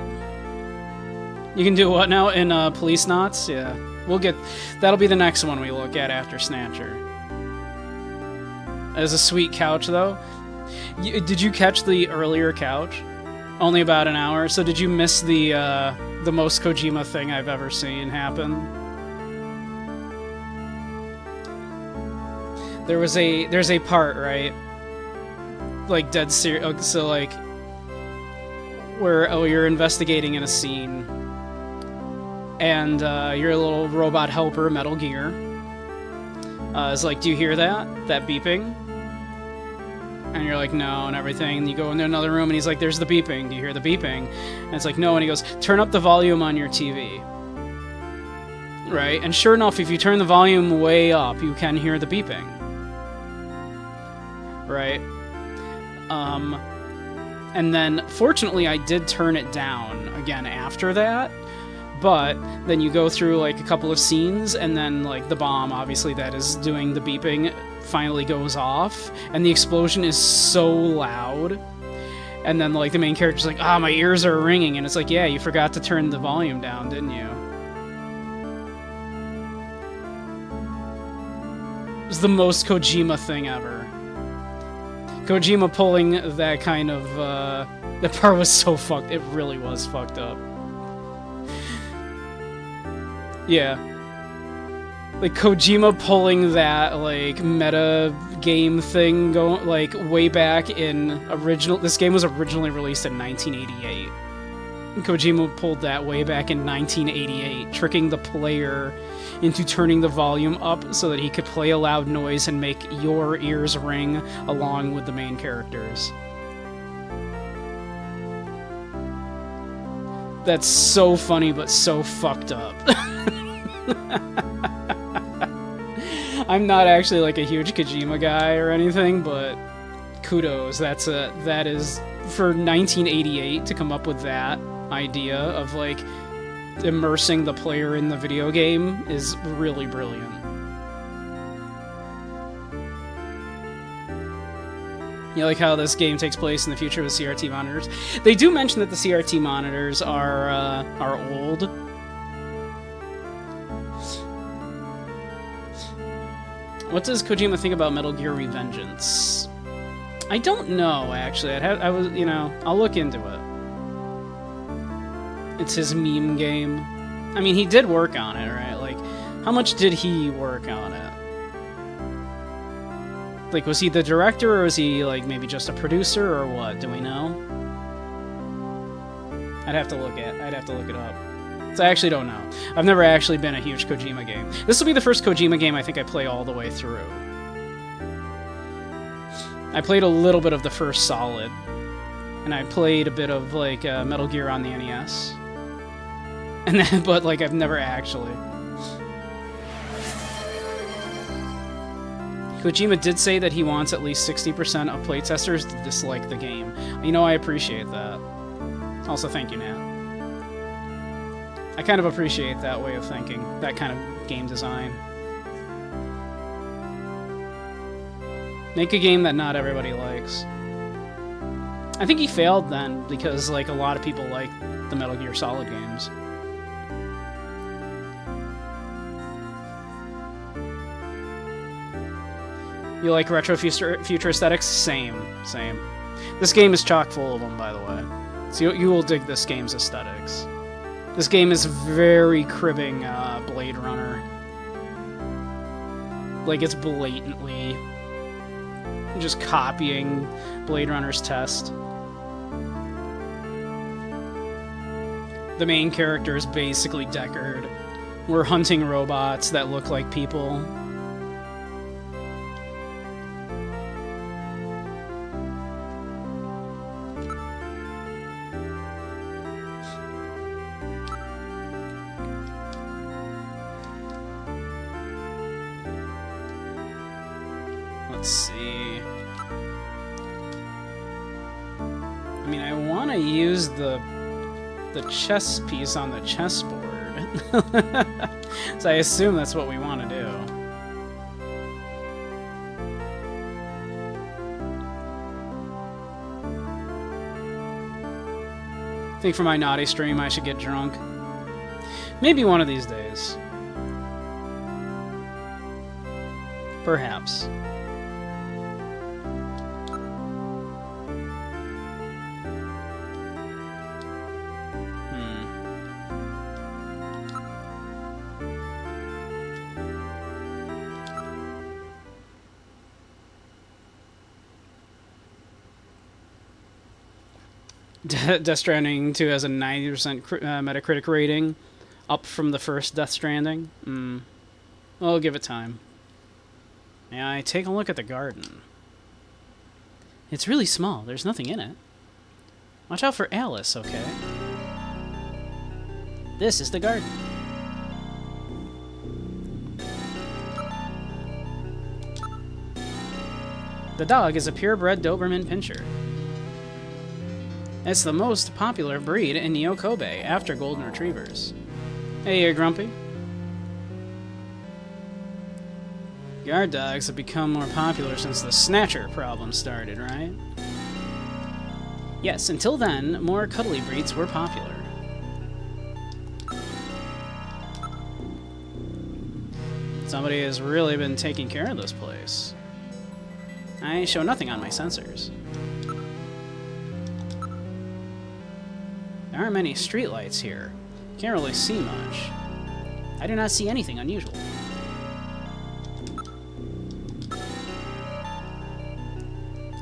You can do what now in Police Knots? Yeah, that'll be the next one we look at after Snatcher. As a sweet couch, though. Did you catch the earlier couch? Only about an hour. So did you miss the most Kojima thing I've ever seen happen? There's a part, right? Like dead serious. So like, where you're investigating in a scene, and your little robot helper, Metal Gear, is like, "Do you hear that beeping?" And you're like, "No," and everything. And you go into another room, and he's like, "There's the beeping. Do you hear the beeping?" And it's like, "No." And he goes, "Turn up the volume on your TV." Right? And sure enough, if you turn the volume way up, you can hear the beeping. Right? And then, fortunately, I did turn it down again after that, but then you go through, like, a couple of scenes, and then, like, the bomb, obviously, that is doing the beeping finally goes off, and the explosion is so loud, and then, like, the main character's like, "Ah, my ears are ringing," and it's like, yeah, you forgot to turn the volume down, didn't you? It was the most Kojima thing ever. Kojima pulling that kind of, that part was so fucked. It really was fucked up. Yeah. Like, Kojima pulling that, like, meta game thing going, like, way back in this game was originally released in 1988. Kojima pulled that way back in 1988, tricking the player into turning the volume up so that he could play a loud noise and make your ears ring along with the main characters. That's so funny, but so fucked up. I'm not actually like a huge Kojima guy or anything, but kudos. That is for 1988 to come up with that idea of like immersing the player in the video game is really brilliant. You like how this game takes place in the future with CRT monitors? They do mention that the CRT monitors are old. What does Kojima think about Metal Gear Revengeance? I don't know, actually. I'll look into it. It's his meme game. I mean, he did work on it, right? Like, how much did he work on it? Like, was he the director, or was he, like, maybe just a producer, or what? Do we know? I'd have to look it up. So I actually don't know. I've never actually been a huge Kojima game. This will be the first Kojima game I think I play all the way through. I played a little bit of the first Solid, and I played a bit of, like, Metal Gear on the NES. And then, but, like, I've never actually. Kojima did say that he wants at least 60% of playtesters to dislike the game. You know, I appreciate that. Also, thank you, Nat. I kind of appreciate that way of thinking, that kind of game design. Make a game that not everybody likes. I think he failed then, because, like, a lot of people like the Metal Gear Solid games. You like retro future aesthetics? Same. This game is chock full of them, by the way. So you will dig this game's aesthetics. This game is very cribbing Blade Runner. Like, it's blatantly just copying Blade Runner's test. The main character is basically Deckard. We're hunting robots that look like people. Let's see. I mean, I want to use the chess piece on the chessboard. So I assume that's what we want to do. I think for my naughty stream I should get drunk. Maybe one of these days. Perhaps. Death Stranding 2 has a 90% Metacritic rating, up from the first Death Stranding. Well, give it time. May I take a look at the garden? It's really small. There's nothing in it. Watch out for Alice, okay? This is the garden. The dog is a purebred Doberman Pinscher. It's the most popular breed in Neo Kobe after Golden Retrievers. Hey, you're grumpy? Guard dogs have become more popular since the Snatcher problem started, right? Yes, until then, more cuddly breeds were popular. Somebody has really been taking care of this place. I show nothing on my sensors. There aren't many streetlights here. Can't really see much. I do not see anything unusual.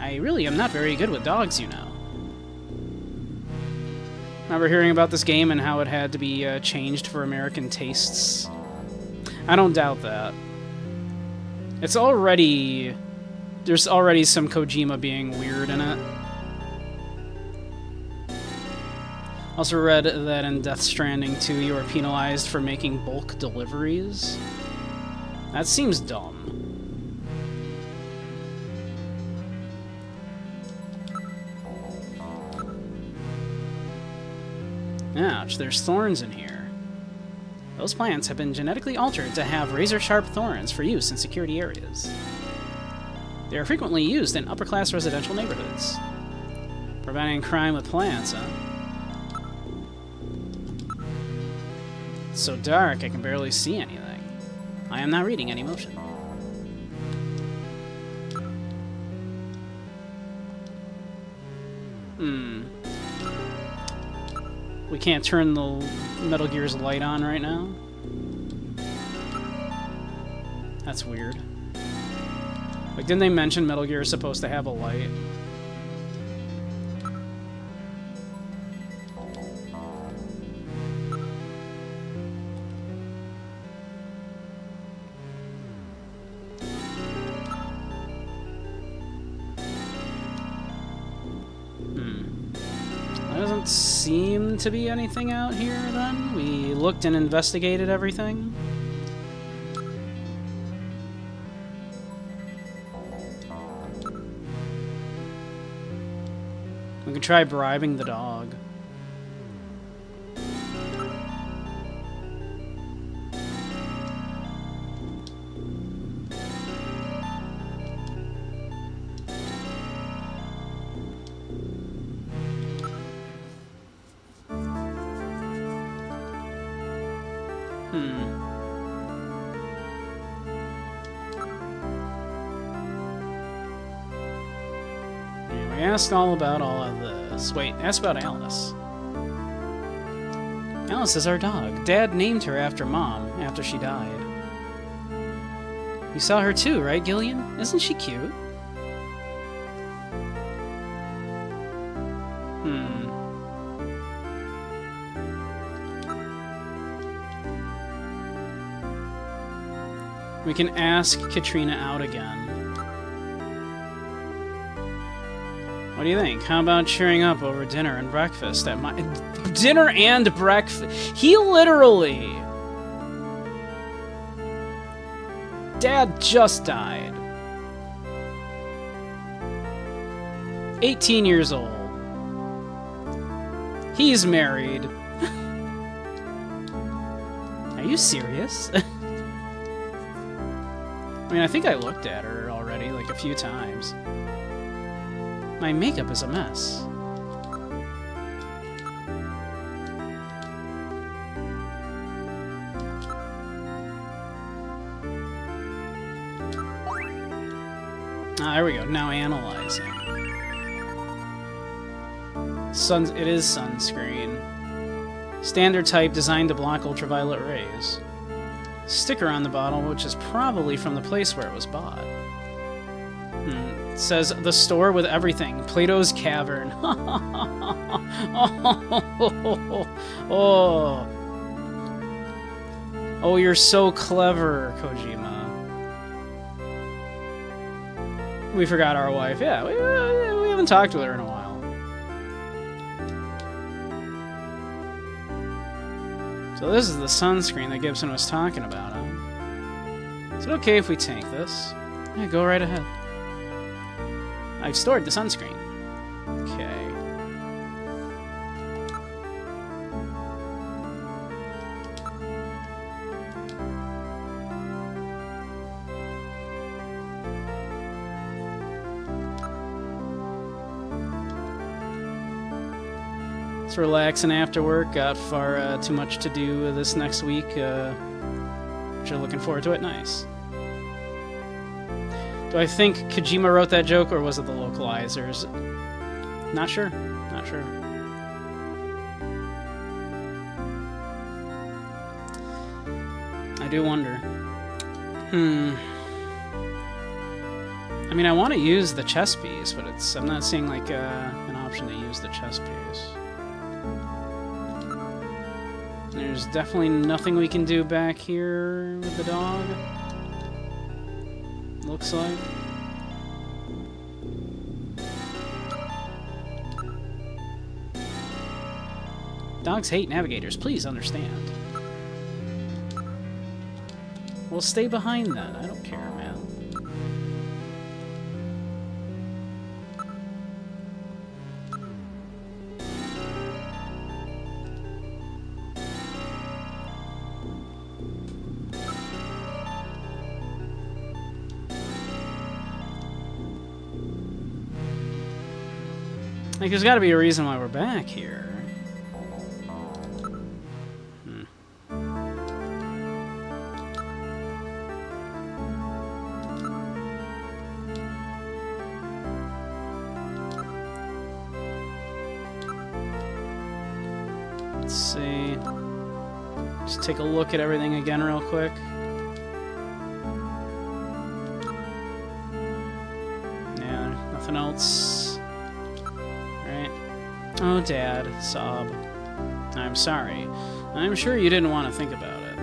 I really am not very good with dogs, you know. Remember hearing about this game and how it had to be changed for American tastes? I don't doubt that. It's already... There's already some Kojima being weird in it. Also read that in Death Stranding 2 you are penalized for making bulk deliveries. That seems dumb. Ouch, there's thorns in here. Those plants have been genetically altered to have razor-sharp thorns for use in security areas. They are frequently used in upper-class residential neighborhoods. Preventing crime with plants, huh? It's so dark I can barely see anything. I am not reading any motion. We can't turn the Metal Gear's light on right now? That's weird. Like, didn't they mention Metal Gear is supposed to have a light? Doesn't seem to be anything out here, then. We looked and investigated everything. We could try bribing the dog. We asked all of this. Wait, ask about Alice. Alice is our dog. Dad named her after Mom, after she died. You saw her too, right, Gillian? Isn't she cute? We can ask Katrina out again. What do you think? How about cheering up over dinner and breakfast at my... Dinner and breakfast? He literally... Dad just died. 18 years old. He's married. Are you serious? I mean, I think I looked at her already, like, a few times. My makeup is a mess. Ah, there we go. Now analyzing. It is sunscreen. Standard type designed to block ultraviolet rays. Sticker on the bottle, which is probably from the place where it was bought. It says, the store with everything. Plato's Cavern. Oh. Oh, you're so clever, Kojima. We forgot our wife. Yeah, we haven't talked with her in a while. So this is the sunscreen that Gibson was talking about, huh? Is it okay if we tank this? Yeah, go right ahead. I've stored the sunscreen. Okay. It's relaxing after work. Got far too much to do this next week. Which you're looking forward to it. Nice. Do I think Kojima wrote that joke, or was it the localizers? Not sure. Not sure. I do wonder. I mean, I want to use the chess piece, but I'm not seeing, like, an option to use the chess piece. There's definitely nothing we can do back here with the dog. Looks like. Dogs hate navigators, please understand. We'll stay behind then, I don't care, man. Like, there's got to be a reason why we're back here. Let's see. Just take a look at everything again real quick. Yeah, nothing else. Right? Oh, Dad, sob. I'm sorry. I'm sure you didn't want to think about it.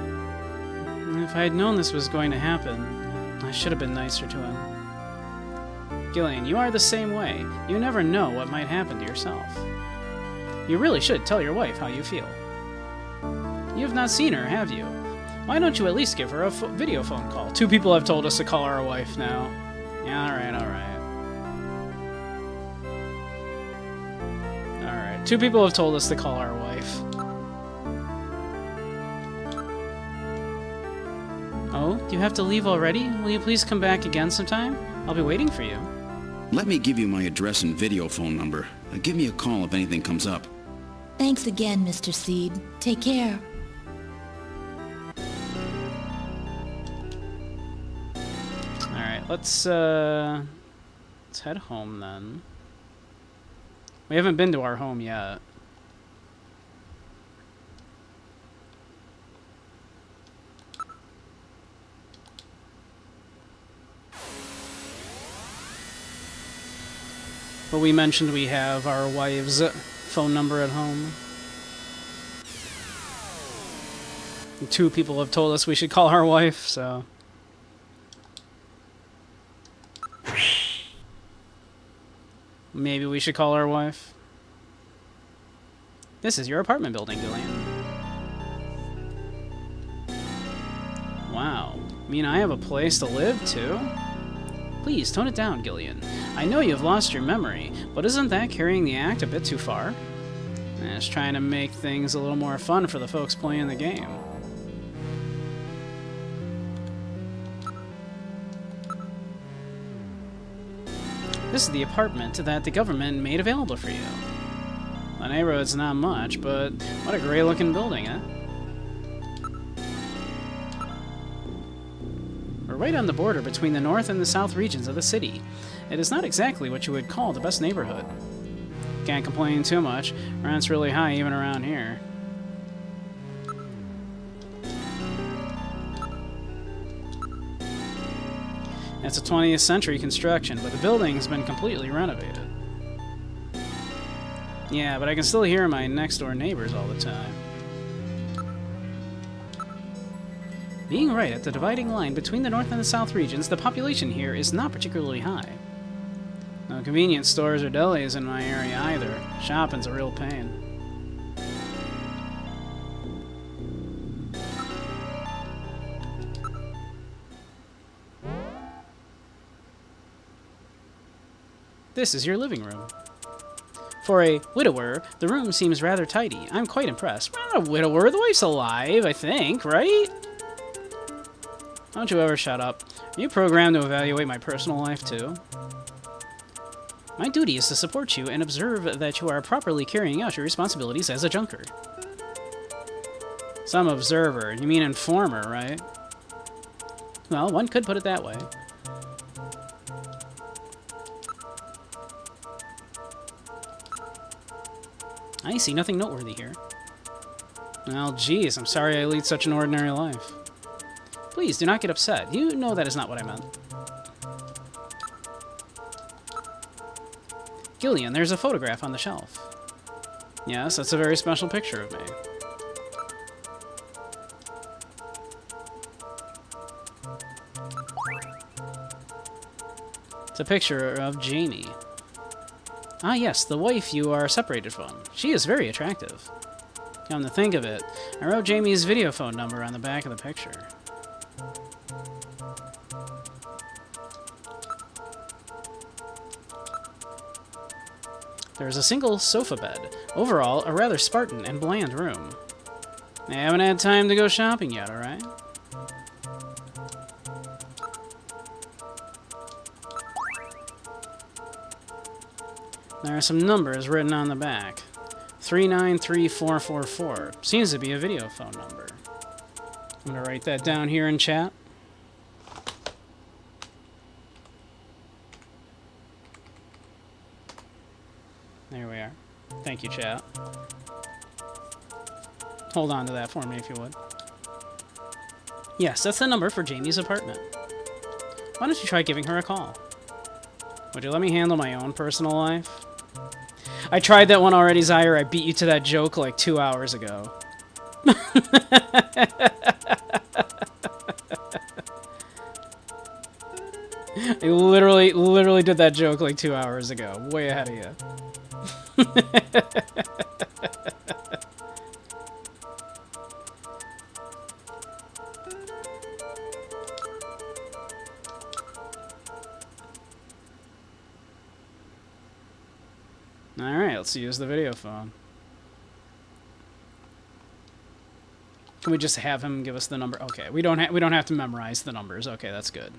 If I had known this was going to happen, I should have been nicer to him. Gillian, you are the same way. You never know what might happen to yourself. You really should tell your wife how you feel. You have not seen her, have you? Why don't you at least give her a video phone call? 2 people have told us to call our wife now. Yeah, alright, alright. Alright, 2 people have told us to call our wife. Oh, do you have to leave already? Will you please come back again sometime? I'll be waiting for you. Let me give you my address and video phone number. Give me a call if anything comes up. Thanks again, Mr. Seed. Take care. Alright, let's head home then. We haven't been to our home yet. But we mentioned we have our wife's phone number at home. And 2 people have told us we should call our wife, so... maybe we should call our wife. This is your apartment building, Gillian. Wow. You mean I have a place to live, too? Please, tone it down, Gillian. I know you've lost your memory, but isn't that carrying the act a bit too far? Just trying to make things a little more fun for the folks playing the game. This is the apartment that the government made available for you. The neighborhood's not much, but what a great-looking building, eh? We're right on the border between the north and the south regions of the city. It is not exactly what you would call the best neighborhood. Can't complain too much. Rent's really high even around here. It's a 20th century construction, but the building's been completely renovated. Yeah, but I can still hear my next-door neighbors all the time. Being right at the dividing line between the north and the south regions, the population here is not particularly high. No convenience stores or delis in my area either. Shopping's a real pain. This is your living room. For a widower, the room seems rather tidy. I'm quite impressed. We're not a widower. The wife's alive, I think, right? Don't you ever shut up. Are you programmed to evaluate my personal life, too? My duty is to support you and observe that you are properly carrying out your responsibilities as a junker. Some observer. You mean informer, right? Well, one could put it that way. I see nothing noteworthy here. Well, geez, I'm sorry I lead such an ordinary life. Please, do not get upset. You know that is not what I meant. Gillian, there's a photograph on the shelf. Yes, that's a very special picture of me. It's a picture of Jamie. Ah, yes, the wife you are separated from. She is very attractive. Come to think of it, I wrote Jamie's video phone number on the back of the picture. There is a single sofa bed. Overall, a rather Spartan and bland room. I haven't had time to go shopping yet, alright? There are some numbers written on the back. 393444. Seems to be a video phone number. I'm gonna write that down here in chat. There we are. Thank you, chat. hold on to that for me if you would. Yes, that's the number for Jamie's apartment. Why don't you try giving her a call? Would you let me handle my own personal life? I tried that one already, Zaire. I beat you to that joke like 2 hours ago. I literally did that joke like 2 hours ago. Way ahead of you. Alright, let's use the video phone. Can we just have him give us the number? Okay, we don't have to memorize the numbers. Okay, that's good.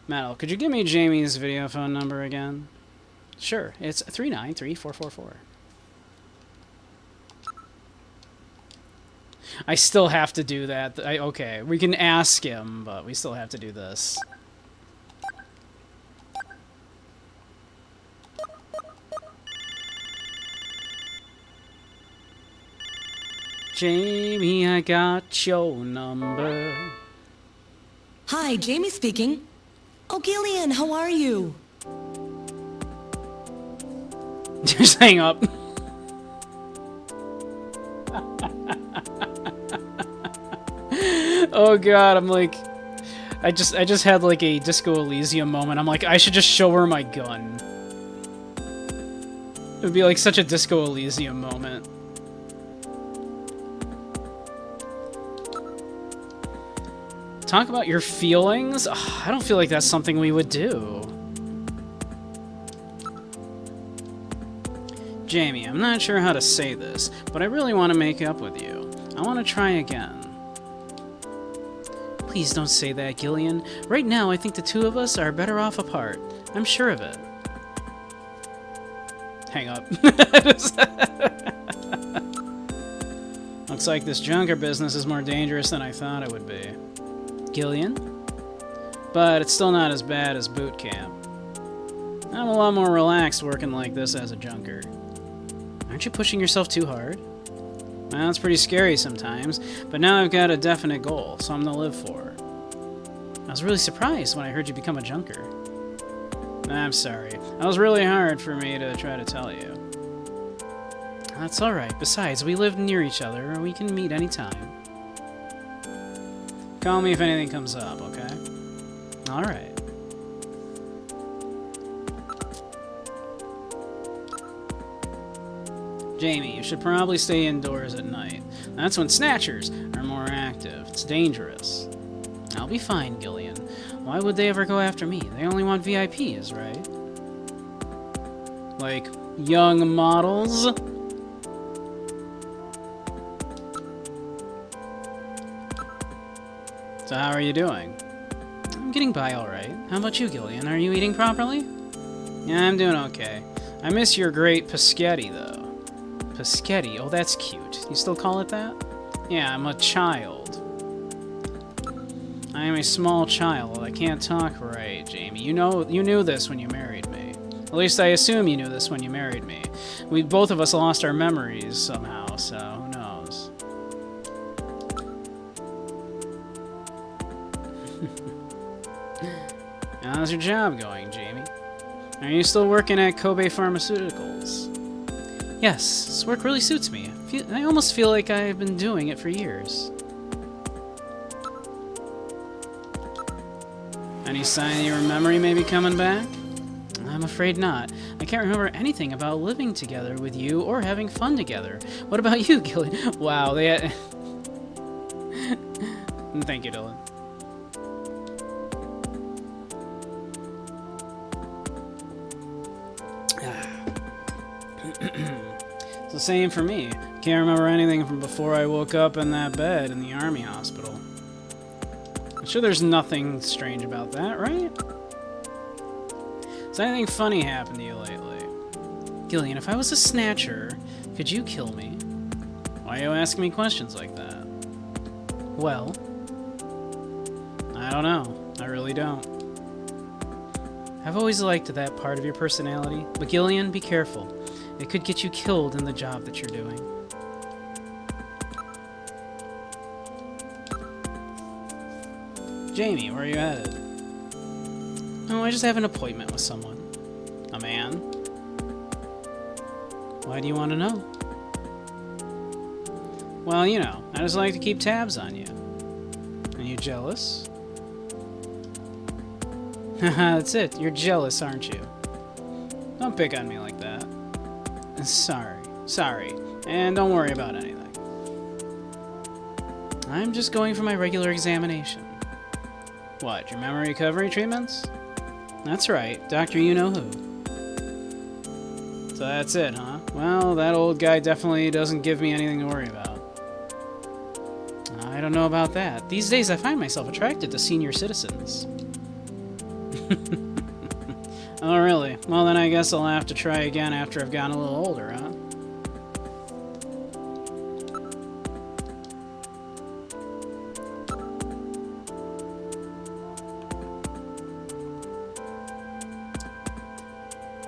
Metal, could you give me Jamie's video phone number again? Sure, it's 393-444. I still have to do that. Okay, we can ask him, but we still have to do this. Jamie, I got your number. Hi, Jamie speaking. Oh, Gillian, how are you? Just hang up. Oh god, I'm like... I just had like a Disco Elysium moment. I'm like, I should just show her my gun. It would be like such a Disco Elysium moment. Talk about your feelings? Ugh, I don't feel like that's something we would do. Jamie, I'm not sure how to say this, but I really want to make up with you. I want to try again. Please don't say that, Gillian. Right now, I think the two of us are better off apart. I'm sure of it. Hang up. Looks like this junker business is more dangerous than I thought it would be. Gillian? But it's still not as bad as boot camp. I'm a lot more relaxed working like this as a junker. Aren't you pushing yourself too hard? Well, it's pretty scary sometimes, but now I've got a definite goal, something to live for. I was really surprised when I heard you become a junker. I'm sorry. That was really hard for me to try to tell you. That's alright. Besides, we live near each other, and we can meet anytime. Call me if anything comes up, okay? Alright. Jamie, you should probably stay indoors at night. That's when Snatchers are more active. It's dangerous. I'll be fine, Gillian. Why would they ever go after me? They only want VIPs, right? Like, young models? So how are you doing? I'm getting by alright. How about you, Gillian? Are you eating properly? Yeah, I'm doing okay. I miss your great Paschetti, though. Paschetti? Oh, that's cute. You still call it that? Yeah, I'm a child. I am a small child. I can't talk right, Jamie. You knew this when you married me. At least I assume you knew this when you married me. Both of us lost our memories somehow, so who knows? How's your job going, Jamie? Are you still working at Kobe Pharmaceuticals? Yes, this work really suits me. I almost feel like I've been doing it for years. Any sign your memory may be coming back? I'm afraid not. I can't remember anything about living together with you or having fun together. What about you, Gillian? Wow, they had... Thank you, Dylan. It's the same for me. Can't remember anything from before I woke up in that bed in the army hospital. I'm sure there's nothing strange about that, right? Has anything funny happened to you lately? Gillian, if I was a Snatcher, could you kill me? Why are you asking me questions like that? Well, I don't know. I really don't. I've always liked that part of your personality, but Gillian, be careful. It could get you killed in the job that you're doing. Jamie, where are you headed? Oh, I just have an appointment with someone. A man? Why do you want to know? Well, you know, I just like to keep tabs on you. Are you jealous? Haha, that's it. You're jealous, aren't you? Don't pick on me like that. Sorry. And don't worry about anything. I'm just going for my regular examination. What, your memory recovery treatments? That's right, Dr. You-Know-Who. So that's it, huh? Well, that old guy definitely doesn't give me anything to worry about. I don't know about that. These days I find myself attracted to senior citizens. Oh, really? Well, then I guess I'll have to try again after I've gotten a little older, huh?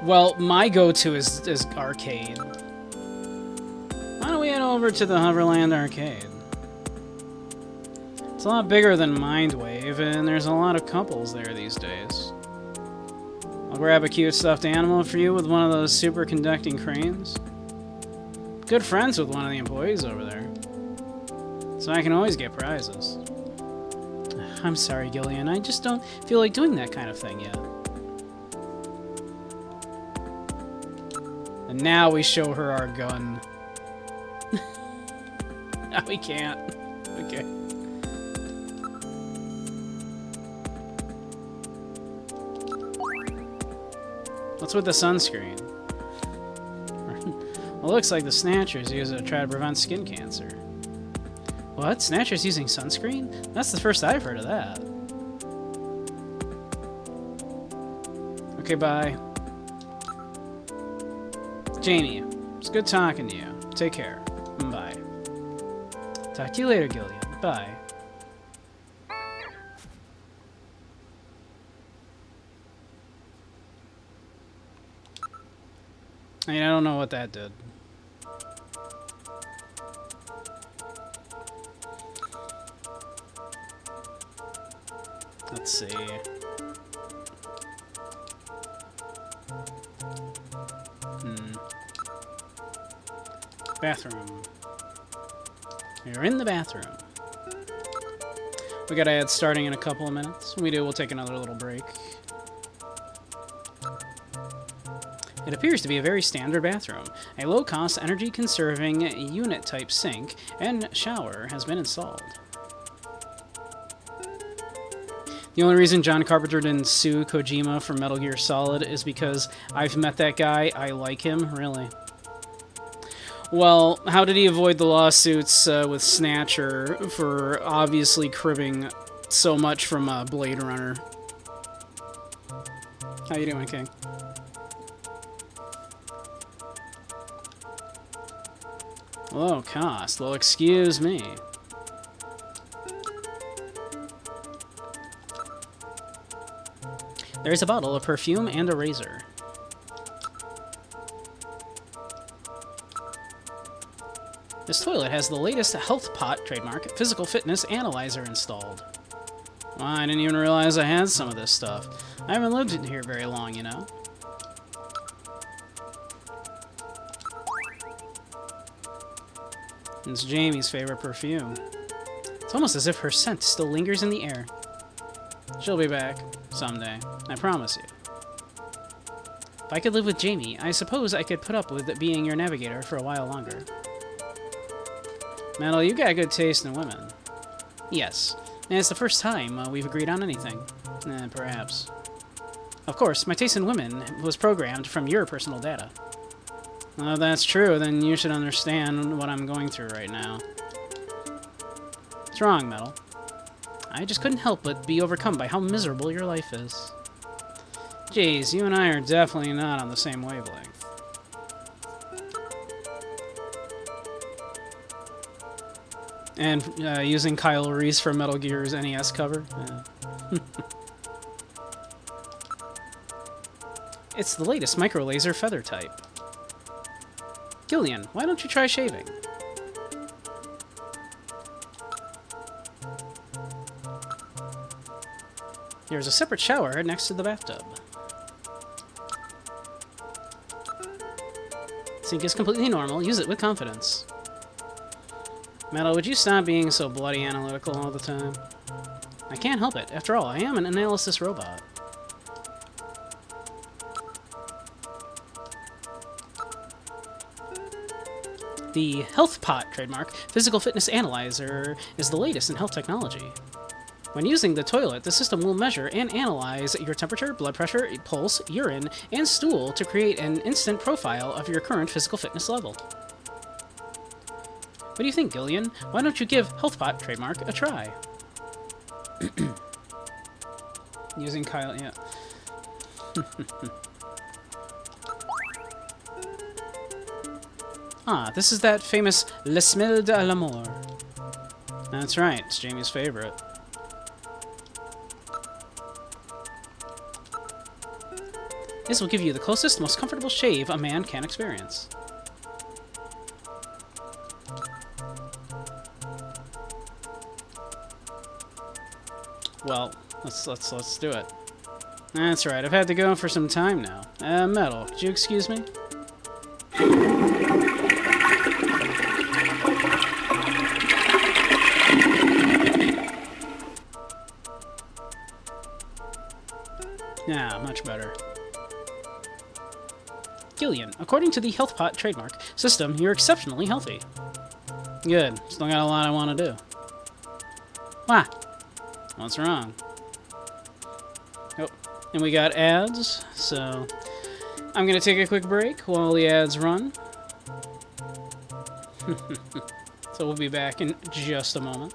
Well, my go-to is arcade. Why don't we head over to the Hoverland Arcade? It's a lot bigger than Mindwave, and there's a lot of couples there these days. I'll grab a cute stuffed animal for you with one of those superconducting cranes. Good friends with one of the employees over there, so I can always get prizes. I'm sorry, Gillian, I just don't feel like doing that kind of thing yet. And now we show her our gun. No, we can't. Okay. What's with the sunscreen? Well, it looks like the Snatchers use it to try to prevent skin cancer. What? Snatchers using sunscreen? That's the first I've heard of that. Okay, bye. Jamie, it's good talking to you. Take care. Bye. Talk to you later, Gillian. Bye. I mean, I don't know what that did. Let's see. Bathroom. You're in the bathroom. We got ads starting in a couple of minutes. When we do, we'll take another little break. It appears to be a very standard bathroom. A low-cost, energy-conserving, unit-type sink and shower has been installed. The only reason John Carpenter didn't sue Kojima for Metal Gear Solid is because I've met that guy. I like him, really. Well, how did he avoid the lawsuits with Snatcher for obviously cribbing so much from Blade Runner? How you doing, King? Low cost. Well, excuse me. There's a bottle of perfume and a razor. This toilet has the latest Health Pot trademark physical fitness analyzer installed. Well, I didn't even realize I had some of this stuff. I haven't lived in here very long, you know. It's Jamie's favorite perfume. It's almost as if her scent still lingers in the air. She'll be back someday, I promise you. If I could live with Jamie, I suppose I could put up with being your navigator for a while longer. Metal, you got good taste in women. Yes, and it's the first time we've agreed on anything. Perhaps. Of course, my taste in women was programmed from your personal data. Well, if that's true, then you should understand what I'm going through right now. What's wrong, Metal? I just couldn't help but be overcome by how miserable your life is. Jeez, you and I are definitely not on the same wavelength. And using Kyle Reese for Metal Gear's NES cover. It's the latest micro laser feather type. Gillian, why don't you try shaving? There's a separate shower next to the bathtub. Sink is completely normal. Use it with confidence. Metal, would you stop being so bloody analytical all the time? I can't help it. After all, I am an analysis robot. The Health Pot trademark physical fitness analyzer is the latest in health technology. When using the toilet, the system will measure and analyze your temperature, blood pressure, pulse, urine, and stool to create an instant profile of your current physical fitness level. What do you think, Gillian? Why don't you give HealthPot trademark a try? Using Kyle, yeah. Ah, this is that famous Le Smell de l'Amour. That's right, it's Jamie's favorite. This will give you the closest, most comfortable shave a man can experience. Well, let's do it. That's right, I've had to go for some time now. Metal, could you excuse me? Yeah, much better. Gillian, according to the HealthPot trademark system, you're exceptionally healthy. Good. Still got a lot I want to do. Wah! What's wrong? Oh, and we got ads, so I'm gonna take a quick break while the ads run. So we'll be back in just a moment.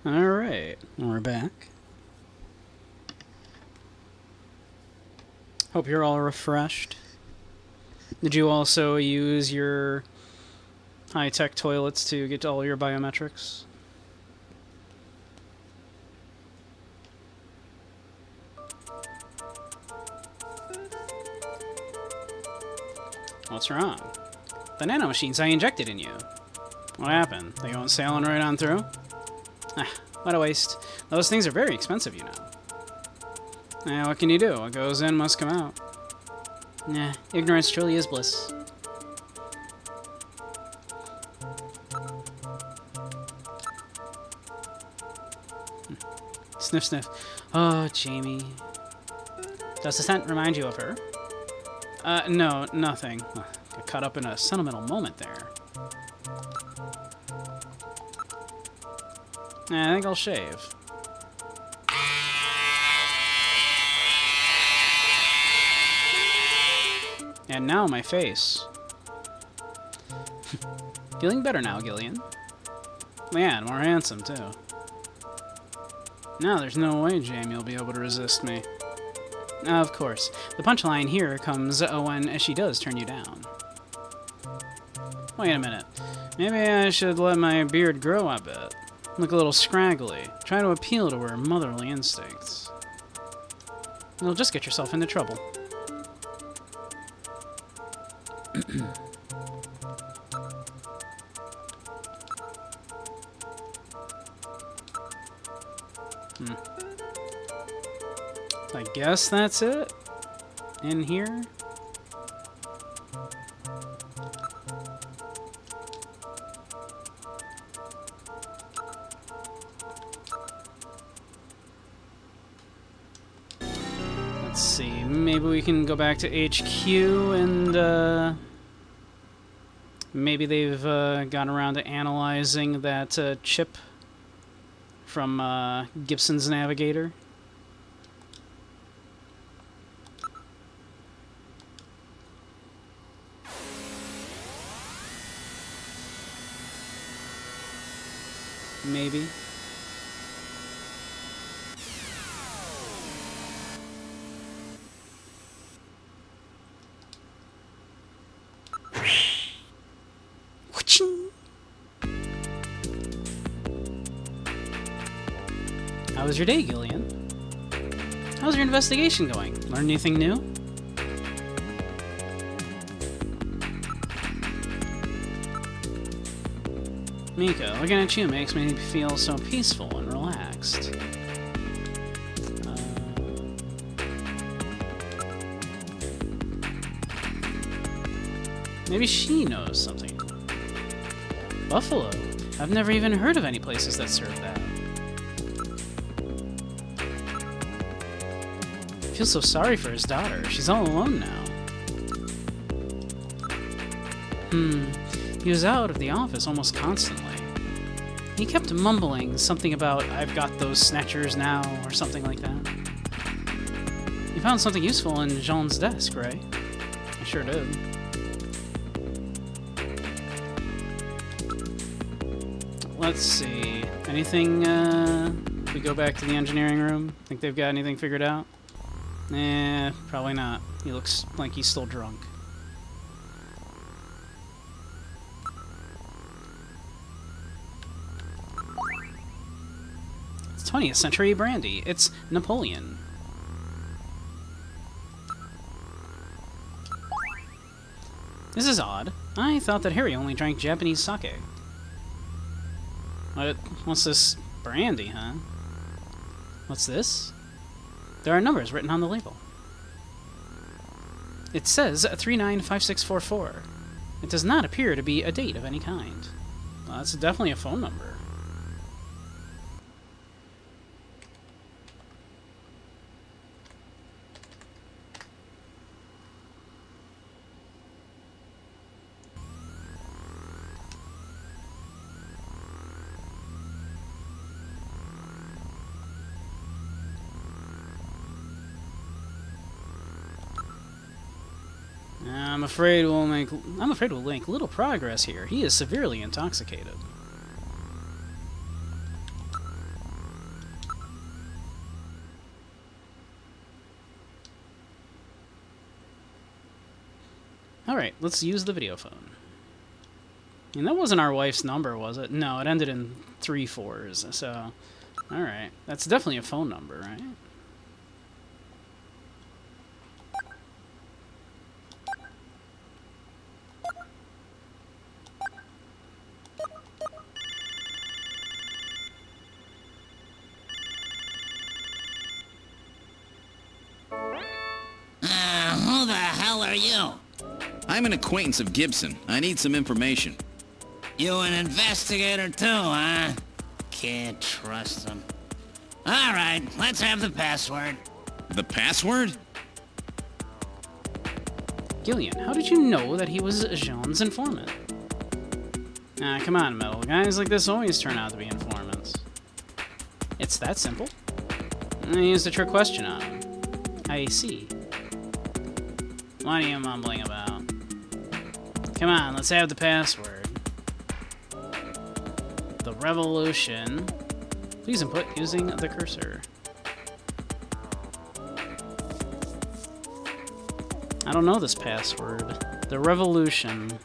Alright, we're back. Hope you're all refreshed. Did you also use your high-tech toilets to get all your biometrics? What's wrong? The nanomachines I injected in you. What happened? They going sailing right on through? Ah, what a waste. Those things are very expensive, you know. What can you do? What goes in must come out. Nah, ignorance truly is bliss. Sniff, sniff. Oh, Jamie. Does the scent remind you of her? No, nothing. Got caught up in a sentimental moment there. I think I'll shave. And now my face. Feeling better now, Gillian. Yeah, and more handsome, too. Now there's no way Jamie will be able to resist me. Of course. The punchline here comes when she does turn you down. Wait a minute. Maybe I should let my beard grow a bit. Look a little scraggly. Try to appeal to her motherly instincts. You'll just get yourself into trouble. I guess that's it. In here. Let's see. Maybe we can go back to HQ and maybe they've gotten around to analyzing that chip from Gibson's Navigator. Maybe. How was your day, Gillian? How's your investigation going? Learn anything new? Mika, looking at you makes me feel so peaceful and relaxed. Maybe she knows something. Buffalo? I've never even heard of any places that serve that. I feel so sorry for his daughter. She's all alone now. He was out of the office almost constantly. He kept mumbling something about, I've got those snatchers now, or something like that. You found something useful in Jean's desk, right? I sure did. Let's see. Anything, we go back to the engineering room? Think they've got anything figured out? Probably not. He looks like he's still drunk. It's 20th century brandy. It's Napoleon. This is odd. I thought that Harry only drank Japanese sake. What's this brandy, huh? What's this? There are numbers written on the label. It says 395644. It does not appear to be a date of any kind. Well, that's definitely a phone number. I'm afraid we'll make little progress here. He is severely intoxicated. Alright, let's use the video phone. And that wasn't our wife's number, was it? No, it ended in 3 4s, so... Alright, that's definitely a phone number, right? hell are you? I'm an acquaintance of Gibson. I need some information. You an investigator too, huh? Can't trust him. All right, let's have the password. The password? Gillian, how did you know that he was Jean's informant? Ah, come on, Metal. Guys like this always turn out to be informants. It's that simple. I used a trick question on him. I see. What are you mumbling about? Come on, let's have the password. The revolution. Please input using the cursor. I don't know this password. The revolution.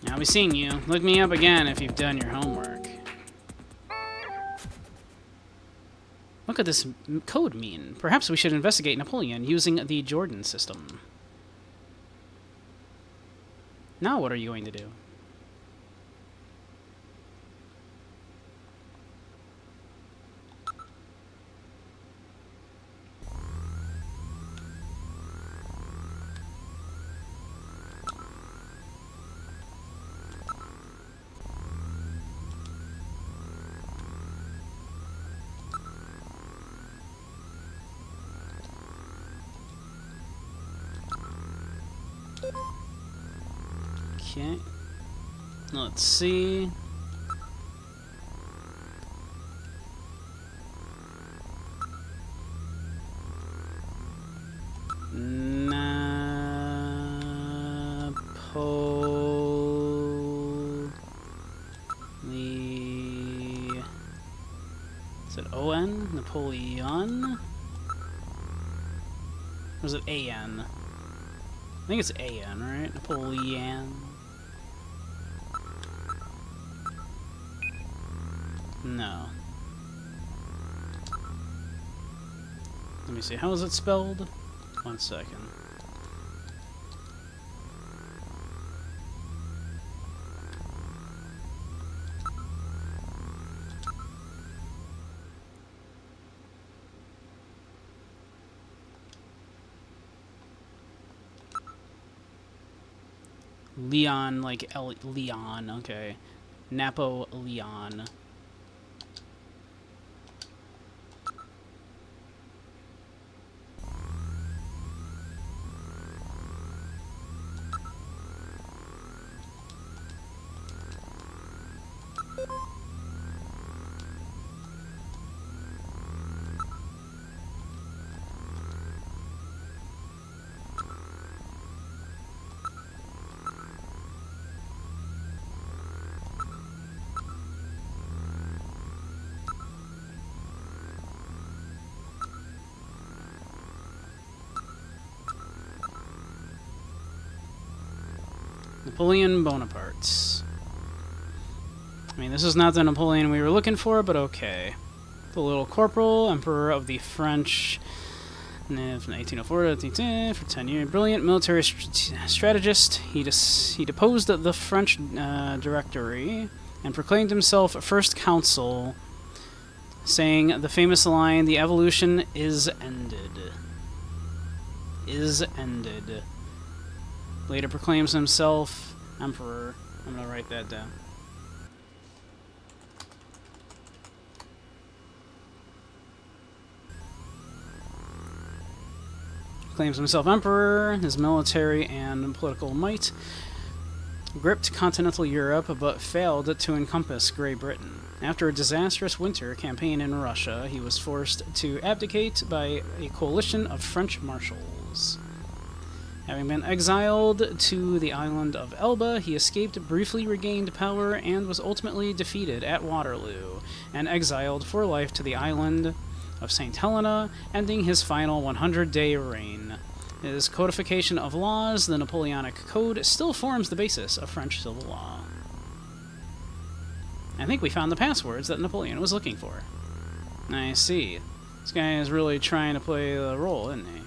I'll be seeing you. Look me up again if you've done your homework. What could this code mean? Perhaps we should investigate Napoleon using the Jordan system. Now what are you going to do? Okay. Let's see. Is it O-N? Napoleon? Or is it A-N? I think it's A-N, right? Napoleon. No. Let me see. How is it spelled? 1 second. Leon, like Leon, okay. Napoleon. Napoleon Bonaparte. I mean, this is not the Napoleon we were looking for, but okay. The little corporal, emperor of the French, from 1804 to 1810, for 10 years. Brilliant military strategist. He deposed the French directory and proclaimed himself first consul, saying the famous line, "The evolution is ended." Is ended. Later proclaims himself emperor. I'm going to write that down. Claims himself emperor. His military and political might gripped continental Europe, but failed to encompass Great Britain. After a disastrous winter campaign in Russia, he was forced to abdicate by a coalition of French marshals. Having been exiled to the island of Elba, he escaped, briefly regained power, and was ultimately defeated at Waterloo, and exiled for life to the island of St. Helena, ending his final 100-day reign. His codification of laws, the Napoleonic Code, still forms the basis of French civil law. I think we found the passwords that Napoleon was looking for. I see. This guy is really trying to play the role, isn't he?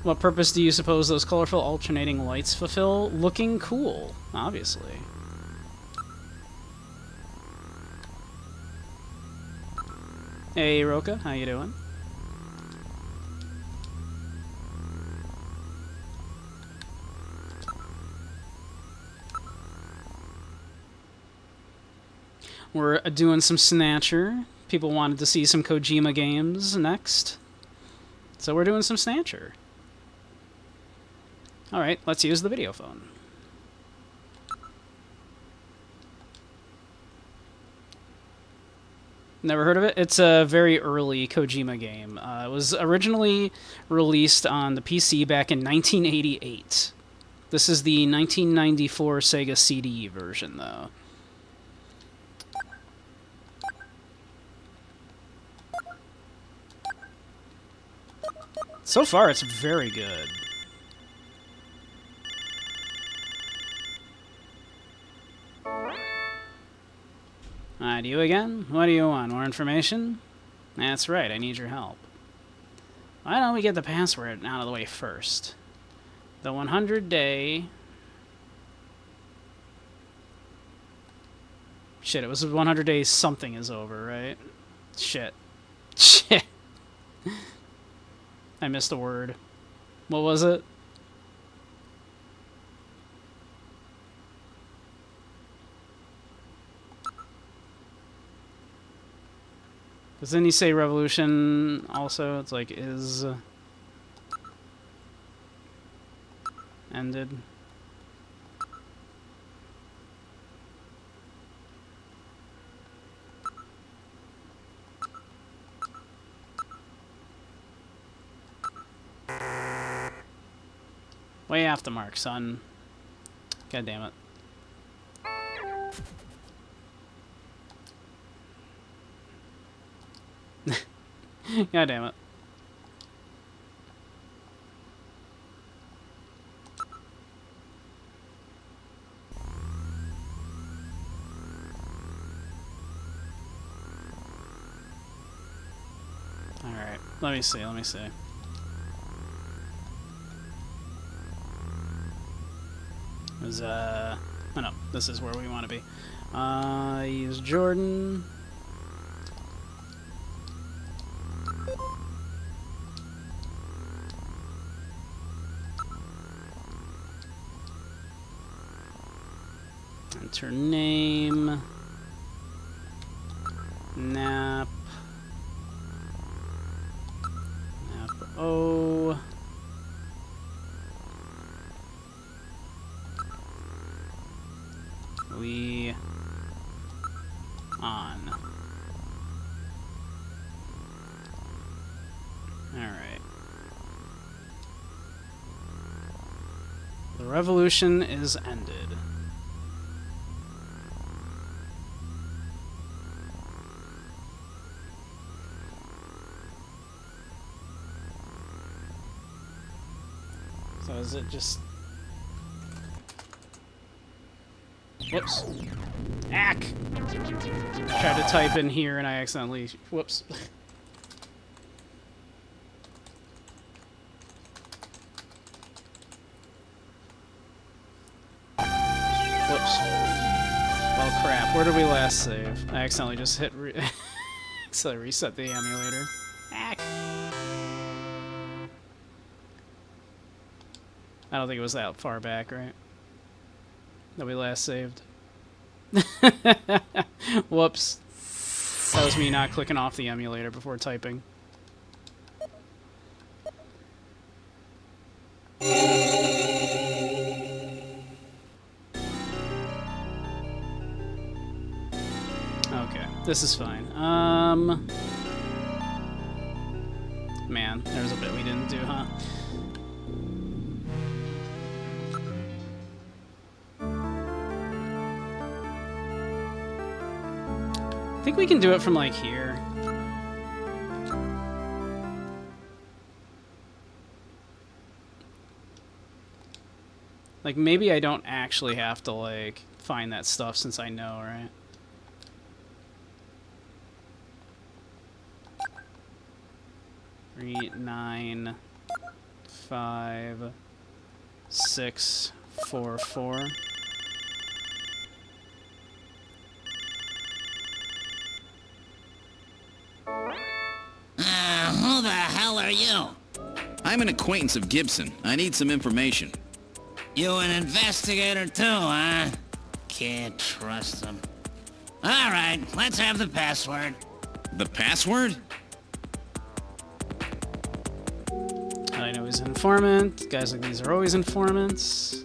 What purpose do you suppose those colorful alternating lights fulfill? Looking cool, obviously. Hey, Roka, how you doing? We're doing some Snatcher. People wanted to see some Kojima games next. So we're doing some Snatcher. Alright, let's use the video phone. Never heard of it? It's a very early Kojima game. It was originally released on the PC back in 1988. This is the 1994 Sega CD version, though. So far, it's very good. Alright, you again? What do you want? More information? That's right, I need your help. Why don't we get the password out of the way first? The 100-day... Shit, it was 100 days something is over, right? Shit. Shit. I missed a word. What was it? Doesn't he say revolution also? It's like, is... ended. Way off the mark, son. God damn it. God damn it. Alright, let me see, let me see. Is, oh no, this is where we want to be. Use Jordan. Enter name. Nap. Nap O. We on. Alright. The revolution is ended. So is it just... Whoops. Ack! Tried to type in here and I accidentally... Whoops. Whoops. Well, crap. Where did we last save? I accidentally just hit so I reset the emulator. Ack! I don't think it was that far back, right? That we last saved. Whoops. That was me not clicking off the emulator before typing. Okay, this is fine. Man, there's a bit we didn't do, huh? I think we can do it from, like, here. Like, maybe I don't actually have to, like, find that stuff since I know, right? Three, 9, 5644. Who the hell are you? I'm an acquaintance of Gibson. I need some information. You an investigator too, huh? Can't trust them. All right, let's have the password. The password? I know he's an informant. Guys like these are always informants.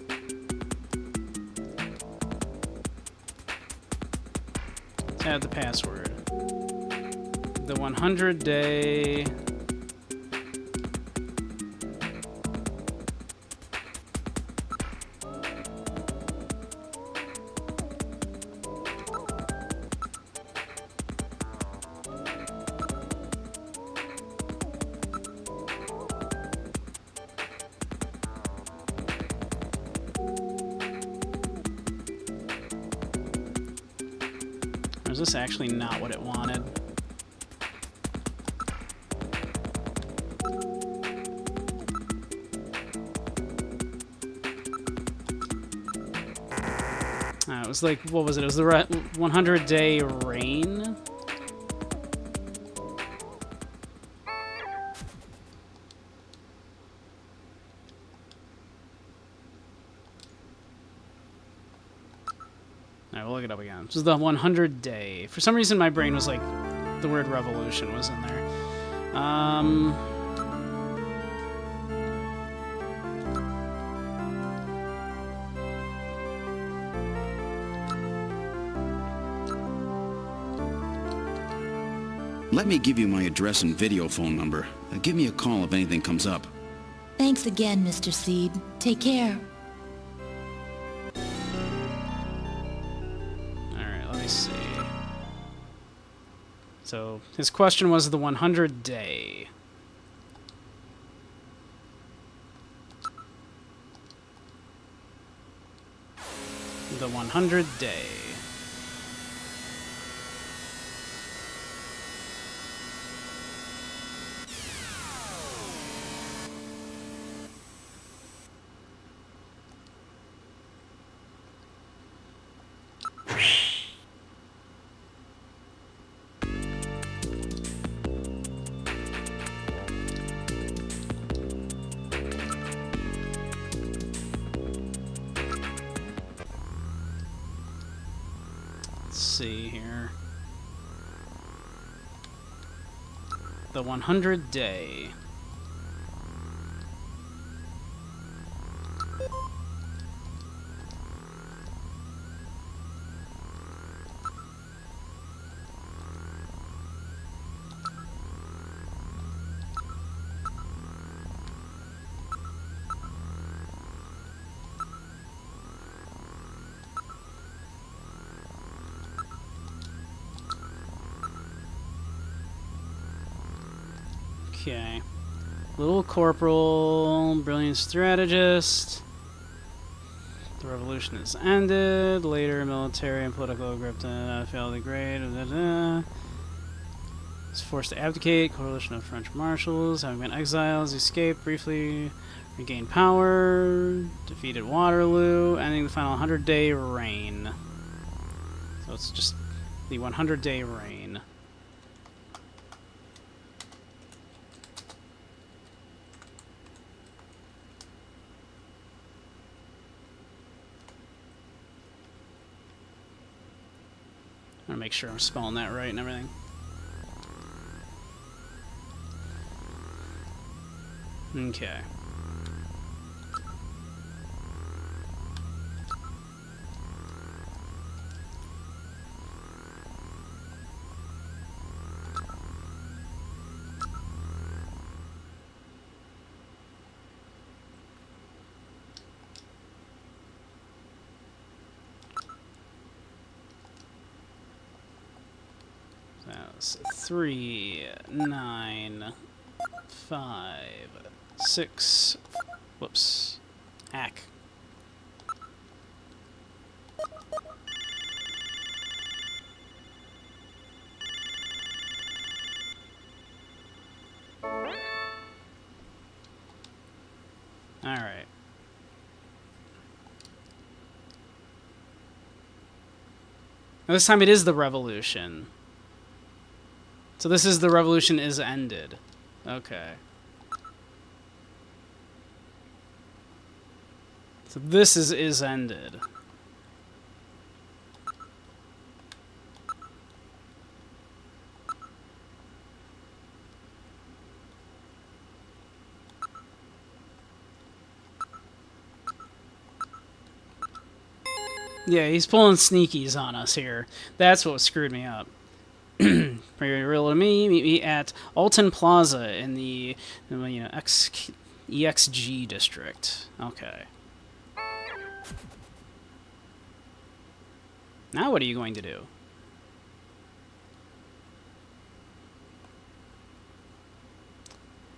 Let's add the password. The 100-day... Or is this actually not what it wanted? It was like, what was it? It was the 100-day rain? Alright, we'll look it up again. This is the 100-day. For some reason, my brain was like, the word revolution was in there. Let me give you my address and video phone number. Give me a call if anything comes up. Thanks again, Mr. Seed. Take care. Alright, let me see. So, his question was the 100-day. The 100-day. See here. The 100-day. Okay. Little Corporal, brilliant strategist. The revolution has ended. Later, military and political grip failed to grade. Was forced to abdicate. Coalition of French marshals, having been exiles, escaped briefly, regained power, defeated Waterloo, ending the final 100-day reign. So it's just the 100-day reign. I want to make sure I'm spelling that right and everything. Okay. That's 3, 9, 5, 6. Whoops. Hack. This time it is the revolution. So this is the revolution is ended. Okay. So this is ended. Yeah, he's pulling sneakies on us here. That's what screwed me up. Pretty real to me. Meet me at Alton Plaza in the EXG district. Okay. Now what are you going to do?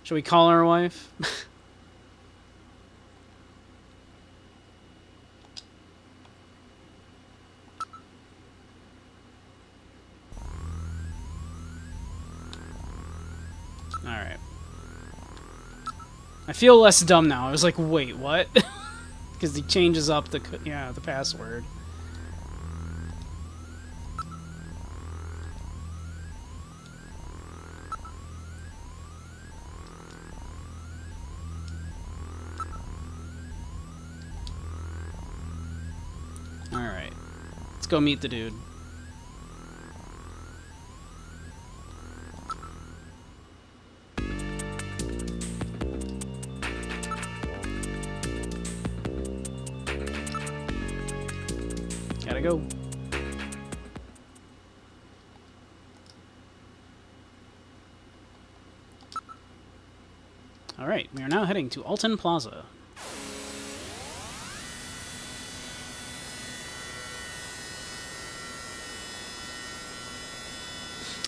Should we call our wife? Alright. I feel less dumb now. I was like, wait, what? Because he changes up the password. Alright. Let's go meet the dude. Gotta go. Alright, we are now heading to Alton Plaza.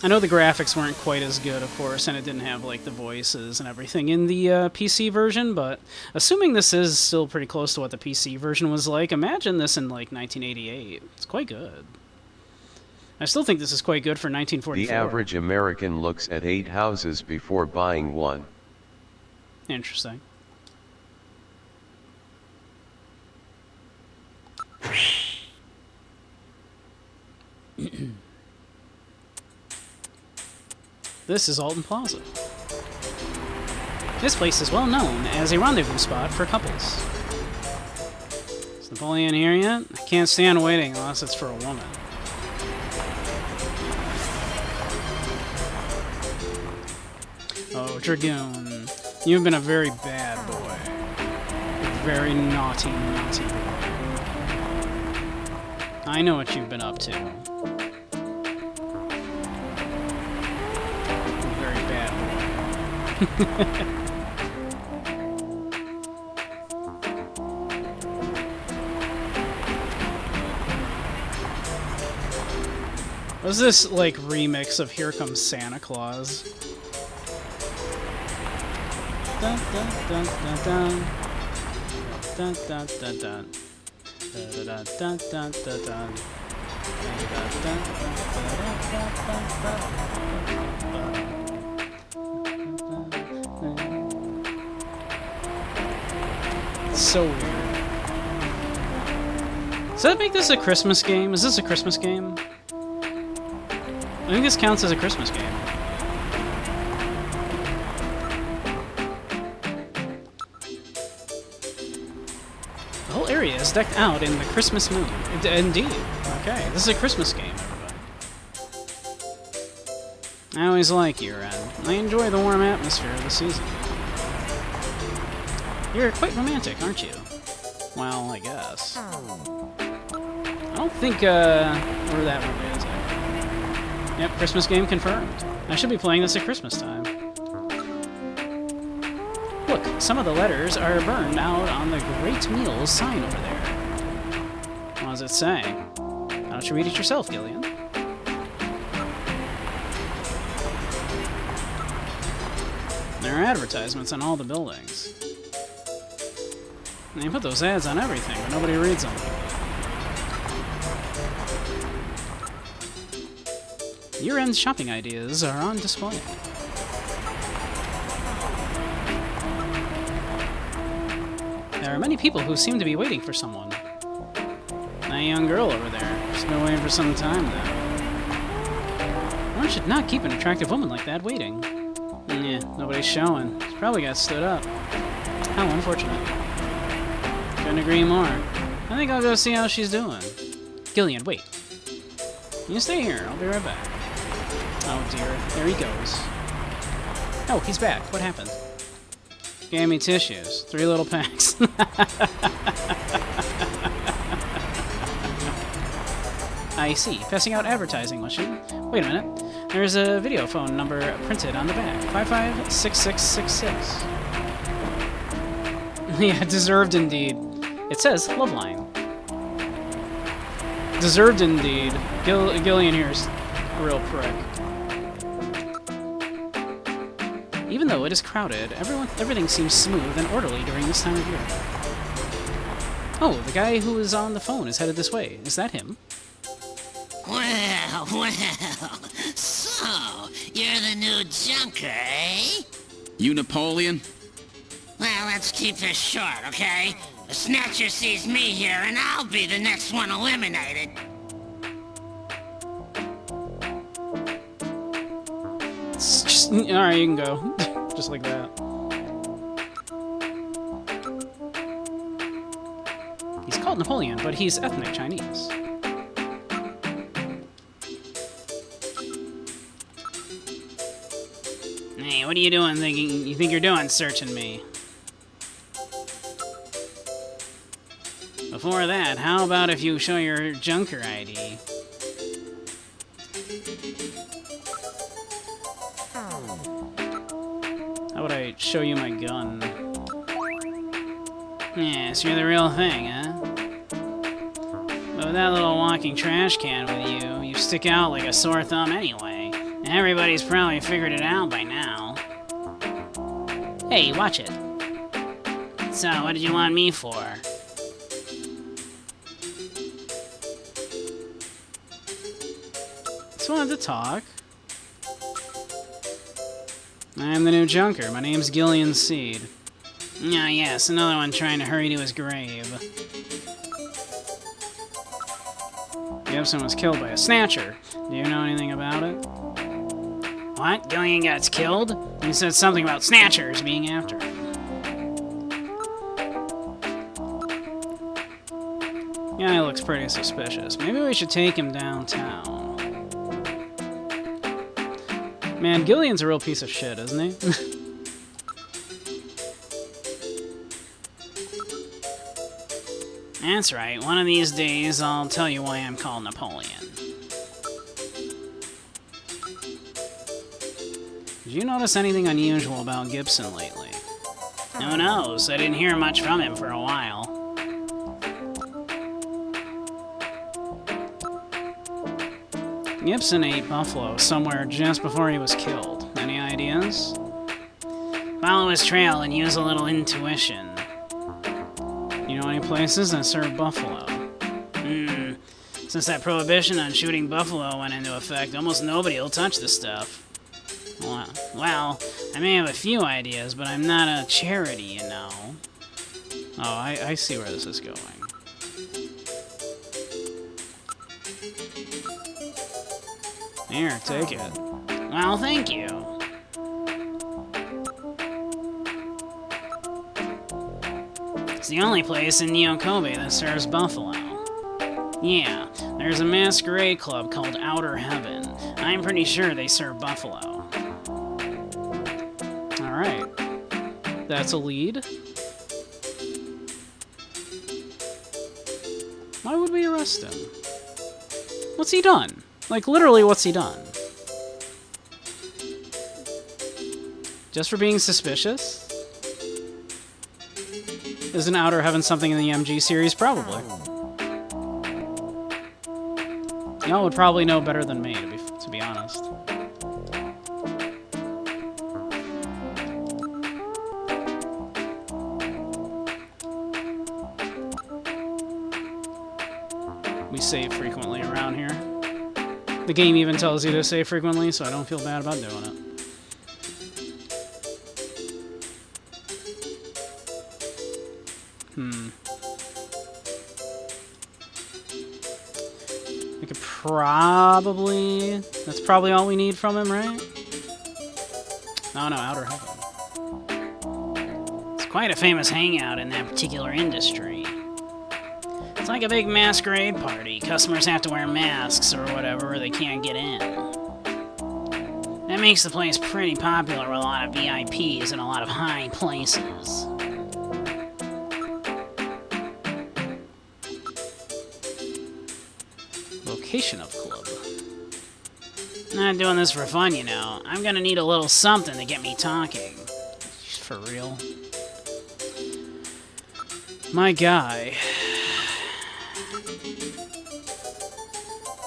I know the graphics weren't quite as good, of course, and it didn't have like the voices and everything in the PC version, but assuming this is still pretty close to what the PC version was like, imagine this in like 1988. It's quite good. I still think this is quite good for 1944. The average American looks at 8 houses before buying one. Interesting. This is Alton Plaza. This place is well known as a rendezvous spot for couples. Is Napoleon here yet? I can't stand waiting unless it's for a woman. Oh, Dragoon. You've been a very bad boy. A very naughty, naughty boy. I know what you've been up to. Was this like remix of Here Comes Santa Claus? Dun, dun, dun, dun, dun. Dun, dun, dun, dun. Dun, dun, dun, dun, dun, dun. So weird. Does that make this a Christmas game? Is this a Christmas game? I think this counts as a Christmas game. The whole area is decked out in the Christmas mood. Indeed. Okay, this is a Christmas game, everybody. I always like year-end. I enjoy the warm atmosphere of the season. You're quite romantic, aren't you? Well, I guess. I don't think, we're that romantic. Yep, Christmas game confirmed. I should be playing this at Christmas time. Look, some of the letters are burned out on the Great Meals sign over there. What does it say? Why don't you read it yourself, Gillian? There are advertisements on all the buildings. And they put those ads on everything, but nobody reads them. Year-end shopping ideas are on display. There are many people who seem to be waiting for someone. I a young girl over there. She's been waiting for some time now. One should not keep an attractive woman like that waiting. Yeah, nobody's showing. She probably got stood up. How unfortunate. Couldn't agree more. I think I'll go see how she's doing. Gillian, wait. You stay here. I'll be right back. Oh dear. There he goes. Oh, he's back. What happened? Gave me tissues. 3 little packs. I see. Passing out advertising, was she? Wait a minute. There's a video phone number printed on the back. 556666. Yeah, deserved indeed. It says Loveline. Deserved indeed. Gillian here's a real prick. Even though it is crowded, everything seems smooth and orderly during this time of year. Oh, the guy who is on the phone is headed this way. Is that him? Well, so, you're the new junker, eh? You Napoleon? Well, let's keep this short, okay? The Snatcher sees me here, and I'll be the next one eliminated. Alright, you can go. Just like that. He's called Napoleon, but he's ethnic Chinese. Hey, what are you doing you think you're doing searching me? Before that, how about if you show your Junker ID? How would I show you my gun? Yes, you're the real thing, huh? But with that little walking trash can with you, you stick out like a sore thumb anyway. And everybody's probably figured it out by now. Hey, watch it. So, what did you want me for? Just wanted to talk. I'm the new Junker. My name's Gillian Seed. Ah, yes, another one trying to hurry to his grave. Gibson was killed by a Snatcher. Do you know anything about it? What? Gillian gets killed? He said something about Snatchers being after him. Yeah, he looks pretty suspicious. Maybe we should take him downtown. Man, Gillian's a real piece of shit, isn't he? That's right. One of these days, I'll tell you why I'm called Napoleon. Did you notice anything unusual about Gibson lately? Who knows? I didn't hear much from him for a while. Gibson ate buffalo somewhere just before he was killed. Any ideas? Follow his trail and use a little intuition. You know any places that serve buffalo? Since that prohibition on shooting buffalo went into effect, almost nobody will touch the stuff. Well, I may have a few ideas, but I'm not a charity, you know. Oh, I see where this is going. Here, take it. Well, thank you. It's the only place in Neo-Kobe that serves buffalo. Yeah, there's a masquerade club called Outer Heaven. I'm pretty sure they serve buffalo. Alright. That's a lead. Why would we arrest him? What's he done? Like, literally, what's he done? Just for being suspicious? Isn't Outer Heaven something in the MG series? Probably. Y'all would probably know better than me, to be honest. We save frequently around here. The game even tells you to save frequently, so I don't feel bad about doing it. probably... That's probably all we need from him, right? Oh no, Outer Heaven. It's quite a famous hangout in that particular industry. It's like a big masquerade party. Customers have to wear masks or whatever, or they can't get in. That makes the place pretty popular with a lot of VIPs and a lot of high places. Location of club. Not doing this for fun, you know. I'm gonna need a little something to get me talking. For real. My guy.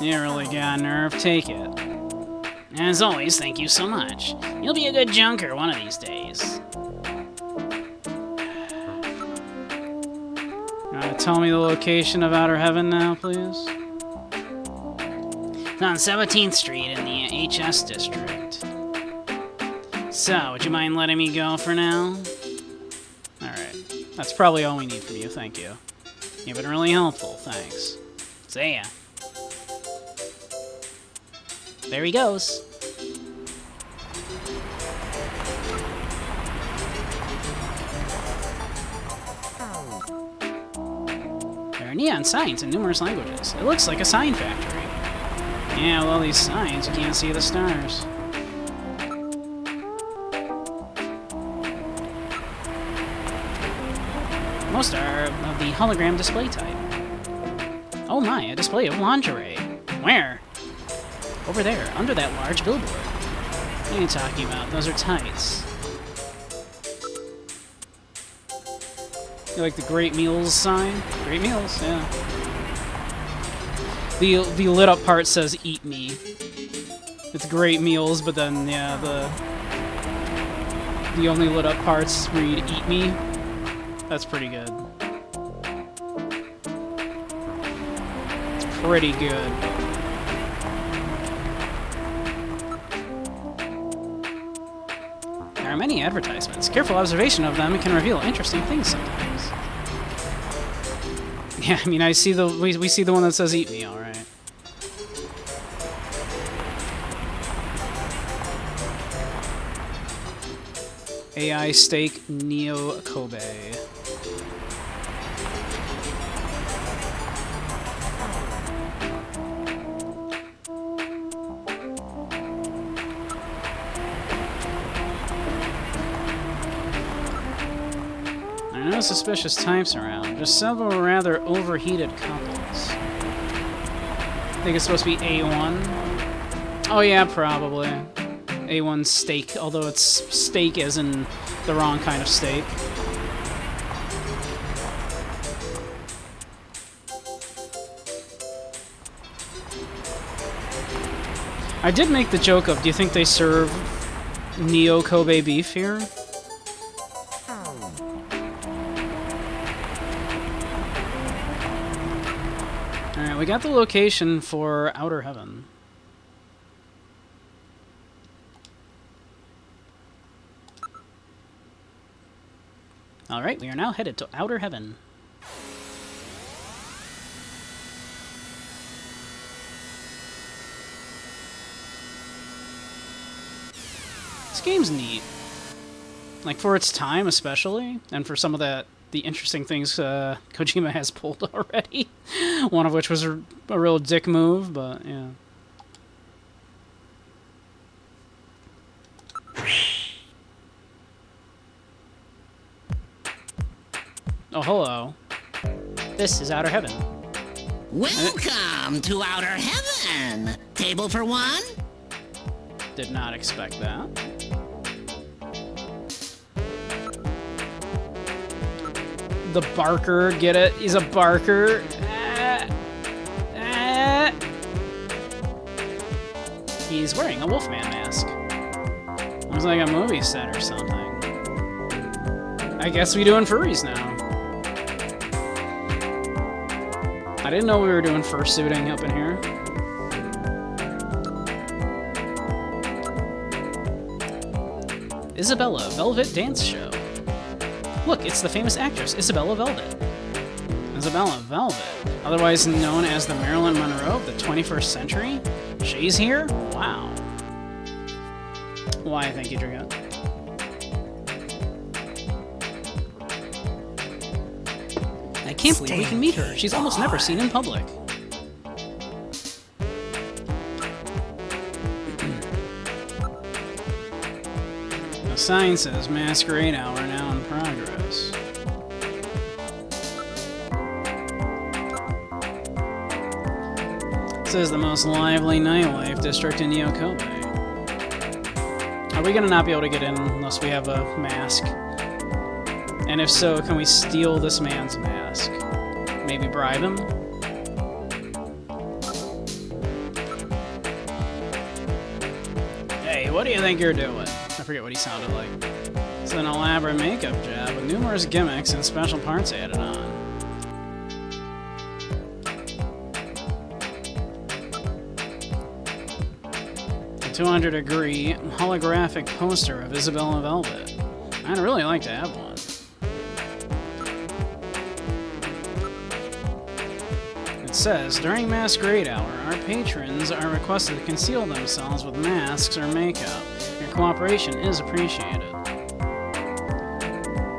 You really got nerve, take it. As always, thank you so much. You'll be a good junker one of these days. Tell me the location of Outer Heaven now, please. It's on 17th Street in the HS district. So, would you mind letting me go for now? Alright. That's probably all we need from you, thank you. You've been really helpful, thanks. See ya. There he goes. There are neon signs in numerous languages. It looks like a sign factory. Yeah, with all these signs, you can't see the stars. Most are of the hologram display type. Oh my, a display of lingerie. Where? Over there, under that large billboard. What are you talking about? Those are tights. You like the Great Meals sign? Great Meals, yeah. The lit up part says "Eat Me." It's Great Meals, but then yeah, the only lit up parts read "Eat Me." That's pretty good. It's pretty good. There are many advertisements. Careful observation of them can reveal interesting things sometimes. Yeah, I mean, we see the one that says "Eat Me," all right. AI Steak Neo Kobe. There are no suspicious types around, just several rather overheated couples. I think it's supposed to be A1. Oh yeah, probably. A1 steak, although it's steak as in the wrong kind of steak. I did make the joke of, do you think they serve Neo Kobe beef here? Alright, we got the location for Outer Heaven. Alright, we are now headed to Outer Heaven. This game's neat. Like, for its time especially, and for some of the interesting things Kojima has pulled already. One of which was a real dick move, but yeah. Oh, hello. This is Outer Heaven. Welcome to Outer Heaven! Table for one? Did not expect that. The barker, get it? He's a barker. He's wearing a Wolfman mask. Looks like a movie set or something. I guess we doing furries now. I didn't know we were doing fursuiting up in here. Isabella Velvet Dance Show. Look, it's the famous actress Isabella Velvet. Isabella Velvet, otherwise known as the Marilyn Monroe of the 21st century. She's here? Wow. Why, thank you, Dragon. I can't believe we can meet her. She's almost never seen in public. The sign says Masquerade Hour now in progress. It says the most lively nightlife district in Yokobe. Are we gonna not be able to get in unless we have a mask? And if so, can we steal this man's mask? Maybe bribe him? Hey, what do you think you're doing? I forget what he sounded like. It's an elaborate makeup job with numerous gimmicks and special parts added on. A 200-degree holographic poster of Isabella Velvet. I'd really like to have one. It says, during Masquerade Hour, our patrons are requested to conceal themselves with masks or makeup. Your cooperation is appreciated.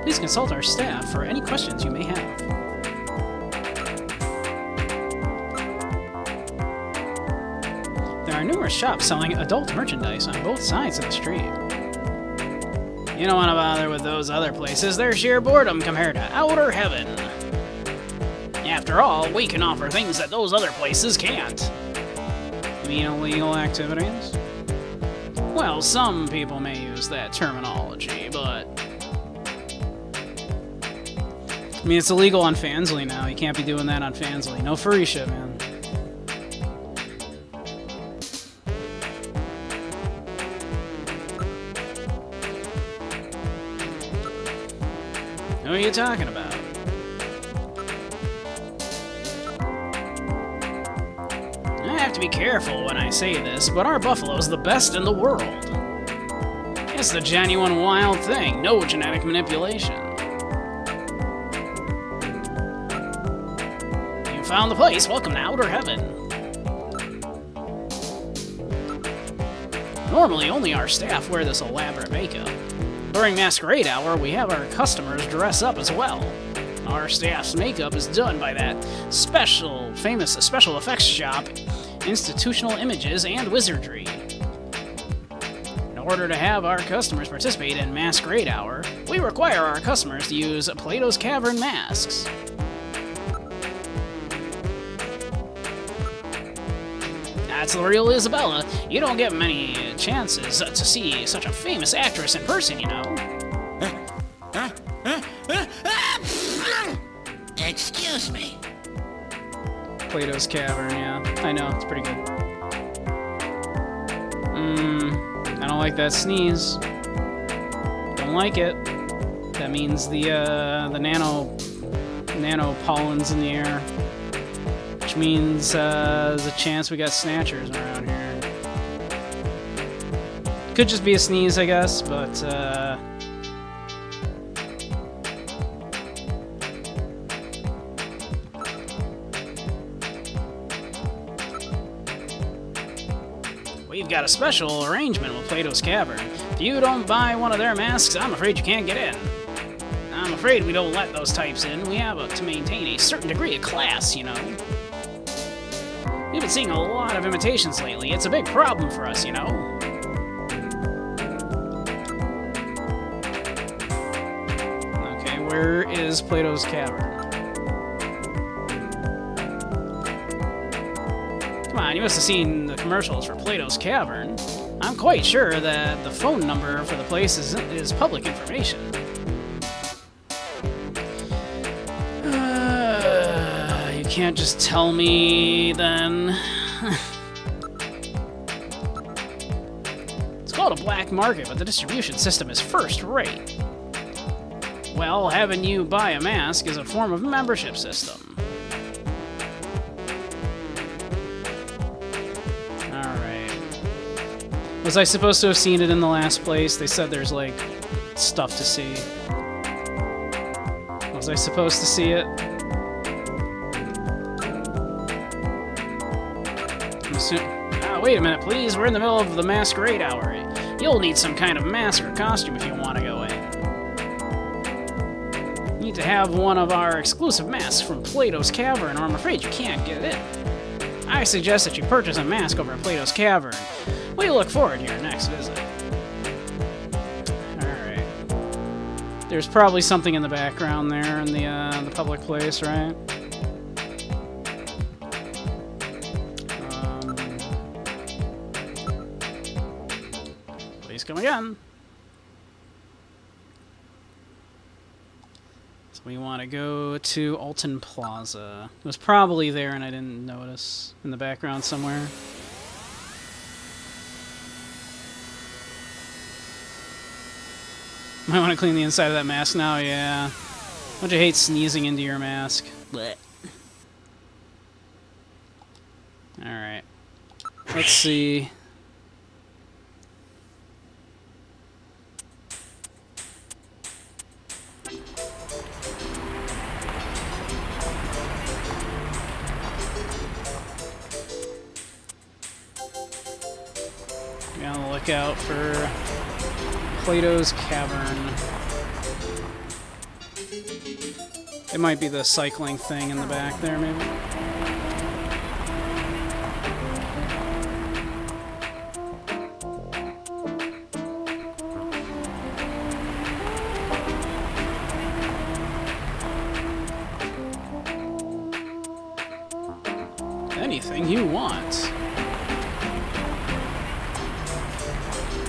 Please consult our staff for any questions you may have. There are numerous shops selling adult merchandise on both sides of the street. You don't want to bother with those other places. They're sheer boredom compared to outer heaven. After all, we can offer things that those other places can't. You mean illegal activities? Well, some people may use that terminology, but... I mean, it's illegal on Fansly now. You can't be doing that on Fansly. No furry shit, man. Who are you talking about? I have to be careful when I say this, but our buffalo's the best in the world. It's the genuine wild thing, no genetic manipulation. You found the place, welcome to outer heaven. Normally, only our staff wear this elaborate makeup. During Masquerade Hour, we have our customers dress up as well. Our staff's makeup is done by that famous special effects shop, Institutional Images and Wizardry. In order to have our customers participate in Masquerade Hour, we require our customers to use Plato's Cavern masks. That's the real Isabella. You don't get many chances to see such a famous actress in person, you know. Excuse me. Plato's Cavern, yeah. I know, it's pretty good. I don't like that sneeze. Don't like it. That means the nano pollen's in the air. Which means there's a chance we got snatchers around here. Could just be a sneeze, I guess, but we've got a special arrangement with Plato's Cavern. If you don't buy one of their masks, I'm afraid you can't get in. I'm afraid we don't let those types in. We have to maintain a certain degree of class, you know. We've been seeing a lot of imitations lately. It's a big problem for us, you know. Okay, where is Plato's Cavern? Come on, you must have seen the commercials for Plato's Cavern. I'm quite sure that the phone number for the place is public information. You can't just tell me, then. It's called a black market, but the distribution system is first rate. Well, having you buy a mask is a form of membership system. Alright. Was I supposed to have seen it in the last place? They said there's, like, stuff to see. Was I supposed to see it? Wait a minute, please. We're in the middle of the masquerade hour. You'll need some kind of mask or costume if you want to go in. You need to have one of our exclusive masks from Plato's Cavern, or I'm afraid you can't get it. I suggest that you purchase a mask over at Plato's Cavern. We look forward to your next visit. Alright. There's probably something in the background there in the public place, right? Please come again. So we want to go to Alton Plaza. It was probably there and I didn't notice in the background somewhere. Might want to clean the inside of that mask now, yeah. Don't you hate sneezing into your mask? Blech. Alright. Let's see. Be on the lookout for Plato's Cavern. It might be the cycling thing in the back there, maybe. Anything you want.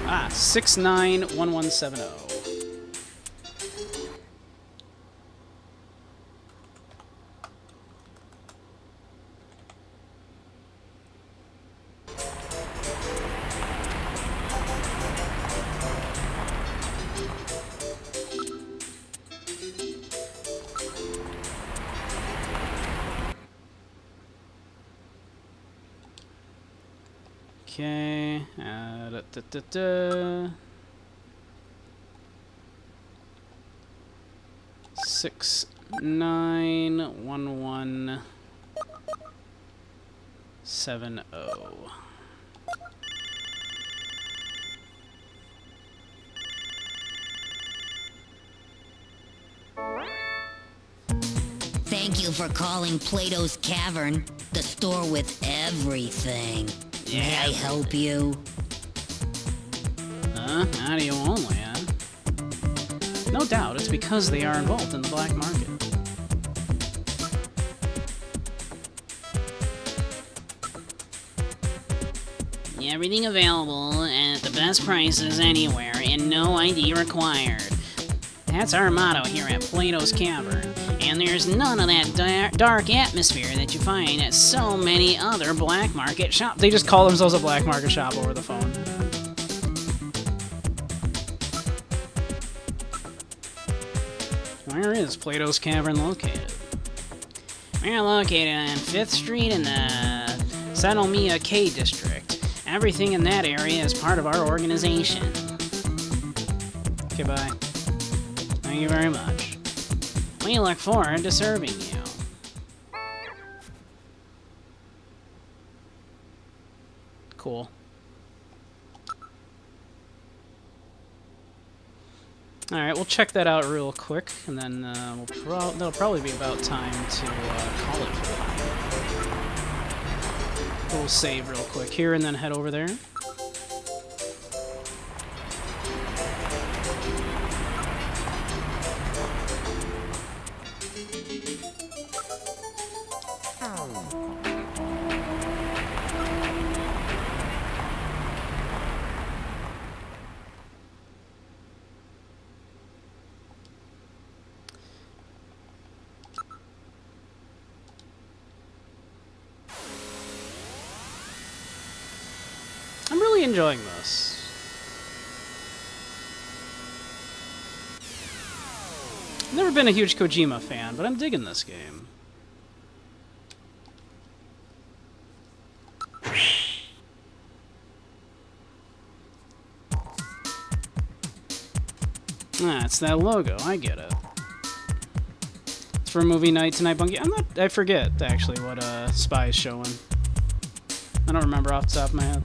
Ah, 691170. Okay, Six, 91170. Thank you for calling Plato's Cavern, the store with everything. May I help you? Audio only, huh? No doubt, it's because they are involved in the black market. Everything available at the best prices anywhere and no ID required. That's our motto here at Plato's Cavern. And there's none of that dark atmosphere that you find at so many other black market shops. They just call themselves a black market shop over the phone. Where is Plato's Cavern located? We're located on 5th Street in the Sanomia K District. Everything in that area is part of our organization. Okay, bye. Thank you very much. We look forward to serving you. Cool. Alright, we'll check that out real quick, and then that'll probably be about time to call it for the night. We'll save real quick here, and then head over there. I'm really enjoying this. I've never been a huge Kojima fan, but I'm digging this game. Ah, it's that logo. I get it. It's for movie night tonight, Bungie. I forget actually what Spy's showing. I don't remember off the top of my head.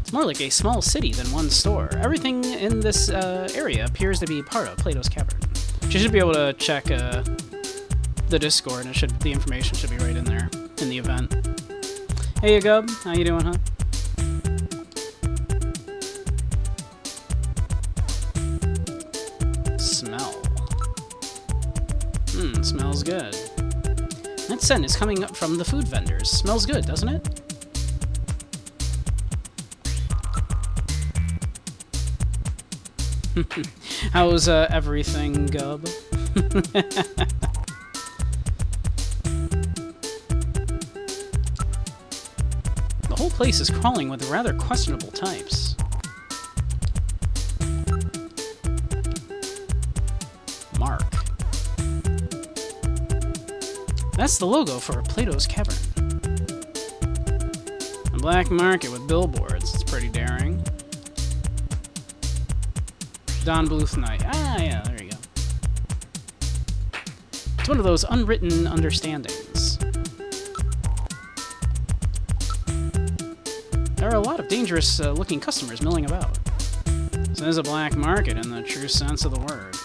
It's more like a small city than one store. Everything in this area appears to be part of Plato's Cavern. You should be able to check the Discord, and the information should be right in there in the event. Hey, Gub, how you doing, huh? Smell. Smells good. That scent is coming up from the food vendors. Smells good, doesn't it? How's everything, Gub? The whole place is crawling with rather questionable types. Mark. That's the logo for Plato's Cavern. A black market with billboards. It's pretty daring. Don Bluth Night. Ah, yeah, there you go. It's one of those unwritten understandings. There are a lot of dangerous looking customers milling about. This is a black market in the true sense of the word.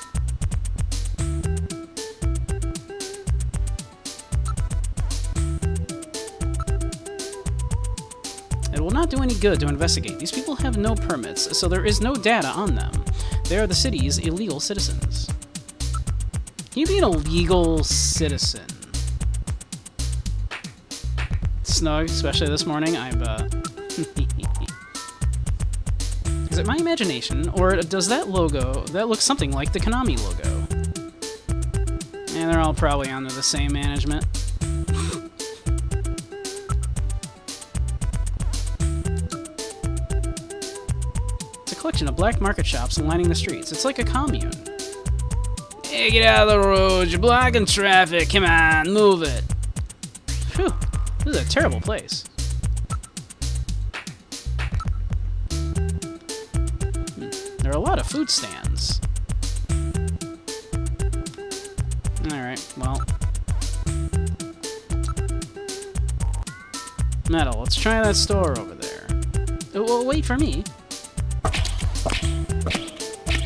It will not do any good to investigate. These people have no permits, so there is no data on them. They are the city's illegal citizens. Can you be an illegal citizen? Snug, especially this morning. Is it my imagination, or does that logo, that looks something like the Konami logo? And they're all probably under the same management. Collection of black market shops lining the streets. It's like a commune. Hey, get out of the road. You're blocking traffic. Come on, move it. Phew. This is a terrible place. There are a lot of food stands. Alright, well. Metal, let's try that store over there. Well, wait for me.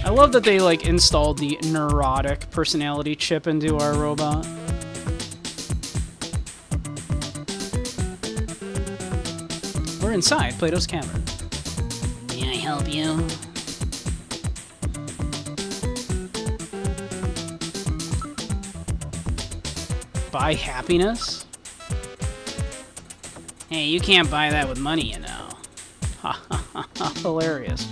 I love that they, like, installed the neurotic personality chip into our robot. We're inside Plato's Cavern. May I help you? Buy happiness? Hey, you can't buy that with money, you know. Ha ha ha ha, hilarious.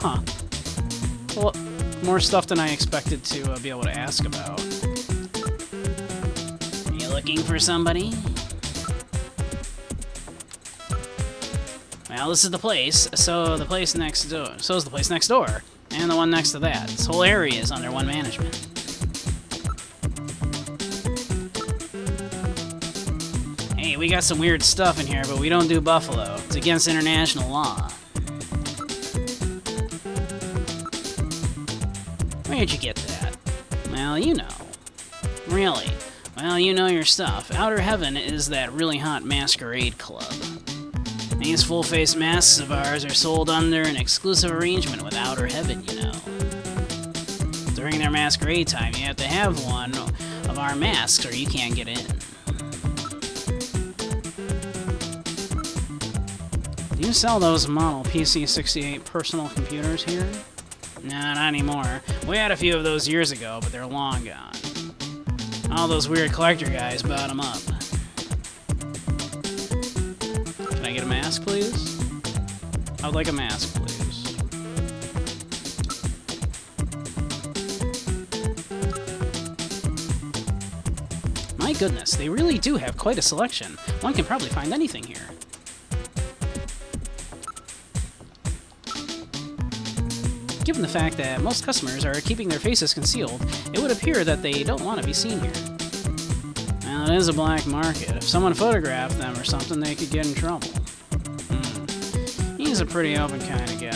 Huh. Well, more stuff than I expected to be able to ask about. Are you looking for somebody? Well, this is the place, so the place next door. So is the place next door, and the one next to that. This whole area is under one management. Hey, we got some weird stuff in here, but we don't do buffalo. It's against international law. Where'd you get that? Well, you know. Really? Well, you know your stuff. Outer Heaven is that really hot masquerade club. These full-face masks of ours are sold under an exclusive arrangement with Outer Heaven, you know. During their masquerade time, you have to have one of our masks or you can't get in. Do you sell those model PC-68 personal computers here? No, not anymore. We had a few of those years ago, but they're long gone. All those weird collector guys bought them up. Can I get a mask, please? I would like a mask, please. My goodness, they really do have quite a selection. One can probably find anything here. Given the fact that most customers are keeping their faces concealed, it would appear that they don't want to be seen here. Well, it is a black market. If someone photographed them or something, they could get in trouble. He's a pretty open kind of guy.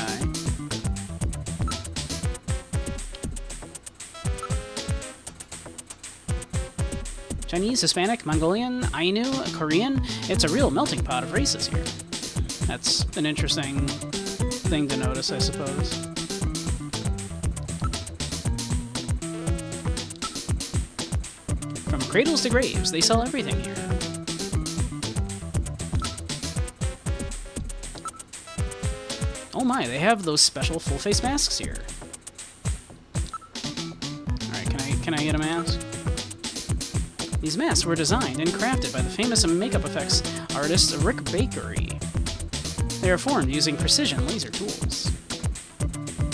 Chinese, Hispanic, Mongolian, Ainu, Korean. It's a real melting pot of races here. That's an interesting thing to notice, I suppose. From cradles to graves, they sell everything here. Oh my, they have those special full-face masks here. Alright, can I get a mask? These masks were designed and crafted by the famous makeup effects artist Rick Bakery. They are formed using precision laser tools.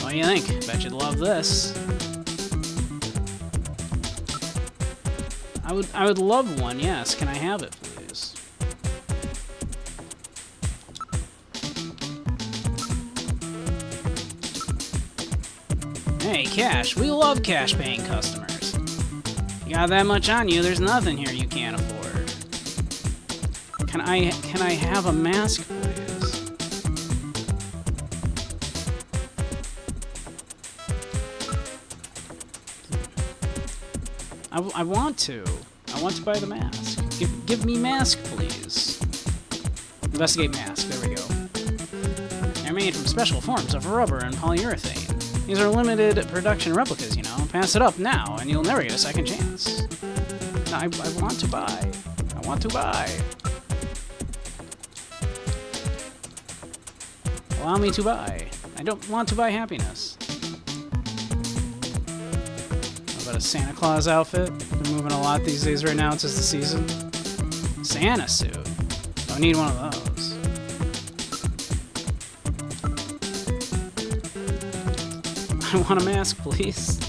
What do you think? Bet you'd love this. I would love one, yes. Can I have it, please? Hey, Cash. We love cash-paying customers. You got that much on you, there's nothing here you can't afford. Can I have a mask, please? I want to. I want to buy the mask. Give me mask, please. Investigate mask. There we go. They're made from special forms of rubber and polyurethane. These are limited production replicas, you know. Pass it up now, and you'll never get a second chance. No, I want to buy. I want to buy. Allow me to buy. I don't want to buy happiness. How about a Santa Claus outfit? They're moving a lot these days right now. It's just the season. Santa suit. Don't need one of those. I want a mask, please.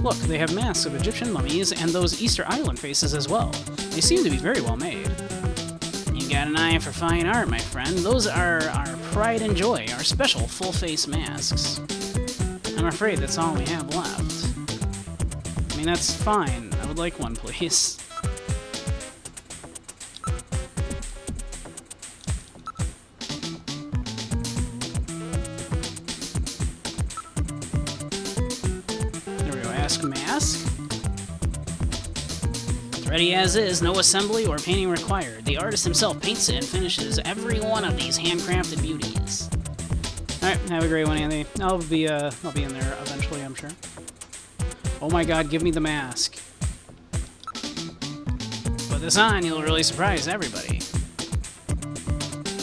Look, they have masks of Egyptian mummies and those Easter Island faces as well. They seem to be very well made. You got an eye for fine art, my friend. Those are our pride and joy, our special full-face masks. I'm afraid that's all we have left. I mean, that's fine. I would like one, please. Mask. It's ready as is, no assembly or painting required. The artist himself paints it and finishes every one of these handcrafted beauties. Alright, have a great one, Andy. I'll be in there eventually, I'm sure. Oh my god, give me the mask. Put this on, you'll really surprise everybody.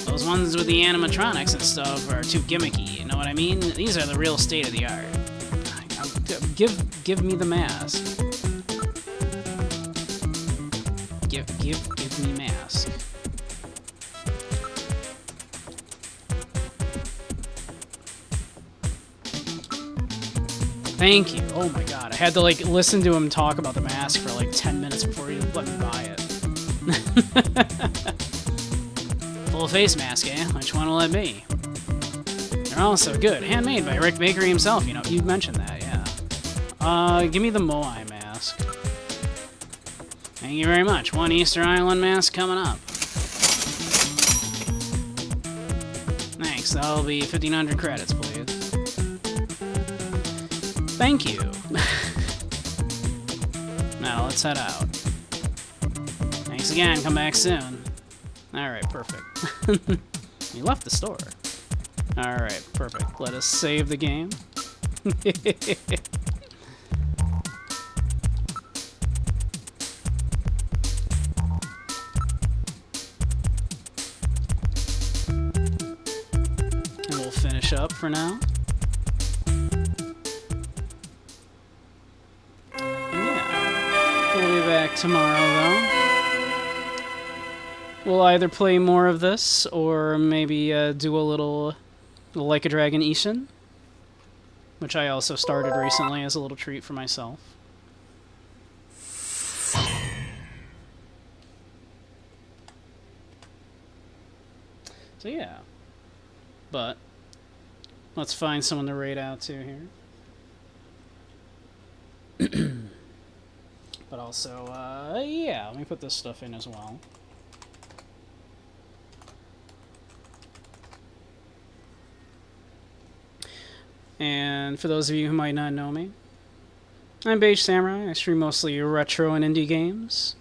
Those ones with the animatronics and stuff are too gimmicky, you know what I mean? These are the real state of the art. Give me the mask. Give me mask. Thank you. Oh my god. I had to like listen to him talk about the mask for like 10 minutes before he let me buy it. Full face mask, eh? Which one will it be? They're all so good. Handmade by Rick Bakery himself, you know, you mentioned that, yeah. Give me the Moai mask. Thank you very much. One Easter Island mask coming up. Thanks, that'll be 1,500 credits, please. Thank you. Now, let's head out. Thanks again, come back soon. Alright, perfect. You left the store. Alright, perfect. Let us save the game. And we'll finish up for now. Yeah. We'll be back tomorrow, though. We'll either play more of this, or maybe do a little Like a Dragon Ishin, which I also started recently as a little treat for myself. So yeah. But let's find someone to raid out to here. But also, yeah, let me put this stuff in as well. And for those of you who might not know me, I'm Beige Samurai. I stream mostly retro and indie games,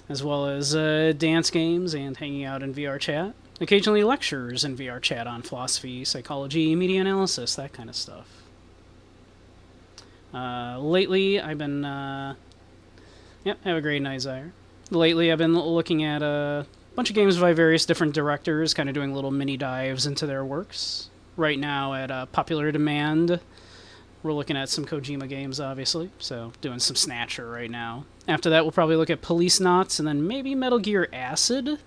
as well as dance games and hanging out in VR chat. Occasionally lectures in VR chat on philosophy, psychology, media analysis, that kind of stuff. Lately, I've been... Yep, have a great night, Zyre. Lately, I've been looking at a bunch of games by various different directors, kind of doing little mini dives into their works. Right now, at popular demand, we're looking at some Kojima games, obviously, so doing some Snatcher right now. After that, we'll probably look at Police Knots, and then maybe Metal Gear Acid,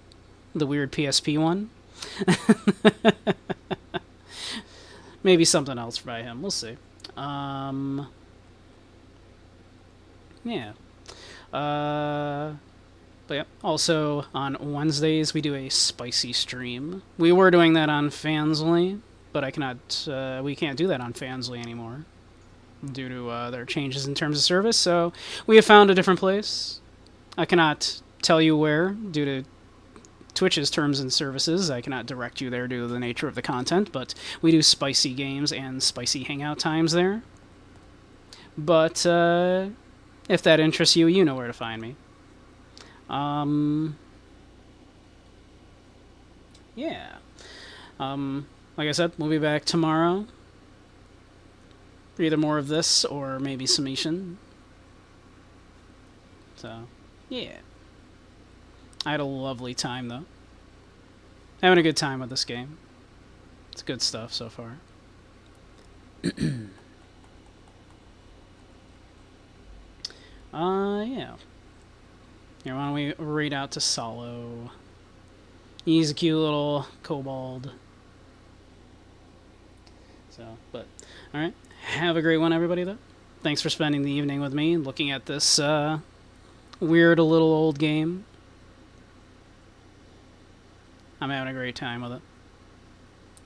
the weird PSP one. Maybe something else by him, we'll see. Yeah. But yeah, also on Wednesdays we do a spicy stream. We were doing that on Fansly, but we can't do that on Fansly anymore due to their changes in terms of service, so we have found a different place. I cannot tell you where due to Twitch's terms and services. I cannot direct you there due to the nature of the content, but we do spicy games and spicy hangout times there. But if that interests you, you know where to find me. Yeah. Like I said, we'll be back tomorrow. For either more of this or maybe Summation. So, yeah. I had a lovely time, though. Having a good time with this game. It's good stuff so far. Yeah. Here, why don't we read out to Solo? He's a cute little kobold. So, but, alright. Have a great one, everybody, though. Thanks for spending the evening with me, looking at this, weird little old game. I'm having a great time with it.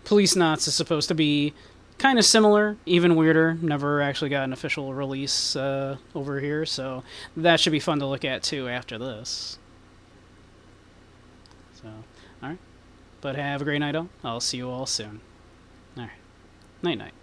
Police Knots is supposed to be kind of similar, even weirder. Never actually got an official release over here, so that should be fun to look at too after this. So, alright. But have a great night, all. I'll see you all soon. Alright. Night-night.